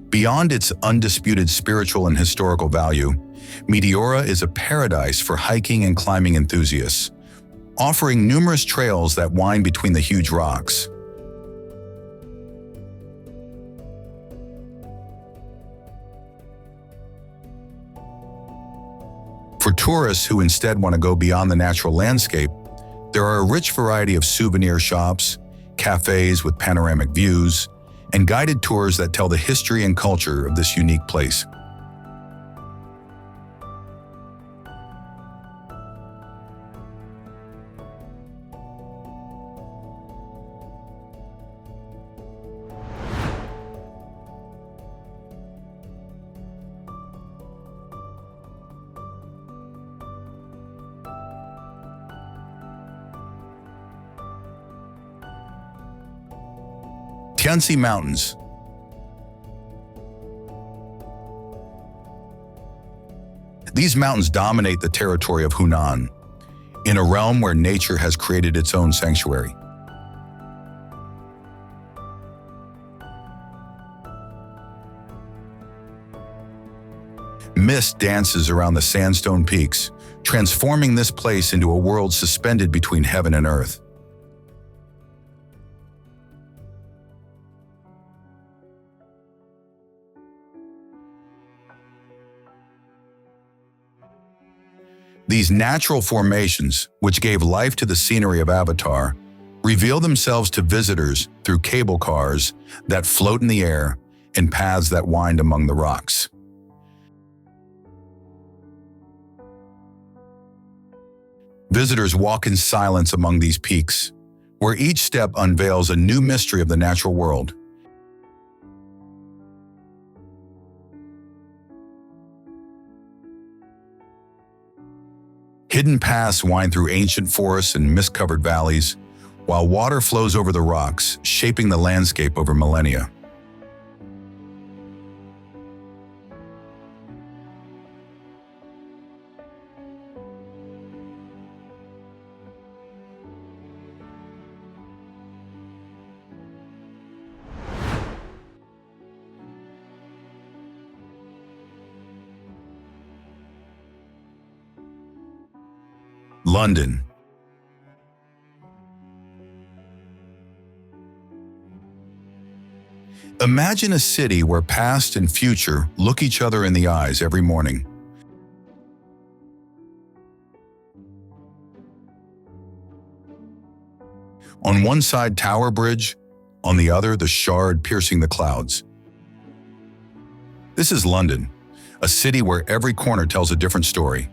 Beyond its undisputed spiritual and historical value, Meteora is a paradise for hiking and climbing enthusiasts, offering numerous trails that wind between the huge rocks. For tourists who instead want to go beyond the natural landscape, there are a rich variety of souvenir shops, cafes with panoramic views, and guided tours that tell the history and culture of this unique place. Tianzi Mountains. These mountains dominate the territory of Hunan, in a realm where nature has created its own sanctuary. Mist dances around the sandstone peaks, transforming this place into a world suspended between heaven and earth. These natural formations, which gave life to the scenery of Avatar, reveal themselves to visitors through cable cars that float in the air and paths that wind among the rocks. Visitors walk in silence among these peaks, where each step unveils a new mystery of the natural world. Hidden paths wind through ancient forests and mist-covered valleys, while water flows over the rocks, shaping the landscape over millennia. London. Imagine a city where past and future look each other in the eyes every morning. On one side, Tower Bridge, on the other, the Shard piercing the clouds. This is London, a city where every corner tells a different story.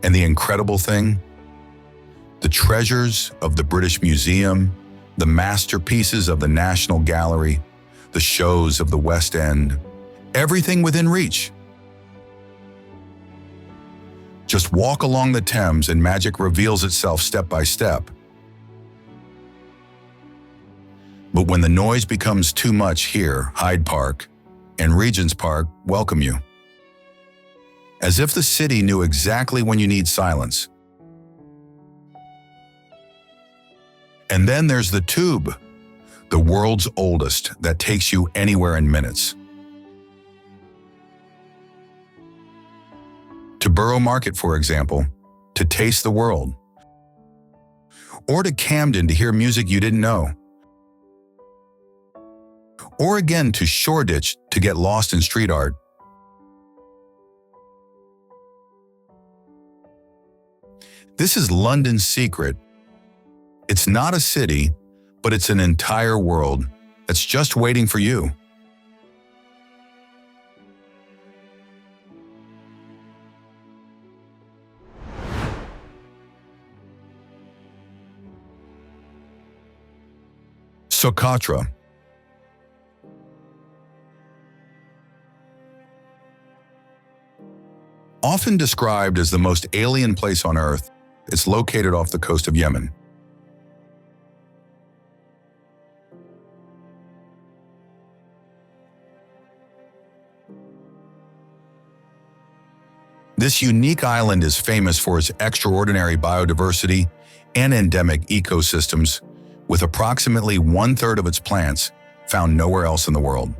And the incredible thing? The treasures of the British Museum, the masterpieces of the National Gallery, the shows of the West End, everything within reach. Just walk along the Thames and magic reveals itself step by step. But when the noise becomes too much here, Hyde Park and Regent's Park welcome you. As if the city knew exactly when you need silence. And then there's the Tube, the world's oldest, that takes you anywhere in minutes. To Borough Market, for example, to taste the world. Or to Camden to hear music you didn't know. Or again to Shoreditch to get lost in street art. This is London's secret. It's not a city, but it's an entire world that's just waiting for you. Socotra. Often described as the most alien place on Earth, it's located off the coast of Yemen. This unique island is famous for its extraordinary biodiversity and endemic ecosystems, with approximately 1/3 of its plants found nowhere else in the world.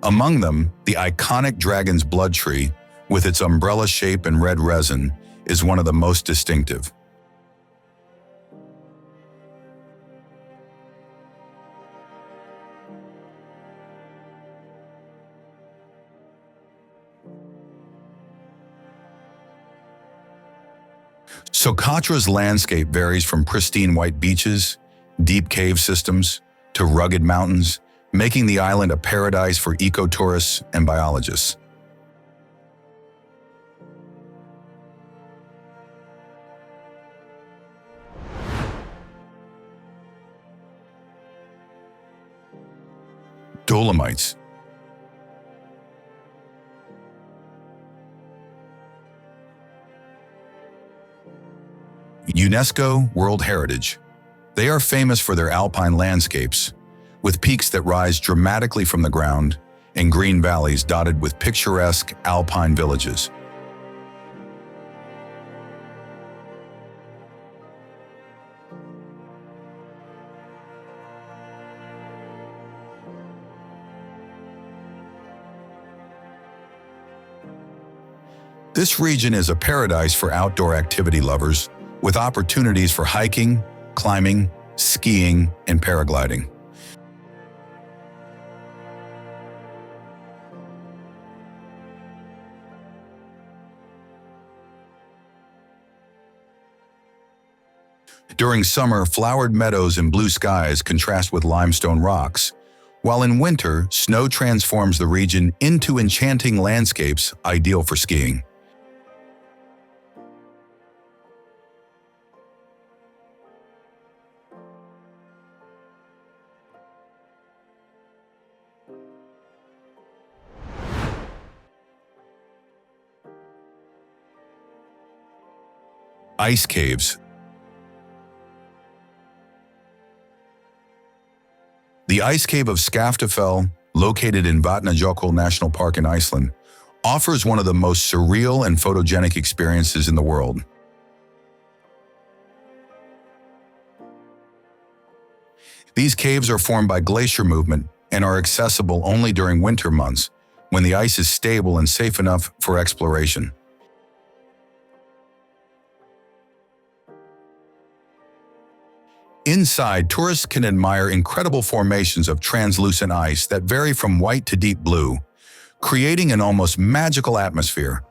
Among them, the iconic dragon's blood tree, with its umbrella shape and red resin, is one of the most distinctive. Socotra's landscape varies from pristine white beaches, deep cave systems, to rugged mountains, making the island a paradise for ecotourists and biologists. Dolomites. UNESCO World Heritage. They are famous for their alpine landscapes, with peaks that rise dramatically from the ground and green valleys dotted with picturesque alpine villages. This region is a paradise for outdoor activity lovers, with opportunities for hiking, climbing, skiing, and paragliding. During summer, flowered meadows and blue skies contrast with limestone rocks, while in winter, snow transforms the region into enchanting landscapes ideal for skiing. Ice caves. The ice cave of Skaftafell, located in Vatnajökull National Park in Iceland, offers one of the most surreal and photogenic experiences in the world. These caves are formed by glacier movement and are accessible only during winter months, when the ice is stable and safe enough for exploration. Inside, tourists can admire incredible formations of translucent ice that vary from white to deep blue, creating an almost magical atmosphere.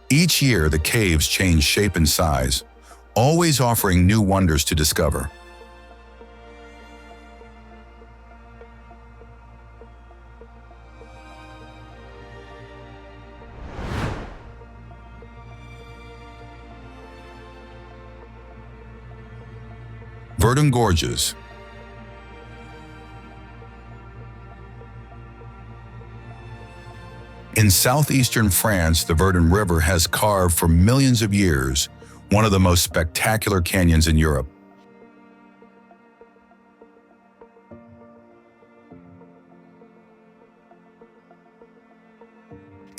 Each year, the caves change shape and size, always offering new wonders to discover. Verdun Gorges. In southeastern France, the Verdun River has carved for millions of years one of the most spectacular canyons in Europe.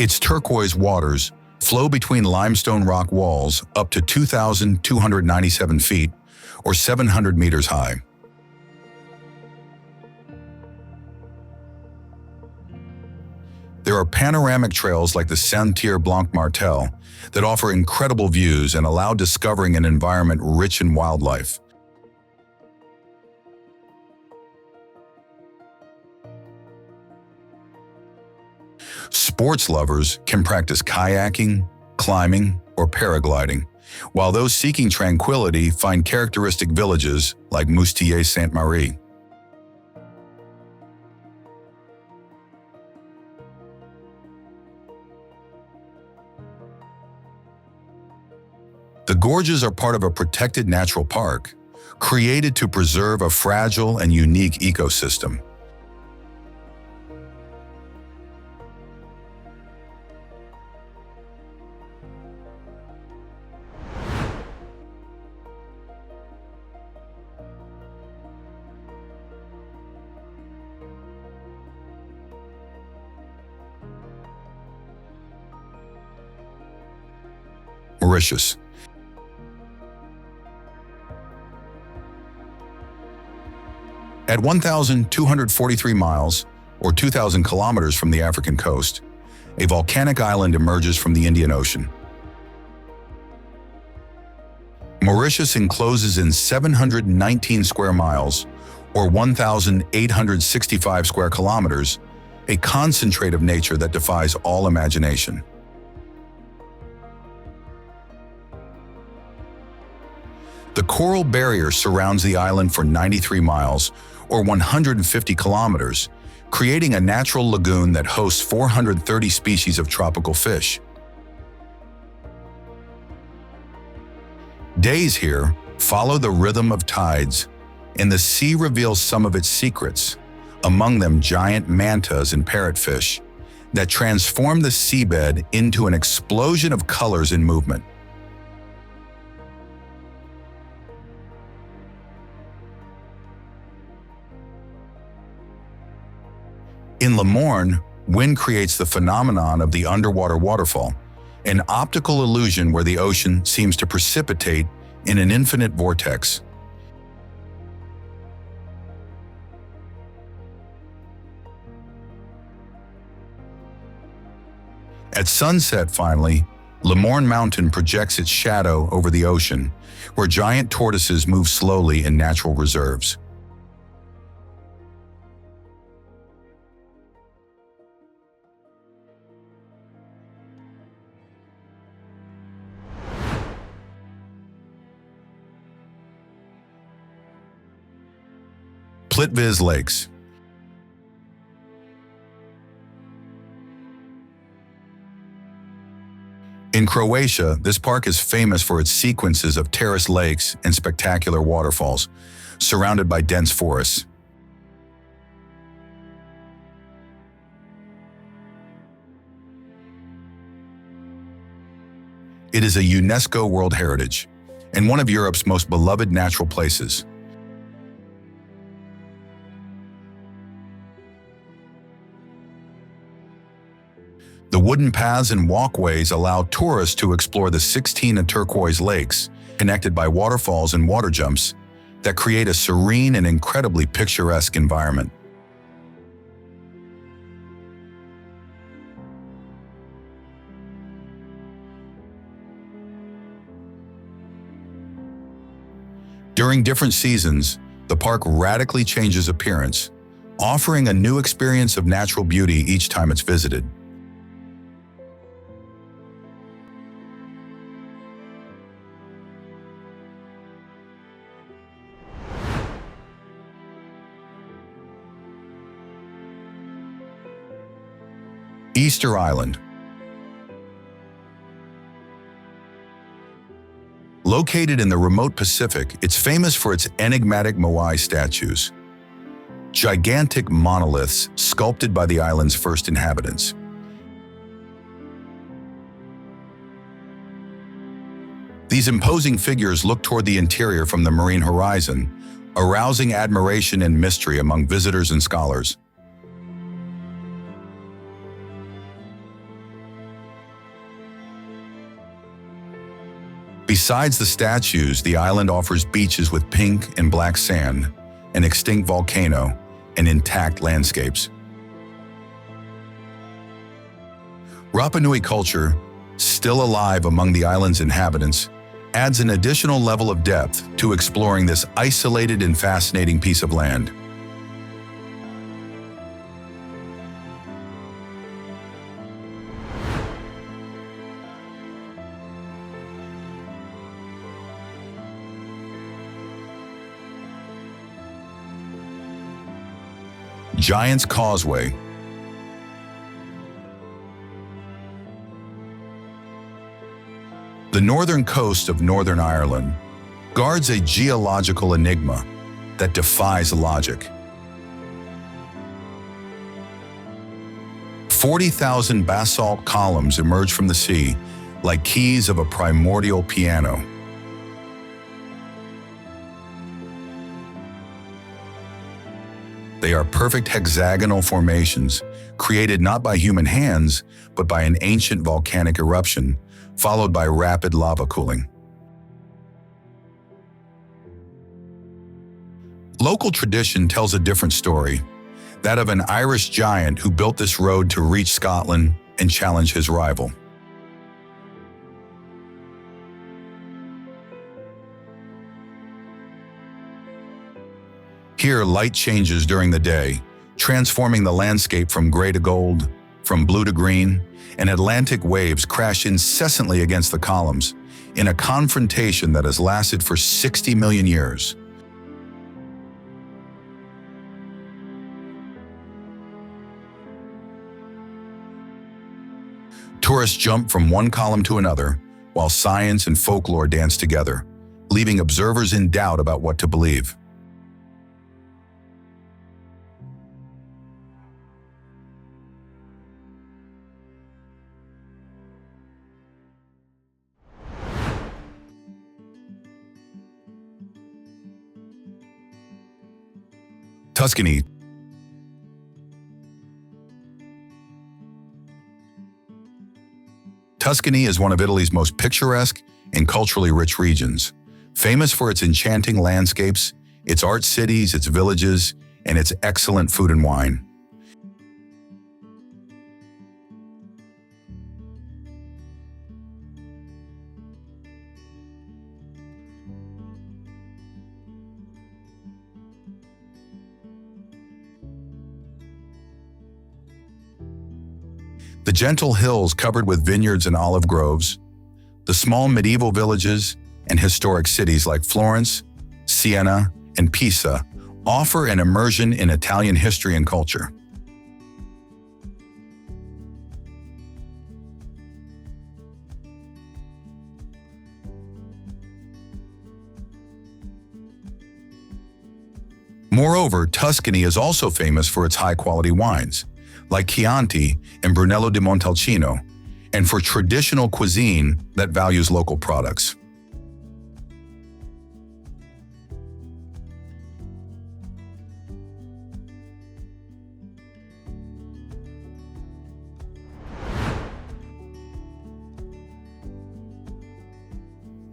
Its turquoise waters flow between limestone rock walls up to 2,297 feet, or 700 meters high. There are panoramic trails like the Saint-Michel that offer incredible views and allow discovering an environment rich in wildlife. Sports lovers can practice kayaking, climbing, or paragliding, while those seeking tranquility find characteristic villages like Moustier-Sainte-Marie. The gorges are part of a protected natural park, created to preserve a fragile and unique ecosystem. Mauritius. At 1,243 miles, or 2,000 kilometers from the African coast, a volcanic island emerges from the Indian Ocean. Mauritius encloses in 719 square miles, or 1,865 square kilometers, a concentrate of nature that defies all imagination. The coral barrier surrounds the island for 93 miles, or 150 kilometers, creating a natural lagoon that hosts 430 species of tropical fish. Days here follow the rhythm of tides, and the sea reveals some of its secrets, among them giant mantas and parrotfish, that transform the seabed into an explosion of colors and movement. In Le Morne, wind creates the phenomenon of the underwater waterfall, an optical illusion where the ocean seems to precipitate in an infinite vortex. At sunset, finally, Le Morne Mountain projects its shadow over the ocean, where giant tortoises move slowly in natural reserves. Plitvice Lakes. In Croatia, this park is famous for its sequences of terraced lakes and spectacular waterfalls, surrounded by dense forests. It is a UNESCO World Heritage and one of Europe's most beloved natural places. The wooden paths and walkways allow tourists to explore the 16 turquoise lakes, connected by waterfalls and water jumps, that create a serene and incredibly picturesque environment. During different seasons, the park radically changes appearance, offering a new experience of natural beauty each time it's visited. Easter Island. Located in the remote Pacific, it's famous for its enigmatic Moai statues, gigantic monoliths sculpted by the island's first inhabitants. These imposing figures look toward the interior from the marine horizon, arousing admiration and mystery among visitors and scholars. Besides the statues, the island offers beaches with pink and black sand, an extinct volcano, and intact landscapes. Rapa Nui culture, still alive among the island's inhabitants, adds an additional level of depth to exploring this isolated and fascinating piece of land. Giant's Causeway. The northern coast of Northern Ireland guards a geological enigma that defies logic. 40,000 basalt columns emerge from the sea like keys of a primordial piano. They are perfect hexagonal formations, created not by human hands, but by an ancient volcanic eruption, followed by rapid lava cooling. Local tradition tells a different story, that of an Irish giant who built this road to reach Scotland and challenge his rival. Here, light changes during the day, transforming the landscape from gray to gold, from blue to green, and Atlantic waves crash incessantly against the columns in a confrontation that has lasted for 60 million years. Tourists jump from one column to another, while science and folklore dance together, leaving observers in doubt about what to believe. Tuscany. Tuscany is one of Italy's most picturesque and culturally rich regions, famous for its enchanting landscapes, its art cities, its villages, and its excellent food and wine. The gentle hills covered with vineyards and olive groves, the small medieval villages, and historic cities like Florence, Siena, and Pisa offer an immersion in Italian history and culture. Moreover, Tuscany is also famous for its high-quality wines, like Chianti and Brunello di Montalcino, and for traditional cuisine that values local products.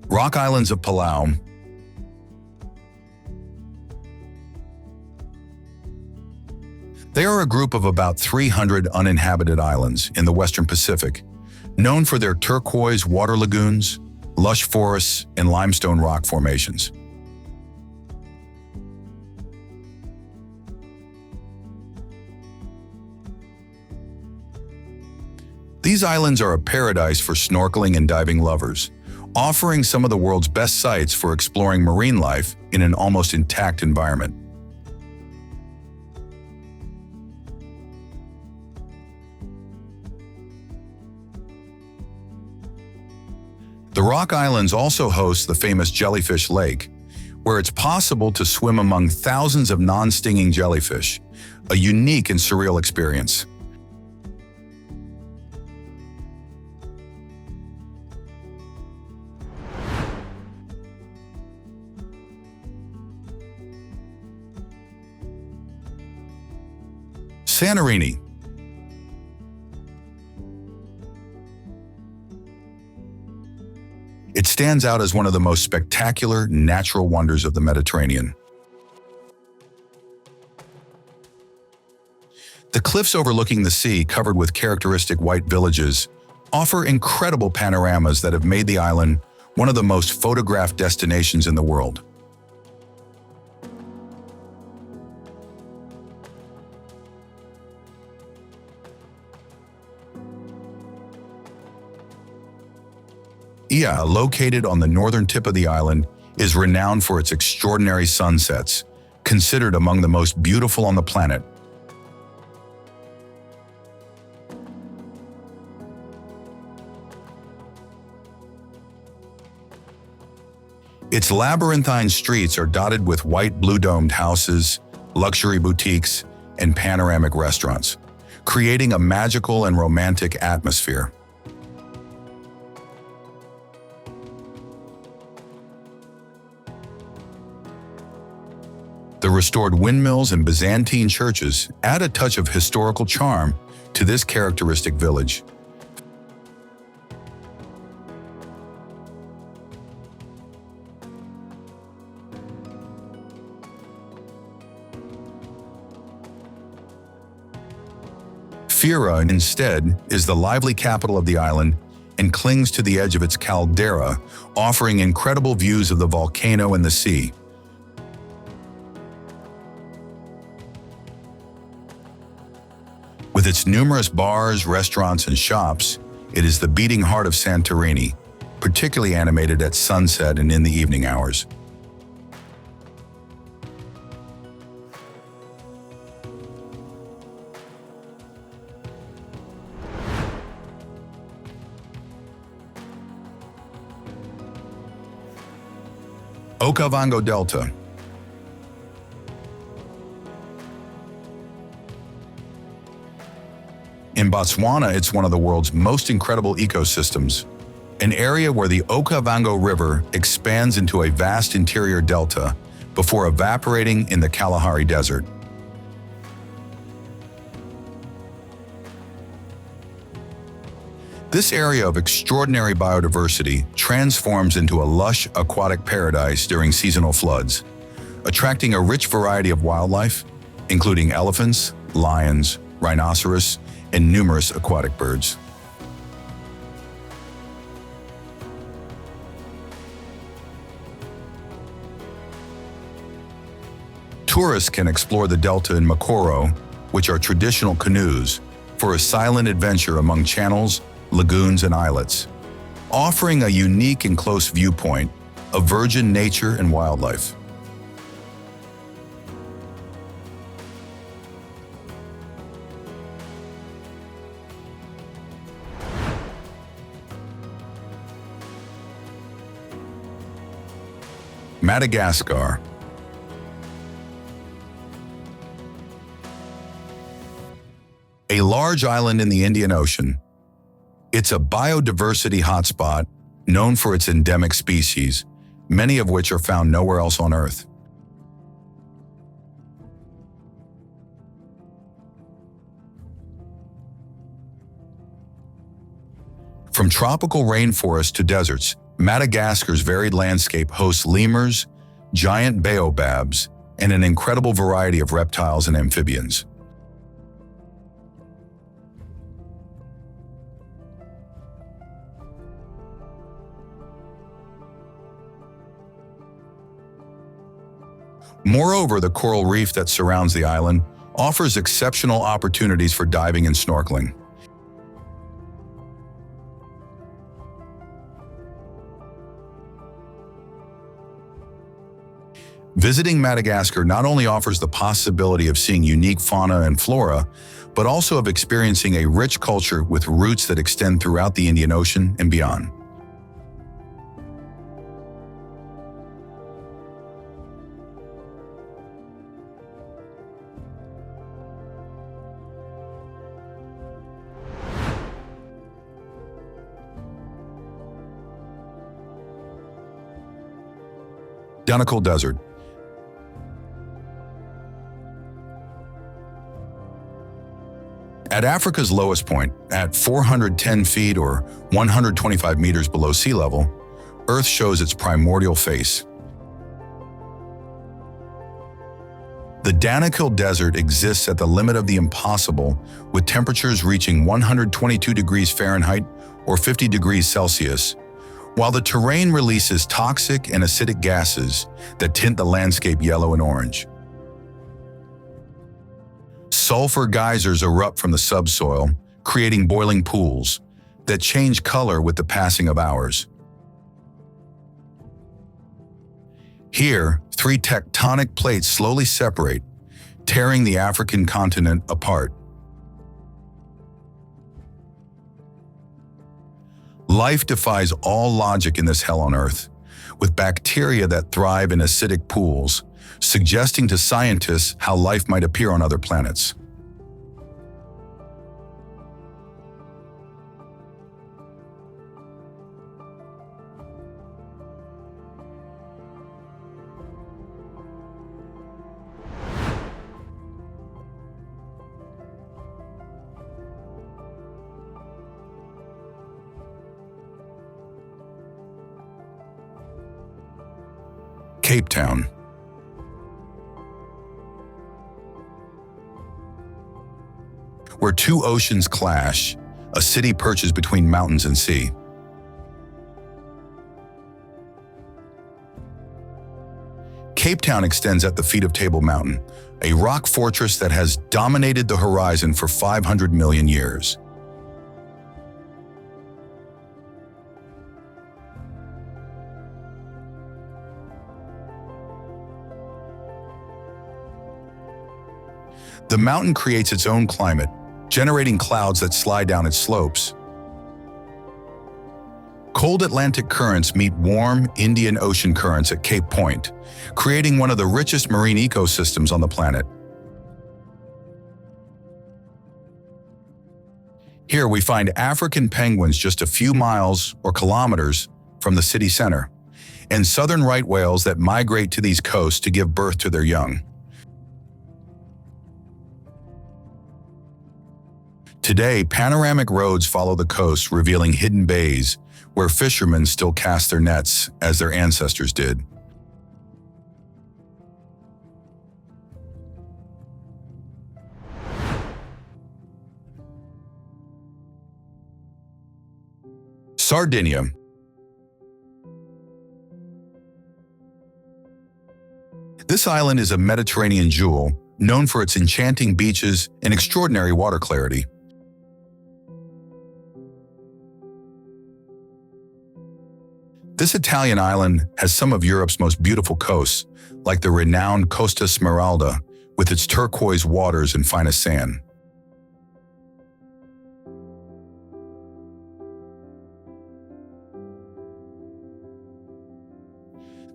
Rock Islands of Palau. They are a group of about 300 uninhabited islands in the Western Pacific, known for their turquoise water lagoons, lush forests, and limestone rock formations. These islands are a paradise for snorkeling and diving lovers, offering some of the world's best sites for exploring marine life in an almost intact environment. The Rock Islands also host the famous Jellyfish Lake, where it's possible to swim among thousands of non-stinging jellyfish, a unique and surreal experience. Santorini. It stands out as one of the most spectacular natural wonders of the Mediterranean. The cliffs overlooking the sea, covered with characteristic white villages, offer incredible panoramas that have made the island one of the most photographed destinations in the world. Ia, located on the northern tip of the island, is renowned for its extraordinary sunsets, considered among the most beautiful on the planet. Its labyrinthine streets are dotted with white blue-domed houses, luxury boutiques, and panoramic restaurants, creating a magical and romantic atmosphere. The restored windmills and Byzantine churches add a touch of historical charm to this characteristic village. Fira, instead, is the lively capital of the island and clings to the edge of its caldera, offering incredible views of the volcano and the sea. With its numerous bars, restaurants, and shops, it is the beating heart of Santorini, particularly animated at sunset and in the evening hours. Okavango Delta. In Botswana, it's one of the world's most incredible ecosystems, an area where the Okavango River expands into a vast interior delta before evaporating in the Kalahari Desert. This area of extraordinary biodiversity transforms into a lush aquatic paradise during seasonal floods, attracting a rich variety of wildlife, including elephants, lions, rhinoceros, and numerous aquatic birds. Tourists can explore the delta in Makoro, which are traditional canoes, for a silent adventure among channels, lagoons, and islets, offering a unique and close viewpoint of virgin nature and wildlife. Madagascar. A large island in the Indian Ocean, it's a biodiversity hotspot known for its endemic species, many of which are found nowhere else on Earth. From tropical rainforests to deserts, Madagascar's varied landscape hosts lemurs, giant baobabs, and an incredible variety of reptiles and amphibians. Moreover, the coral reef that surrounds the island offers exceptional opportunities for diving and snorkeling. Visiting Madagascar not only offers the possibility of seeing unique fauna and flora, but also of experiencing a rich culture with roots that extend throughout the Indian Ocean and beyond. Danakil Desert. At Africa's lowest point, at 410 feet or 125 meters below sea level, Earth shows its primordial face. The Danakil Desert exists at the limit of the impossible, with temperatures reaching 122 degrees Fahrenheit or 50 degrees Celsius, while the terrain releases toxic and acidic gases that tint the landscape yellow and orange. Sulfur geysers erupt from the subsoil, creating boiling pools that change color with the passing of hours. Here, three tectonic plates slowly separate, tearing the African continent apart. Life defies all logic in this hell on Earth, with bacteria that thrive in acidic pools, suggesting to scientists how life might appear on other planets. Cape Town. Where two oceans clash, a city perches between mountains and sea. Cape Town extends at the feet of Table Mountain, a rock fortress that has dominated the horizon for 500 million years. The mountain creates its own climate, generating clouds that slide down its slopes. Cold Atlantic currents meet warm Indian Ocean currents at Cape Point, creating one of the richest marine ecosystems on the planet. Here we find African penguins just a few miles or kilometers from the city center, and southern right whales that migrate to these coasts to give birth to their young. Today, panoramic roads follow the coast, revealing hidden bays where fishermen still cast their nets as their ancestors did. Sardinia. This island is a Mediterranean jewel, known for its enchanting beaches and extraordinary water clarity. This Italian island has some of Europe's most beautiful coasts, like the renowned Costa Smeralda, with its turquoise waters and finest sand.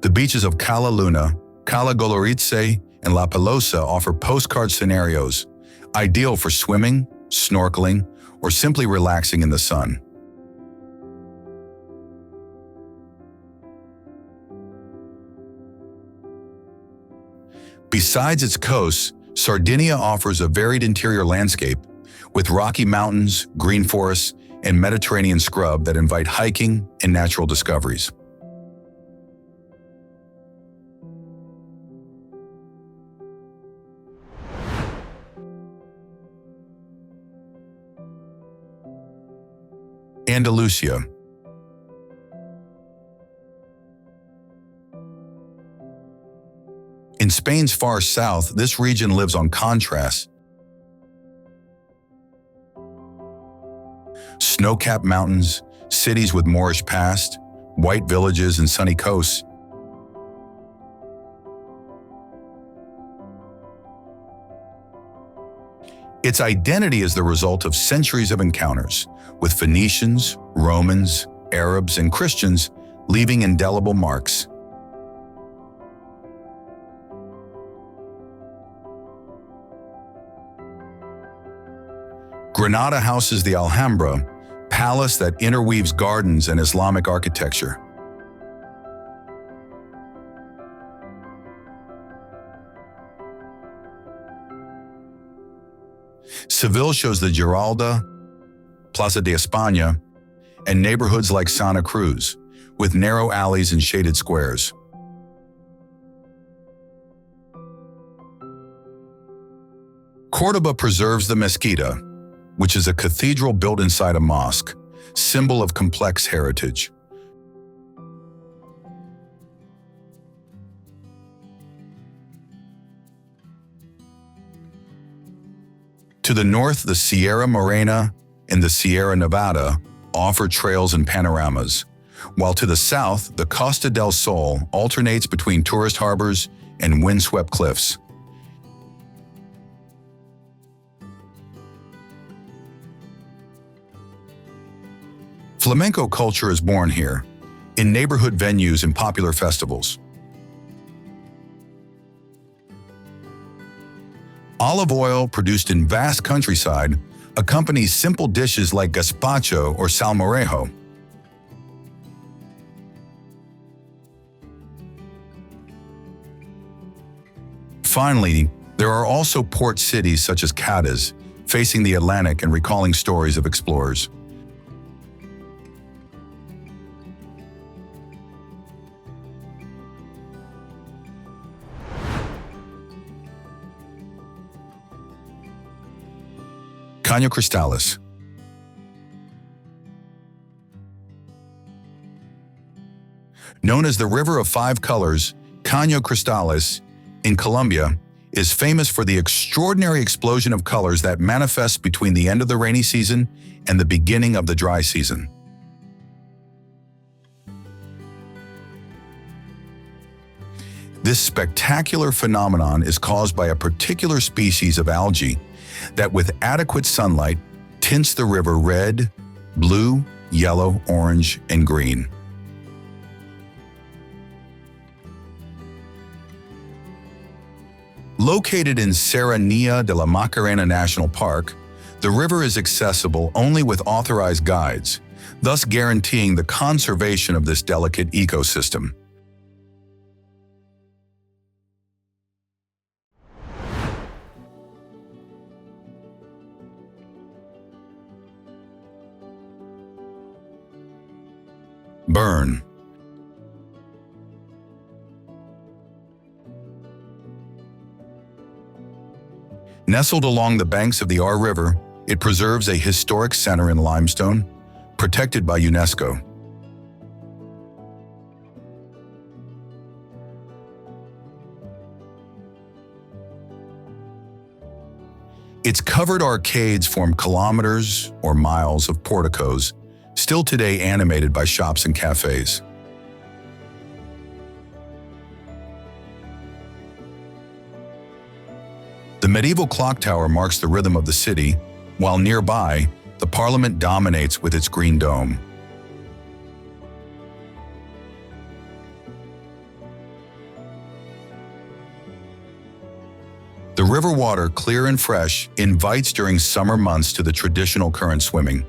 The beaches of Cala Luna, Cala Golorizze, and La Pelosa offer postcard scenarios, ideal for swimming, snorkeling, or simply relaxing in the sun. Besides its coasts, Sardinia offers a varied interior landscape with rocky mountains, green forests, and Mediterranean scrub that invite hiking and natural discoveries. Andalusia. In Spain's far south, this region lives on contrast. Snow-capped mountains, cities with Moorish past, white villages, and sunny coasts. Its identity is the result of centuries of encounters, with Phoenicians, Romans, Arabs, and Christians leaving indelible marks. Granada houses the Alhambra, palace that interweaves gardens and Islamic architecture. Seville shows the Giralda, Plaza de España, and neighborhoods like Santa Cruz, with narrow alleys and shaded squares. Córdoba preserves the mezquita, which is a cathedral built inside a mosque, symbol of complex heritage. To the north, the Sierra Morena and the Sierra Nevada offer trails and panoramas, while to the south, the Costa del Sol alternates between tourist harbors and windswept cliffs. Flamenco culture is born here, in neighborhood venues and popular festivals. Olive oil produced in vast countryside accompanies simple dishes like gazpacho or salmorejo. Finally, there are also port cities such as Cádiz, facing the Atlantic and recalling stories of explorers. Caño Cristales. Known as the River of Five Colors, Caño Cristales in Colombia is famous for the extraordinary explosion of colors that manifests between the end of the rainy season and the beginning of the dry season. This spectacular phenomenon is caused by a particular species of algae that with adequate sunlight tints the river red, blue, yellow, orange, and green. Located in Serranía de la Macarena National Park, the river is accessible only with authorized guides, thus guaranteeing the conservation of this delicate ecosystem. Burn. Nestled along the banks of the Aar River, it preserves a historic center in limestone, protected by UNESCO. Its covered arcades form kilometers or miles of porticos, still today animated by shops and cafes. The medieval clock tower marks the rhythm of the city, while nearby, the Parliament dominates with its green dome. The river water, clear and fresh, invites during summer months to the traditional current swimming,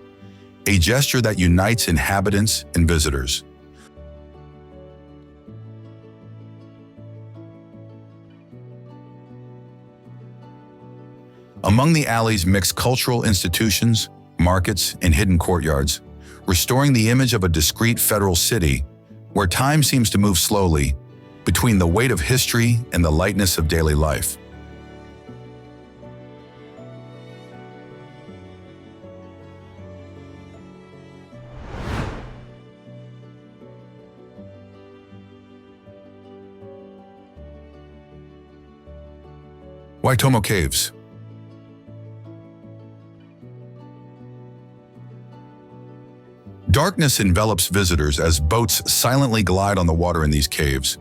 a gesture that unites inhabitants and visitors. Among the alley's mixed cultural institutions, markets, and hidden courtyards, restoring the image of a discrete federal city where time seems to move slowly between the weight of history and the lightness of daily life. Waitomo Caves. Darkness envelops visitors as boats silently glide on the water in these caves.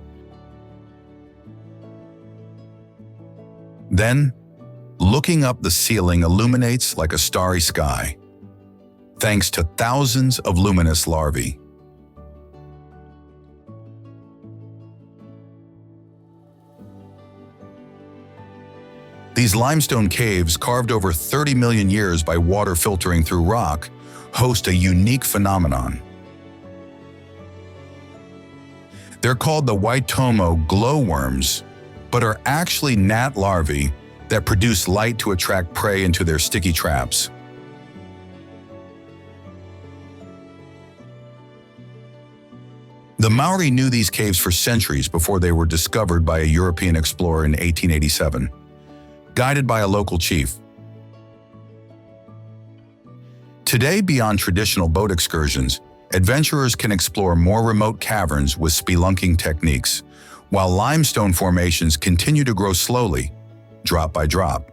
Then, looking up, the ceiling illuminates like a starry sky, thanks to thousands of luminous larvae. These limestone caves, carved over 30 million years by water filtering through rock, host a unique phenomenon. They're called the Waitomo glowworms, but are actually gnat larvae that produce light to attract prey into their sticky traps. The Maori knew these caves for centuries before they were discovered by a European explorer in 1887, guided by a local chief. Today, beyond traditional boat excursions, adventurers can explore more remote caverns with spelunking techniques, while limestone formations continue to grow slowly, drop by drop.